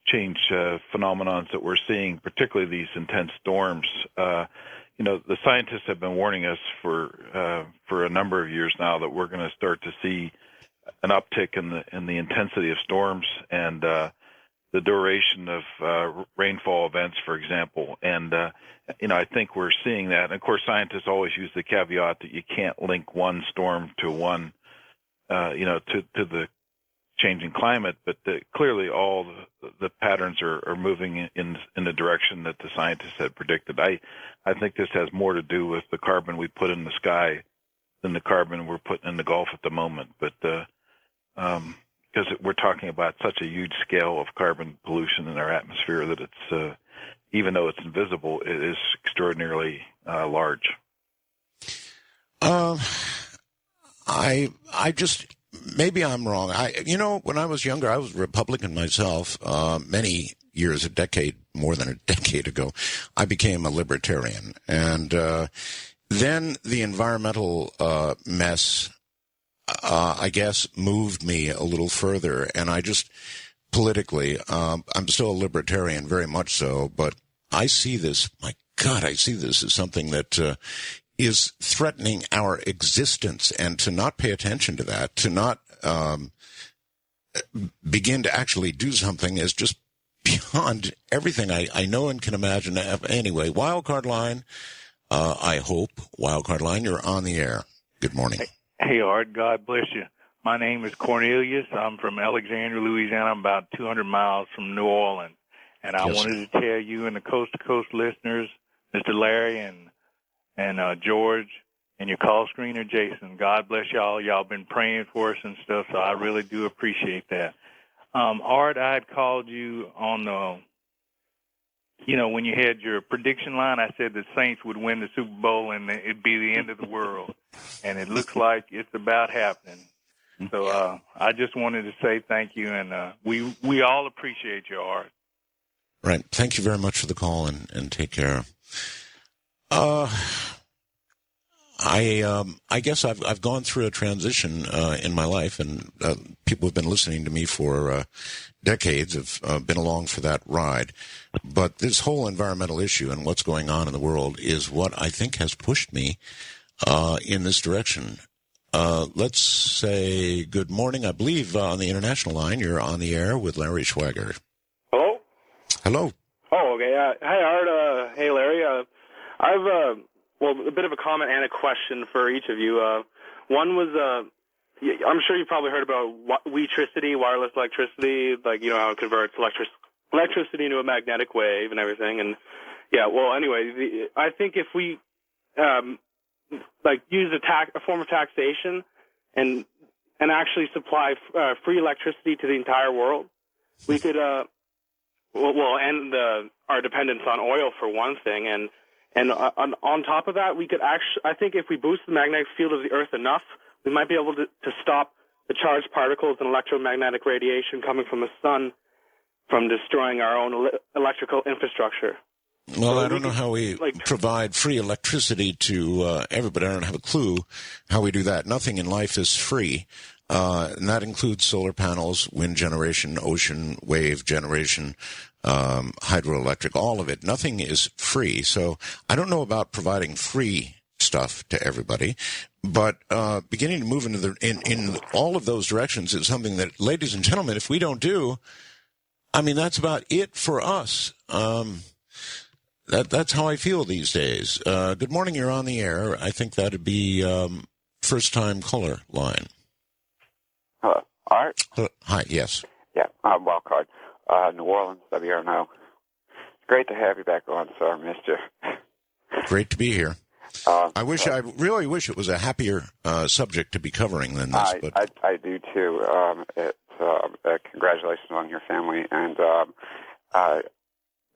change phenomenons that we're seeing, particularly these intense storms, the scientists have been warning us for a number of years now that we're going to start to see an uptick in the intensity of storms and the duration of rainfall events, for example. And I think we're seeing that. And of course, scientists always use the caveat that you can't link one storm to one, to the changing climate, but clearly all the patterns are moving in the direction that the scientists had predicted. I think this has more to do with the carbon we put in the sky than the carbon we're putting in the Gulf at the moment. But because we're talking about such a huge scale of carbon pollution in our atmosphere that it's, even though it's invisible, it is extraordinarily large. I just, maybe I'm wrong. When I was younger, I was Republican myself, many years, more than a decade ago, I became a libertarian. And then the environmental mess, I guess, moved me a little further. And I just, politically, I'm still a libertarian, very much so, but I see this, my God, I see this as something that is threatening our existence, and to not pay attention to that, to not begin to actually do something is just beyond everything I know and can imagine. Anyway, Wildcard Line, I hope, Wildcard Line, you're on the air. Good morning. Hey, Art, God bless you. My name is Cornelius. I'm from Alexandria, Louisiana. I'm about 200 miles from New Orleans. And I wanted to tell you and the Coast to Coast listeners, Mr. Larry and George, and your call screener, Jason, God bless y'all. Y'all been praying for us and stuff, so I really do appreciate that. Art, I had called you on, when you had your prediction line, I said the Saints would win the Super Bowl and it'd be the end of the world. And it looks like it's about happening. So I just wanted to say thank you, and we all appreciate you, Art. Right. Thank you very much for the call, and take care. I guess I've gone through a transition in my life, and people have been listening to me for decades, have been along for that ride. But this whole environmental issue and what's going on in the world is what I think has pushed me in this direction. Let's say good morning. I believe on the international line, you're on the air with Larry Schwager. Hello? Hello. Oh, okay. Hi, Art. Hey, Larry. I've a bit of a comment and a question for each of you. One was, I'm sure you've probably heard about weetricity, wireless electricity, how it converts electricity into a magnetic wave and everything. And anyway, I think if we use a form of taxation and actually supply free electricity to the entire world, we could end our dependence on oil for one thing, and on top of that, we could I think if we boost the magnetic field of the Earth enough, we might be able to stop the charged particles and electromagnetic radiation coming from the sun from destroying our own electrical infrastructure. Well, I don't know how we provide free electricity to everybody. I don't have a clue how we do that. Nothing in life is free, and that includes solar panels, wind generation, ocean wave generation, hydroelectric, all of it. Nothing is free. So I don't know about providing free stuff to everybody, but beginning to move into in all of those directions is something that, ladies and gentlemen, if we don't do, I mean, that's about it for us. That's how I feel these days. Good morning, you're on the air. I think that'd be first-time caller line. Hello, Art? Hi, yes. Yeah, I'm Wildcard. New Orleans, WRNO. It's great to have you back on, sir. I missed you. Great to be here. I really wish it was a happier subject to be covering than this. I do, too. Congratulations on your family. And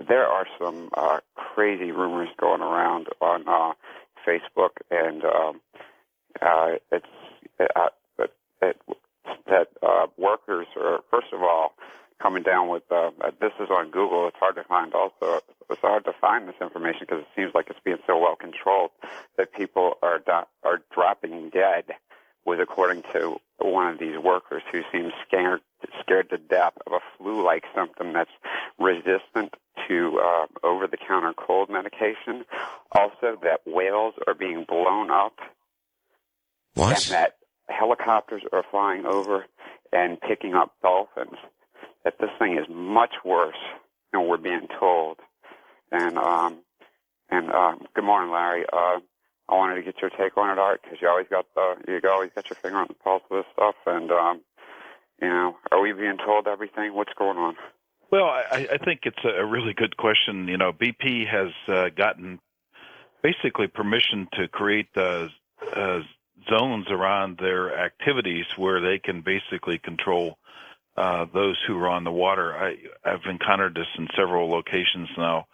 there are some crazy rumors going around on Facebook, and that workers are, first of all, coming down with, this is on Google, it's hard to find also, it's hard to find this information because it seems like it's being so well controlled that people are dropping dead, was according to one of these workers who seems scared to death of a flu-like symptom that's resistant to over-the-counter cold medication. Also, that whales are being blown up. What? And that helicopters are flying over and picking up dolphins. That this thing is much worse than we're being told. And good morning, Larry. I wanted to get your take on it, Art, because you always got your finger on the pulse of this stuff. And are we being told everything? What's going on? Well, I think it's a really good question. BP has gotten basically permission to create zones around their activities where they can basically control those who are on the water. I've encountered this in several locations now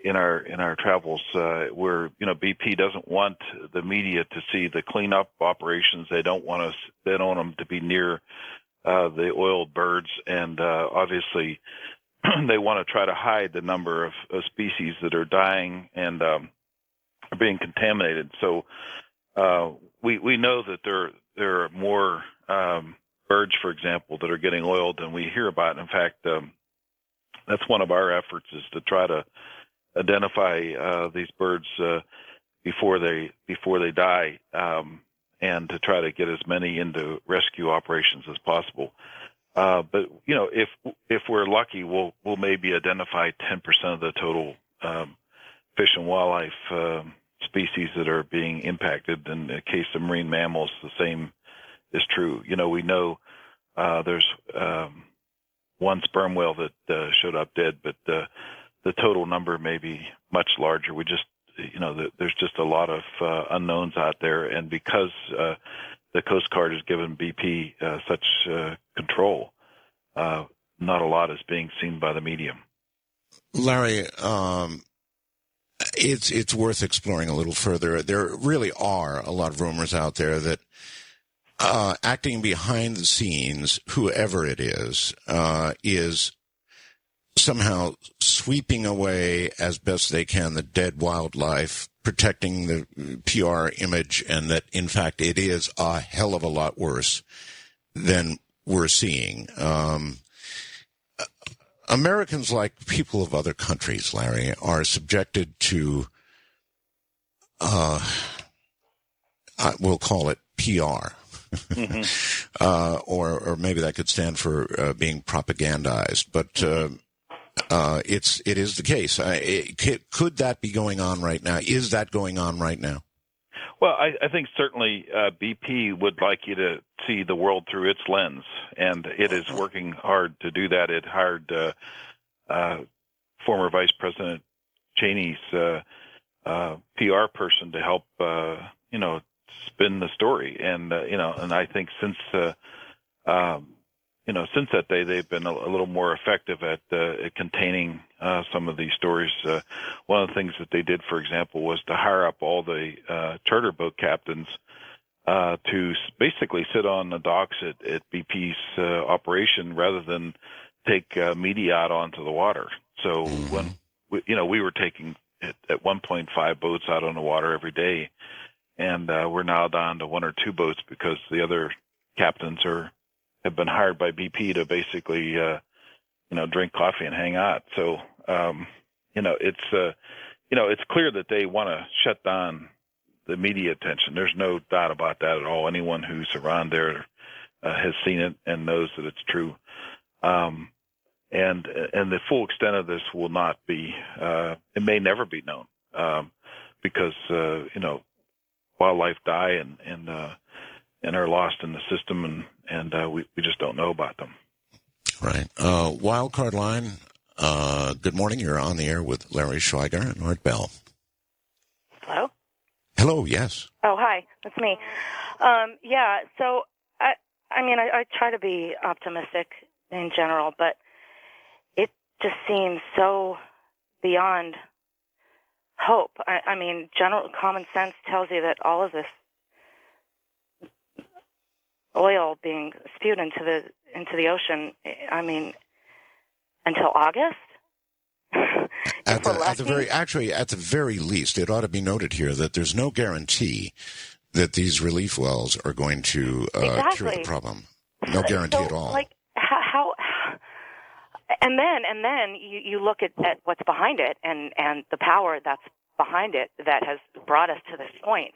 in our travels where BP doesn't want the media to see the cleanup operations. They don't want them to be near the oiled birds, and obviously they want to try to hide the number of species that are dying and are being contaminated. So we know that there are more birds, for example, that are getting oiled than we hear about. In fact, that's one of our efforts, is to try to identify these birds before they die, and to try to get as many into rescue operations as possible. But if we're lucky, we'll maybe identify 10% of the total fish and wildlife species that are being impacted. In the case of marine mammals, the same is true. We know there's one sperm whale that showed up dead, but the total number may be much larger. We just, there's just a lot of unknowns out there, and because the Coast Guard has given BP such control, not a lot is being seen by the media. Larry, it's worth exploring a little further. There really are a lot of rumors out there that acting behind the scenes, whoever it is somehow sweeping away as best they can the dead wildlife, protecting the PR image, and that, in fact, it is a hell of a lot worse than we're seeing. Americans, like people of other countries, Larry, are subjected to, we'll call it PR. Mm-hmm. Or maybe that could stand for being propagandized, but it is the case. Could that be going on right now? Is that going on right now? Well, I think certainly BP would like you to see the world through its lens, and it is working hard to do that. It hired former Vice President Cheney's PR person to help, spin the story, and and I think since that day, they've been a little more effective at containing some of these stories. One of the things that they did, for example, was to hire up all the charter boat captains to basically sit on the docks at BP's operation rather than take media out onto the water. So when we were taking at 1.5 boats out on the water every day, and we're now down to 1 or 2 boats because the other captains have been hired by BP to basically, drink coffee and hang out. So, it's clear that they want to shut down the media attention. There's no doubt about that at all. Anyone who's around there has seen it and knows that it's true. And the full extent of this will not be, it may never be known, because, wildlife die and are lost in the system, and we just don't know about them. Right. Wildcard line. Good morning. You're on the air with Larry Schweiger and Art Bell. Hello? Hello, yes. Oh, hi. That's me. So, I try to be optimistic in general, but it just seems so beyond hope. General common sense tells you that all of this oil being spewed into the ocean, until August? At the very least, it ought to be noted here that there's no guarantee that these relief wells are going to cure the problem. No guarantee at all. Like how? And then you look at what's behind it and the power that's behind it that has brought us to this point.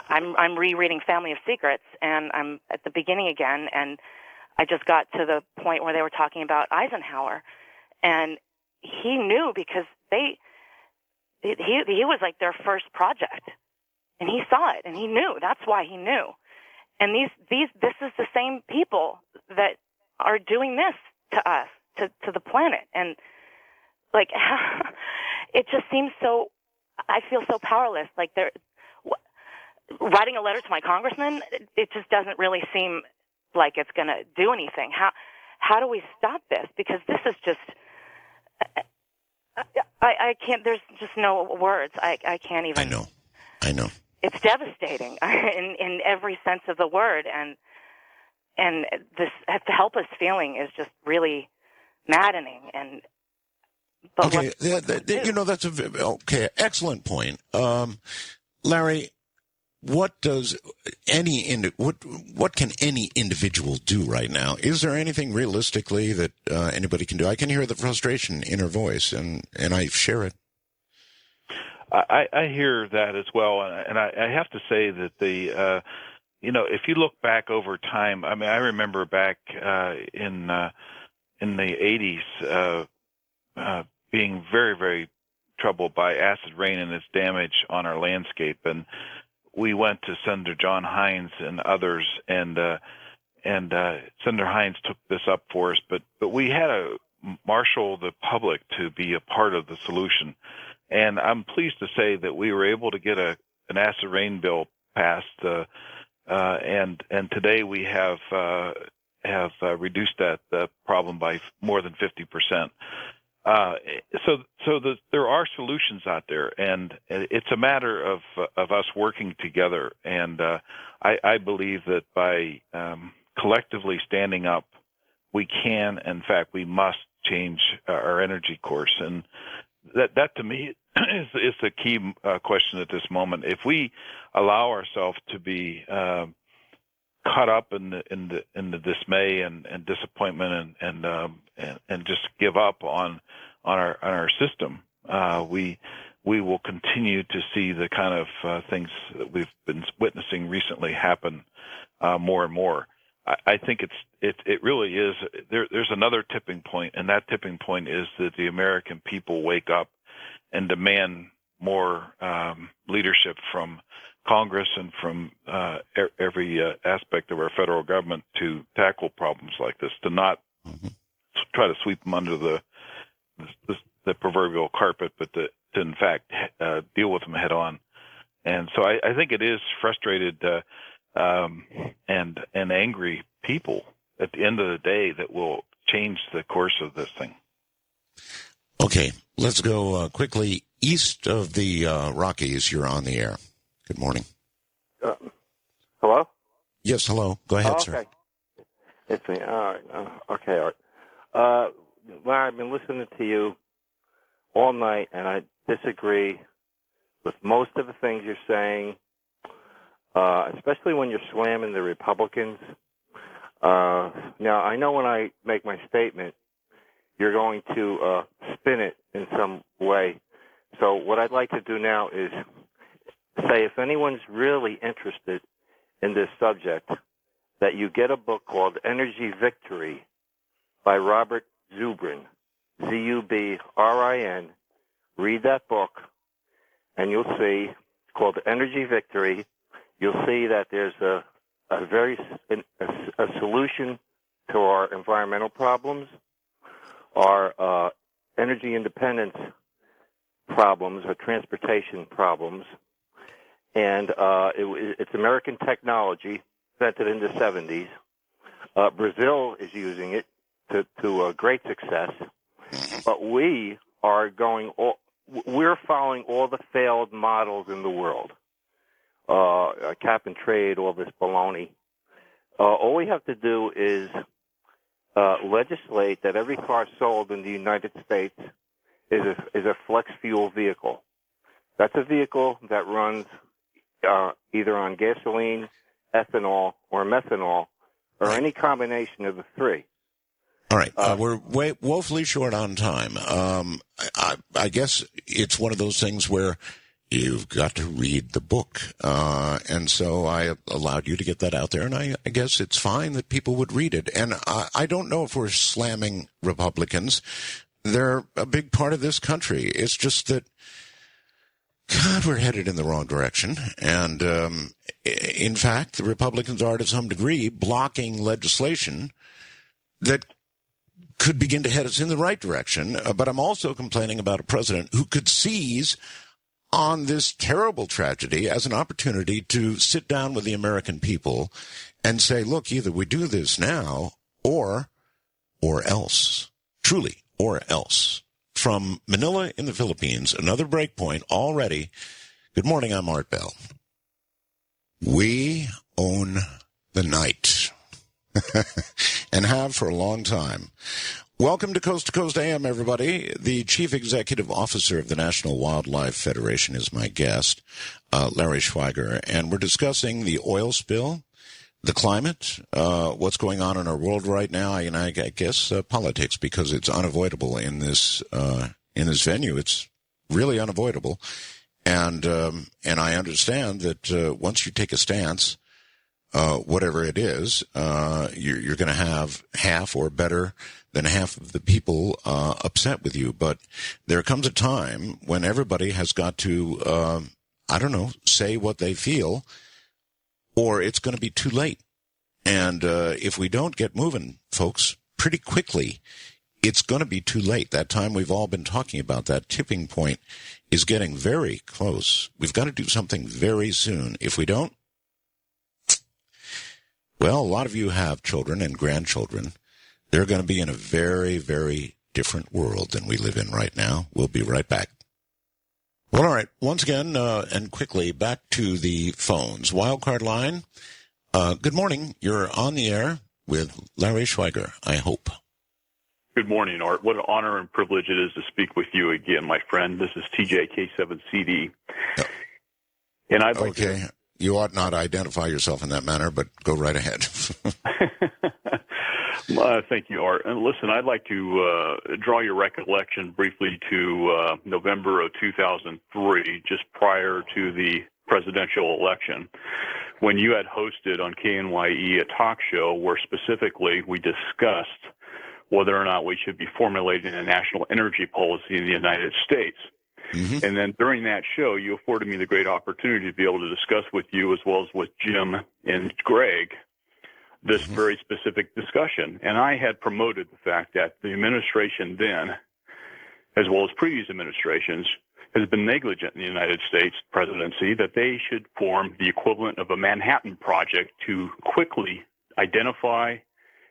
I'm rereading Family of Secrets, and I'm at the beginning again, and I just got to the point where they were talking about Eisenhower, and he knew because he was like their first project, and he saw it, and he knew. That's why he knew. And this is the same people that are doing this to us, to the planet, and like it just seems so. I feel so powerless. Like they're writing a letter to my congressman. It just doesn't really seem like it's going to do anything. How do we stop this? Because this is just. I can't. There's just no words. I can't even. I know. It's devastating in every sense of the word, and this the helpless feeling is just really maddening. But okay, that's okay. Excellent point, Larry. What does what can any individual do right now? Is there anything realistically that anybody can do? I can hear the frustration in her voice, and I share it. I hear that as well, and I have to say that if you look back over time, I mean, I remember back in the 80s being very, very troubled by acid rain and its damage on our landscape, and we went to Senator John Hines and others, and Senator Hines took this up for us, but we had to marshal the public to be a part of the solution. And I'm pleased to say that we were able to get an acid rain bill passed, and today we have reduced that problem by more than 50%. There are solutions out there, and it's a matter of us working together. And I believe that by collectively standing up, we can, in fact, we must change our energy course. And that to me is the key question at this moment. If we allow ourselves to be caught up in the dismay and disappointment and just give up on our system, we will continue to see the kind of things that we've been witnessing recently happen more and more. I think it really is. There's another tipping point, and that tipping point is that the American people wake up and demand more leadership from Congress and from every aspect of our federal government to tackle problems like this, to not try to sweep them under the proverbial carpet, but to in fact deal with them head on. And so I think it is frustrated and angry people at the end of the day that will change the course of this thing. Okay, let's go quickly east of the Rockies. You're on the air. Good morning. Hello? Yes, hello. Go ahead, okay. sir. It's me. All right. Okay, all right. Larry, I've been listening to you all night, and I disagree with most of the things you're saying, especially when you're slamming the Republicans. Now, I know when I make my statement, you're going to spin it in some way. So what I'd like to do now is say if anyone's really interested in this subject, that you get a book called Energy Victory by Robert Zubrin, Zubrin. Read that book, and you'll see, it's called Energy Victory. You'll see that there's a solution to our environmental problems, our energy independence problems, our transportation problems, and it's American technology, invented in the 70s. Brazil is using it to great success, but we're following all the failed models in the world. Cap and trade, all this baloney. All we have to do is legislate that every car sold in the United States is a flex fuel vehicle. That's a vehicle that runs either on gasoline, ethanol, or methanol, or any combination of the three. All right. We're woefully short on time. I guess it's one of those things where you've got to read the book. And so I allowed you to get that out there, and I guess it's fine that people would read it. And I don't know if we're slamming Republicans. They're a big part of this country. It's just that, God, we're headed in the wrong direction. And in fact, the Republicans are to some degree blocking legislation that could begin to head us in the right direction. But I'm also complaining about a president who could seize on this terrible tragedy as an opportunity to sit down with the American people and say, look, either we do this now or else. Truly, or else. From Manila in the Philippines, another break point already. Good morning, I'm Art Bell. We own the night. And have for a long time. Welcome to Coast AM, everybody. The Chief Executive Officer of the National Wildlife Federation is my guest, Larry Schweiger, and we're discussing the oil spill, the climate, what's going on in our world right now, and I guess politics, because it's unavoidable in this venue. It's really unavoidable, and I understand that once you take a stance, whatever it is, you're going to have half or better than half of the people upset with you. But there comes a time when everybody has got to, say what they feel, or it's going to be too late. And if we don't get moving, folks, pretty quickly, it's going to be too late. That time we've all been talking about, that tipping point, is getting very close. We've got to do something very soon. If we don't, well, a lot of you have children and grandchildren. They're going to be in a very, very different world than we live in right now. We'll be right back. Well, all right. Once again, and quickly, back to the phones. Wildcard line. Good morning. You're on the air with Larry Schweiger, I hope. Good morning, Art. What an honor and privilege it is to speak with you again, my friend. This is TJK7CD. And I'd like to... You ought not identify yourself in that manner, but go right ahead. Thank you, Art. And listen, I'd like to draw your recollection briefly to November of 2003, just prior to the presidential election, when you had hosted on KNYE a talk show where specifically we discussed whether or not we should be formulating a national energy policy in the United States. Mm-hmm. And then during that show, you afforded me the great opportunity to be able to discuss with you, as well as with Jim and Greg, this very specific discussion. And I had promoted the fact that the administration then, as well as previous administrations, has been negligent in the United States presidency, that they should form the equivalent of a Manhattan Project to quickly identify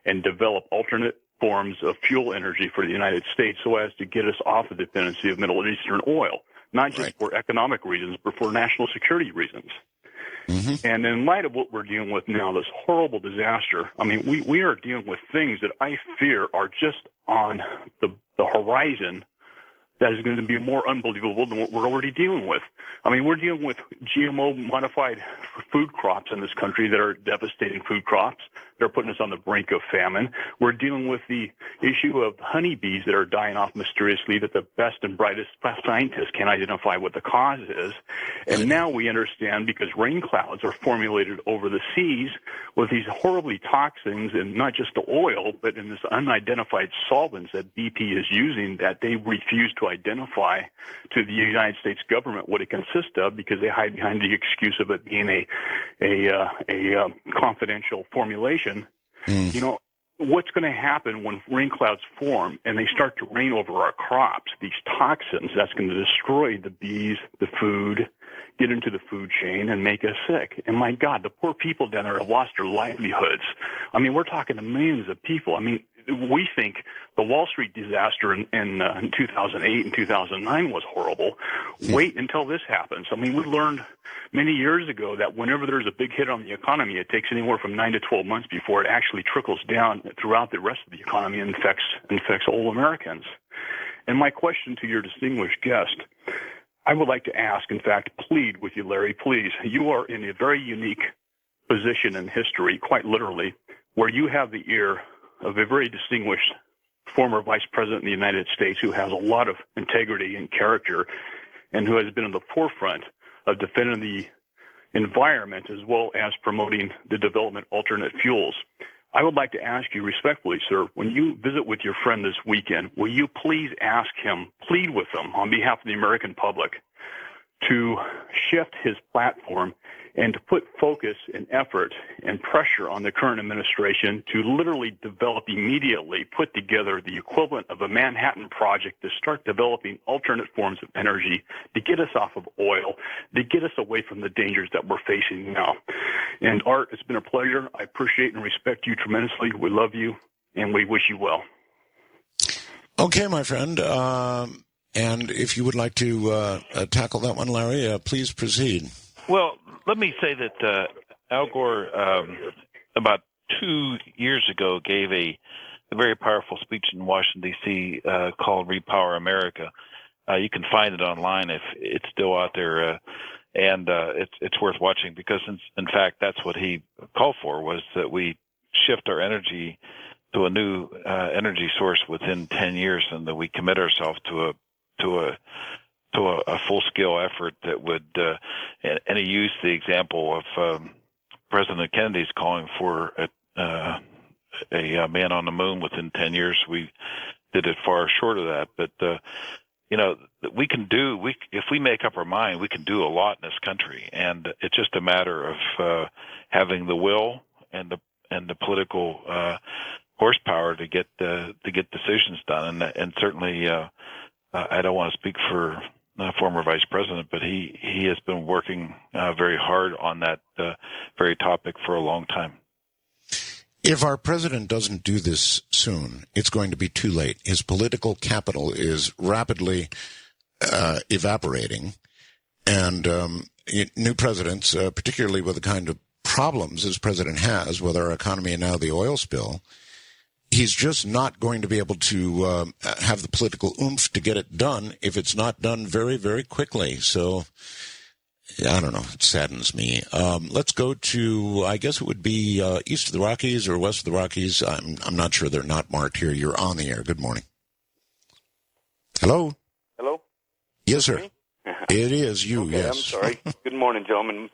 and develop alternate forms of fuel energy for the United States so as to get us off the dependency of Middle Eastern oil, not just for economic reasons, but for national security reasons. Mm-hmm. And in light of what we're dealing with now, this horrible disaster, I mean, we are dealing with things that I fear are just on the horizon that is going to be more unbelievable than what we're already dealing with. I mean, we're dealing with GMO-modified food crops in this country that are devastating food crops. They're putting us on the brink of famine. We're dealing with the issue of honeybees that are dying off mysteriously, that the best and brightest scientists can't identify what the cause is. And now we understand, because rain clouds are formulated over the seas with these horribly toxins, and not just the oil, but in this unidentified solvents that BP is using, that they refuse to identify to the United States government what it consists of, because they hide behind the excuse of it being a confidential formulation. You know, what's going to happen when rain clouds form and they start to rain over our crops? These toxins, that's going to destroy the bees, the food, get into the food chain and make us sick. And my God, the poor people down there have lost their livelihoods. I mean, we're talking to millions of people. I mean, we think the Wall Street disaster in 2008 and 2009 was horrible. Wait until this happens. I mean, we learned many years ago that whenever there's a big hit on the economy, it takes anywhere from 9 to 12 months before it actually trickles down throughout the rest of the economy and infects all Americans. And my question to your distinguished guest, I would like to ask, in fact, plead with you, Larry, please. You are in a very unique position in history, quite literally, where you have the ear of a very distinguished former vice president of the United States who has a lot of integrity and character and who has been in the forefront of defending the environment as well as promoting the development of alternate fuels. I would like to ask you respectfully, sir, when you visit with your friend this weekend, will you please ask him, plead with him on behalf of the American public, to shift his platform and to put focus and effort and pressure on the current administration to literally develop immediately, put together the equivalent of a Manhattan Project to start developing alternate forms of energy to get us off of oil, to get us away from the dangers that we're facing now. And Art, it's been a pleasure. I appreciate and respect you tremendously. We love you, and we wish you well. Okay, my friend. And if you would like to tackle that one, Larry, please proceed. Well, let me say that Al Gore, about 2 years ago, gave a very powerful speech in Washington, D.C. Called Repower America. You can find it online if it's still out there, and it's worth watching because, in fact, that's what he called for, was that we shift our energy to a new energy source within 10 years, and that we commit ourselves to a full-scale effort that would, and he used the example of President Kennedy's calling for a man on the moon within 10 years. We did it far short of that, but we can if we make up our mind, we can do a lot in this country, and it's just a matter of having the will and the political horsepower to get decisions done. And certainly, I don't want to speak for former vice president, but he has been working very hard on that very topic for a long time. If our president doesn't do this soon, it's going to be too late. His political capital is rapidly evaporating, and new presidents, particularly with the kind of problems this president has with our economy and now the oil spill, he's just not going to be able to have the political oomph to get it done if it's not done very, very quickly. So I don't know. It saddens me. Let's go to, I guess it would be east of the Rockies or west of the Rockies. I'm not sure. They're not marked here. You're on the air. Good morning. Hello? Hello? Yes, sir. It is you, okay, yes. I'm sorry. Good morning, gentlemen.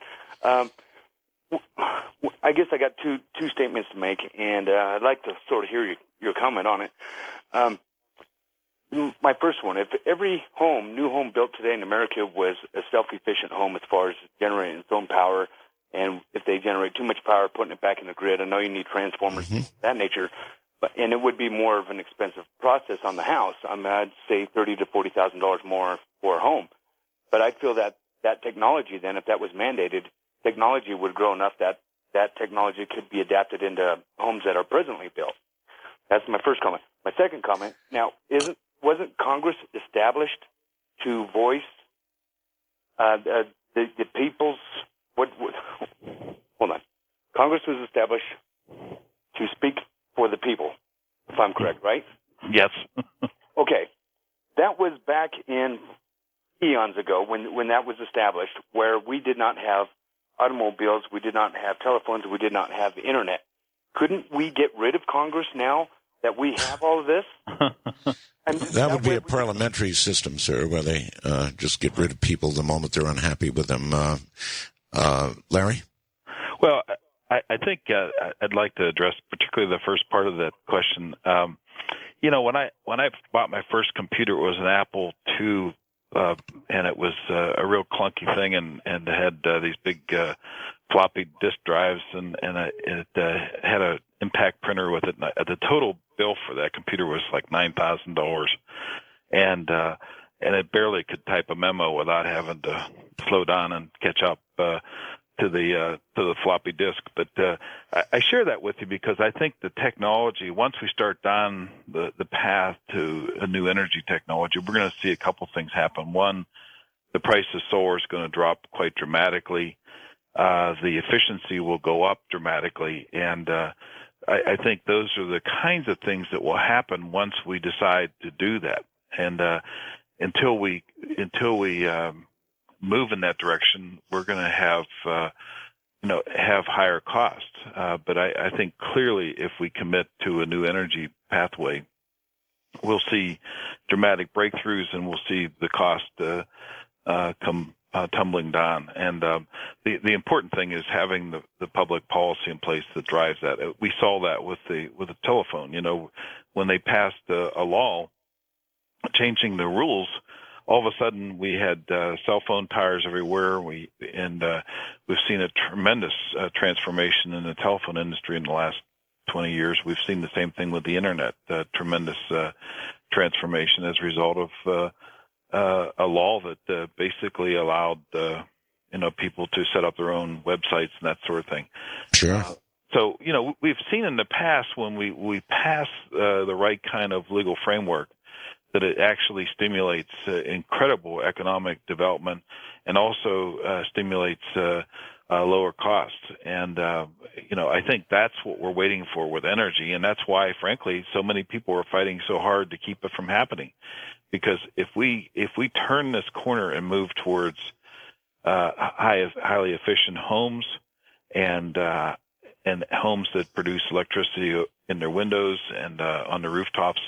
I guess I got two statements to make, and I'd like to sort of hear your comment on it. My first one, if every new home built today in America was a self-efficient home as far as generating its own power, and if they generate too much power, putting it back in the grid, I know you need transformers of that nature, and it would be more of an expensive process on the house. I'd say $30,000 to $40,000 more for a home. But I feel that technology then, if that was mandated, technology would grow enough that technology could be adapted into homes that are presently built. That's my first comment. My second comment, now, wasn't Congress established to voice the people's hold on. Congress was established to speak for the people, if I'm correct, right? Yes. Okay. That was back in eons ago when that was established, where we did not have automobiles, we did not have telephones, we did not have the internet. Couldn't we get rid of Congress now that we have all of this? That would be a parliamentary system, sir, where they just get rid of people the moment they're unhappy with them. Larry? Well, I think I'd like to address particularly the first part of that question. When I bought my first computer, it was an Apple II, and it was a real clunky thing, and it had these big floppy disk drives, and it had an impact printer with it. And the total bill for that computer was like $9,000, and it barely could type a memo without having to slow down and catch up to the floppy disk. But I share that with you because I think the technology, once we start down the path to a new energy technology, we're going to see a couple things happen. One, the price of solar is going to drop quite dramatically. The efficiency will go up dramatically, and I think those are the kinds of things that will happen once we decide to do that. And until we move in that direction, we're going to have higher costs. But I think clearly, if we commit to a new energy pathway, we'll see dramatic breakthroughs, and we'll see the cost come tumbling down. And the important thing is having the public policy in place that drives that. We saw that with the telephone. When they passed a law changing the rules, all of a sudden we had cell phone towers everywhere. We've seen a tremendous transformation in the telephone industry in the last 20 years. We've seen the same thing with the internet, tremendous transformation as a result of a law that basically allowed people to set up their own websites and that sort of thing. Sure. So we've seen in the past when we pass the right kind of legal framework, that it actually stimulates incredible economic development, and also stimulates a lower costs. And, I think that's what we're waiting for with energy. And that's why, frankly, so many people are fighting so hard to keep it from happening. Because if we turn this corner and move towards highly efficient homes and homes that produce electricity in their windows and on the rooftops,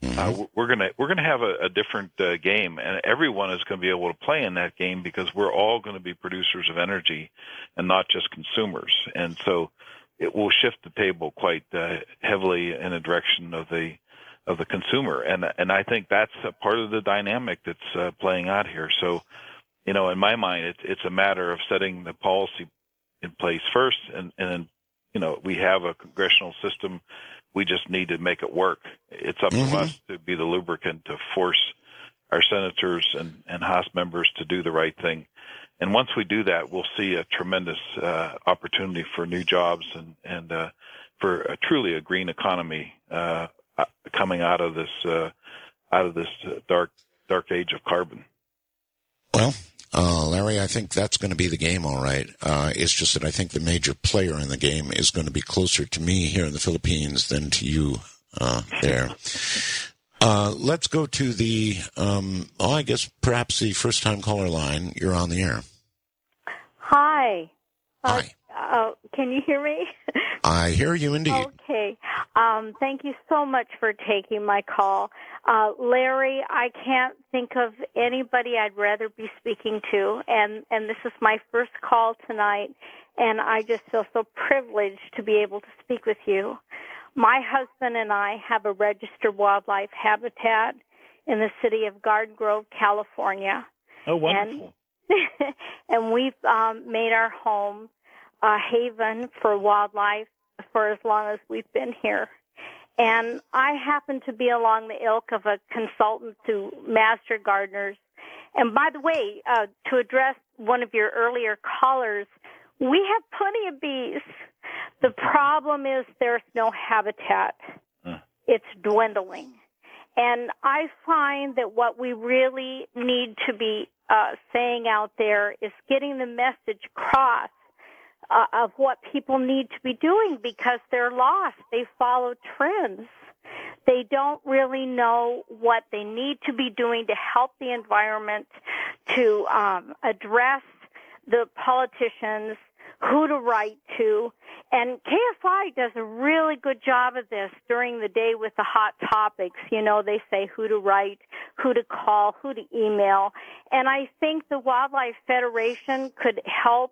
we're gonna have a different game, and everyone is going to be able to play in that game because we're all going to be producers of energy and not just consumers. And so it will shift the table quite heavily in a direction of the consumer, and I think that's a part of the dynamic that's playing out here. So, in my mind, it's a matter of setting the policy in place first, and then we have a congressional system. We just need to make it work. It's up to us to be the lubricant to force our senators and House members to do the right thing. And once we do that, we'll see a tremendous opportunity for new jobs and for truly a green economy coming out of this dark age of carbon. Well, Larry, I think that's going to be the game, all right. It's just that I think the major player in the game is going to be closer to me here in the Philippines than to you there. Let's go to the, I guess perhaps the first-time caller line. You're on the air. Hi. Hi. Can you hear me? I hear you indeed. Okay. Thank you so much for taking my call. Larry, I can't think of anybody I'd rather be speaking to, and this is my first call tonight, and I just feel so privileged to be able to speak with you. My husband and I have a registered wildlife habitat in the city of Garden Grove, California. Oh, wonderful. And we've made our home a haven for wildlife for as long as we've been here. And I happen to be along the ilk of a consultant to master gardeners. And by the way, to address one of your earlier callers, we have plenty of bees. The problem is there's no habitat. It's dwindling. And I find that what we really need to be saying out there is getting the message across of what people need to be doing because they're lost. They follow trends. They don't really know what they need to be doing to help the environment, to address the politicians, who to write to. And KFI does a really good job of this during the day with the hot topics. They say who to write, who to call, who to email. And I think the Wildlife Federation could help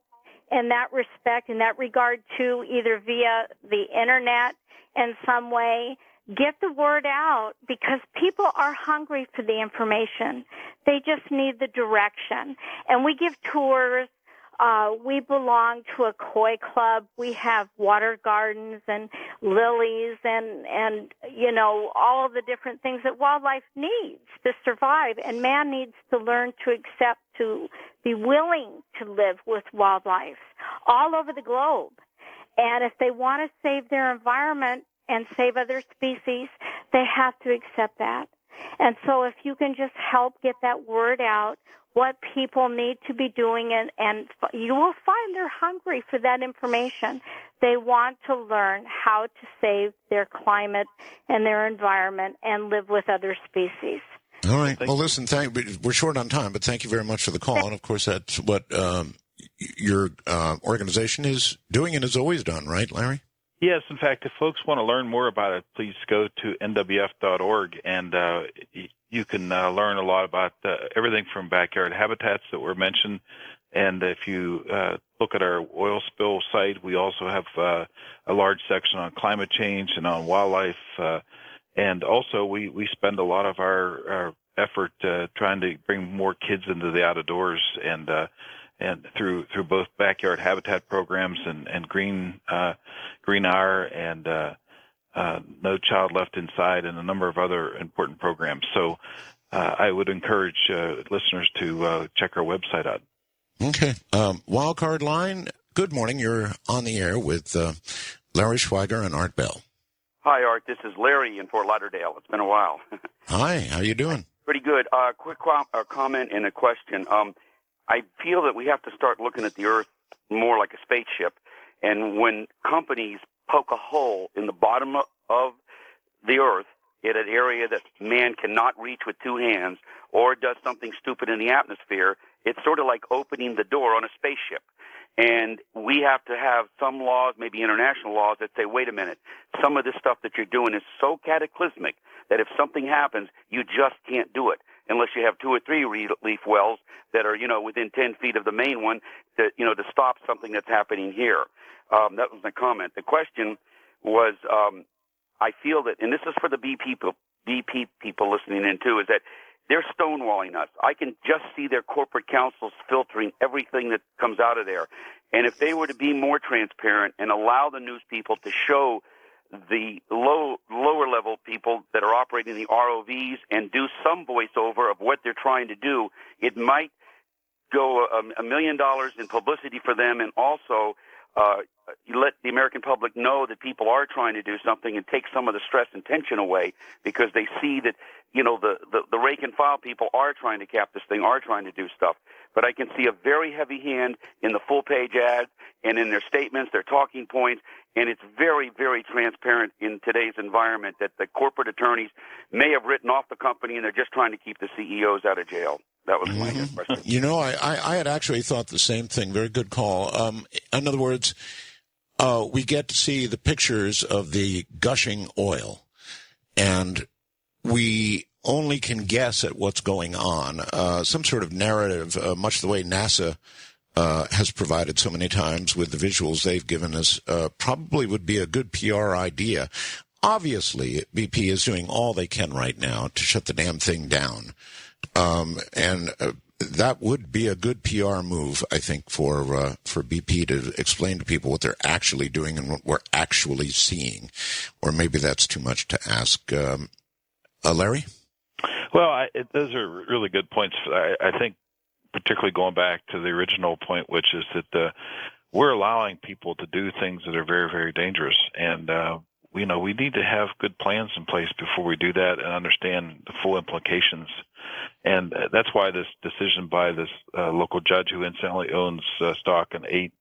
in that respect, in that regard, too, either via the Internet in some way. Get the word out because people are hungry for the information. They just need the direction. And we give tours. We belong to a koi club. We have water gardens and lilies and all of the different things that wildlife needs to survive. And man needs to learn to accept, to be willing to live with wildlife all over the globe. And if they want to save their environment and save other species, they have to accept that. And so if you can just help get that word out, what people need to be doing, and you will find they're hungry for that information. They want to learn how to save their climate and their environment and live with other species. All right. Well, listen, we're short on time, but thank you very much for the call. And, of course, that's what your organization is doing and has always done, right, Larry? Yes. In fact, if folks want to learn more about it, please go to nwf.org, and you can learn a lot about everything from backyard habitats that were mentioned. And if you look at our oil spill site, we also have a large section on climate change and on wildlife. And also we spend a lot of our effort trying to bring more kids into the outdoors and through both backyard habitat programs and green hour and No Child Left Inside and a number of other important programs. So I would encourage listeners to check our website out. Okay. Wildcard line, good morning. You're on the air with Larry Schweiger and Art Bell. Hi, Art. This is Larry in Fort Lauderdale. It's been a while. Hi. How you doing? Pretty good. Quick comment and a question. I feel that we have to start looking at the Earth more like a spaceship. And when companies poke a hole in the bottom of the earth in an area that man cannot reach with two hands, or does something stupid in the atmosphere, it's sort of like opening the door on a spaceship. And we have to have some laws, maybe international laws, that say, wait a minute, some of this stuff that you're doing is so cataclysmic that if something happens, you just can't do it unless you have 2 or 3 relief wells that are, within 10 feet of the main one to stop something that's happening here. That was my comment. The question was, I feel that, and this is for the BP people listening in too, is that they're stonewalling us. I can just see their corporate counsels filtering everything that comes out of there. And if they were to be more transparent and allow the news people to show the lower level people that are operating the ROVs and do some voiceover of what they're trying to do, it might go $1 million in publicity for them, and also you let the American public know that people are trying to do something and take some of the stress and tension away, because they see that, the rake and file people are trying to cap this thing, are trying to do stuff. But I can see a very heavy hand in the full-page ads and in their statements, their talking points, and it's very, very transparent in today's environment that the corporate attorneys may have written off the company and they're just trying to keep the CEOs out of jail. That was my question. I had actually thought the same thing. Very good call. In other words, we get to see the pictures of the gushing oil, and we only can guess at what's going on. Some sort of narrative, much the way NASA has provided so many times with the visuals they've given us, probably would be a good PR idea. Obviously, BP is doing all they can right now to shut the damn thing down. That would be a good PR move, I think, for BP to explain to people what they're actually doing and what we're actually seeing. Or maybe that's too much to ask. Larry? Well, those are really good points. I think particularly going back to the original point, which is that we're allowing people to do things that are very, very dangerous. And we need to have good plans in place before we do that and understand the full implications. And that's why this decision by this local judge, who incidentally owns stock in 8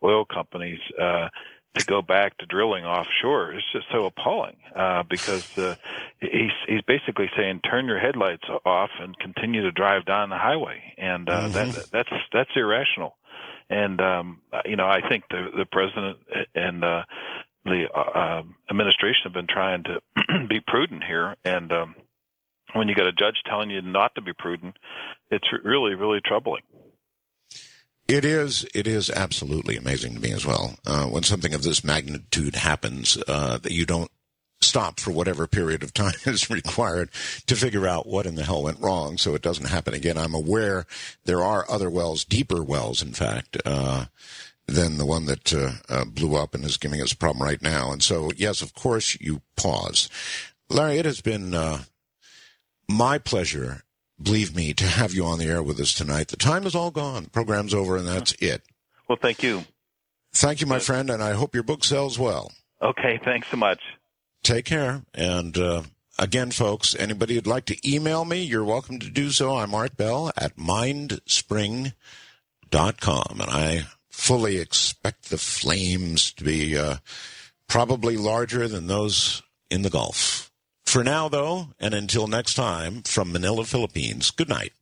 oil companies, to go back to drilling offshore is just so appalling, because he's basically saying turn your headlights off and continue to drive down the highway, and that's irrational. And I think the president and the administration have been trying to be prudent here, and when you got a judge telling you not to be prudent, it's really, really troubling. It is absolutely amazing to me as well. When something of this magnitude happens, that you don't stop for whatever period of time is required to figure out what in the hell went wrong so it doesn't happen again. I'm aware there are other wells, deeper wells, in fact, than the one that blew up and is giving us a problem right now. And so, yes, of course, you pause. Larry, it has been my pleasure, believe me, to have you on the air with us tonight. The time is all gone. The program's over, and that's it. Well, thank you. Thank you, my friend, and I hope your book sells well. Okay, thanks so much. Take care. And again, folks, anybody who'd like to email me, you're welcome to do so. I'm Art Bell at mindspring.com, and I fully expect the flames to be probably larger than those in the Gulf. For now, though, and until next time, from Manila, Philippines, good night.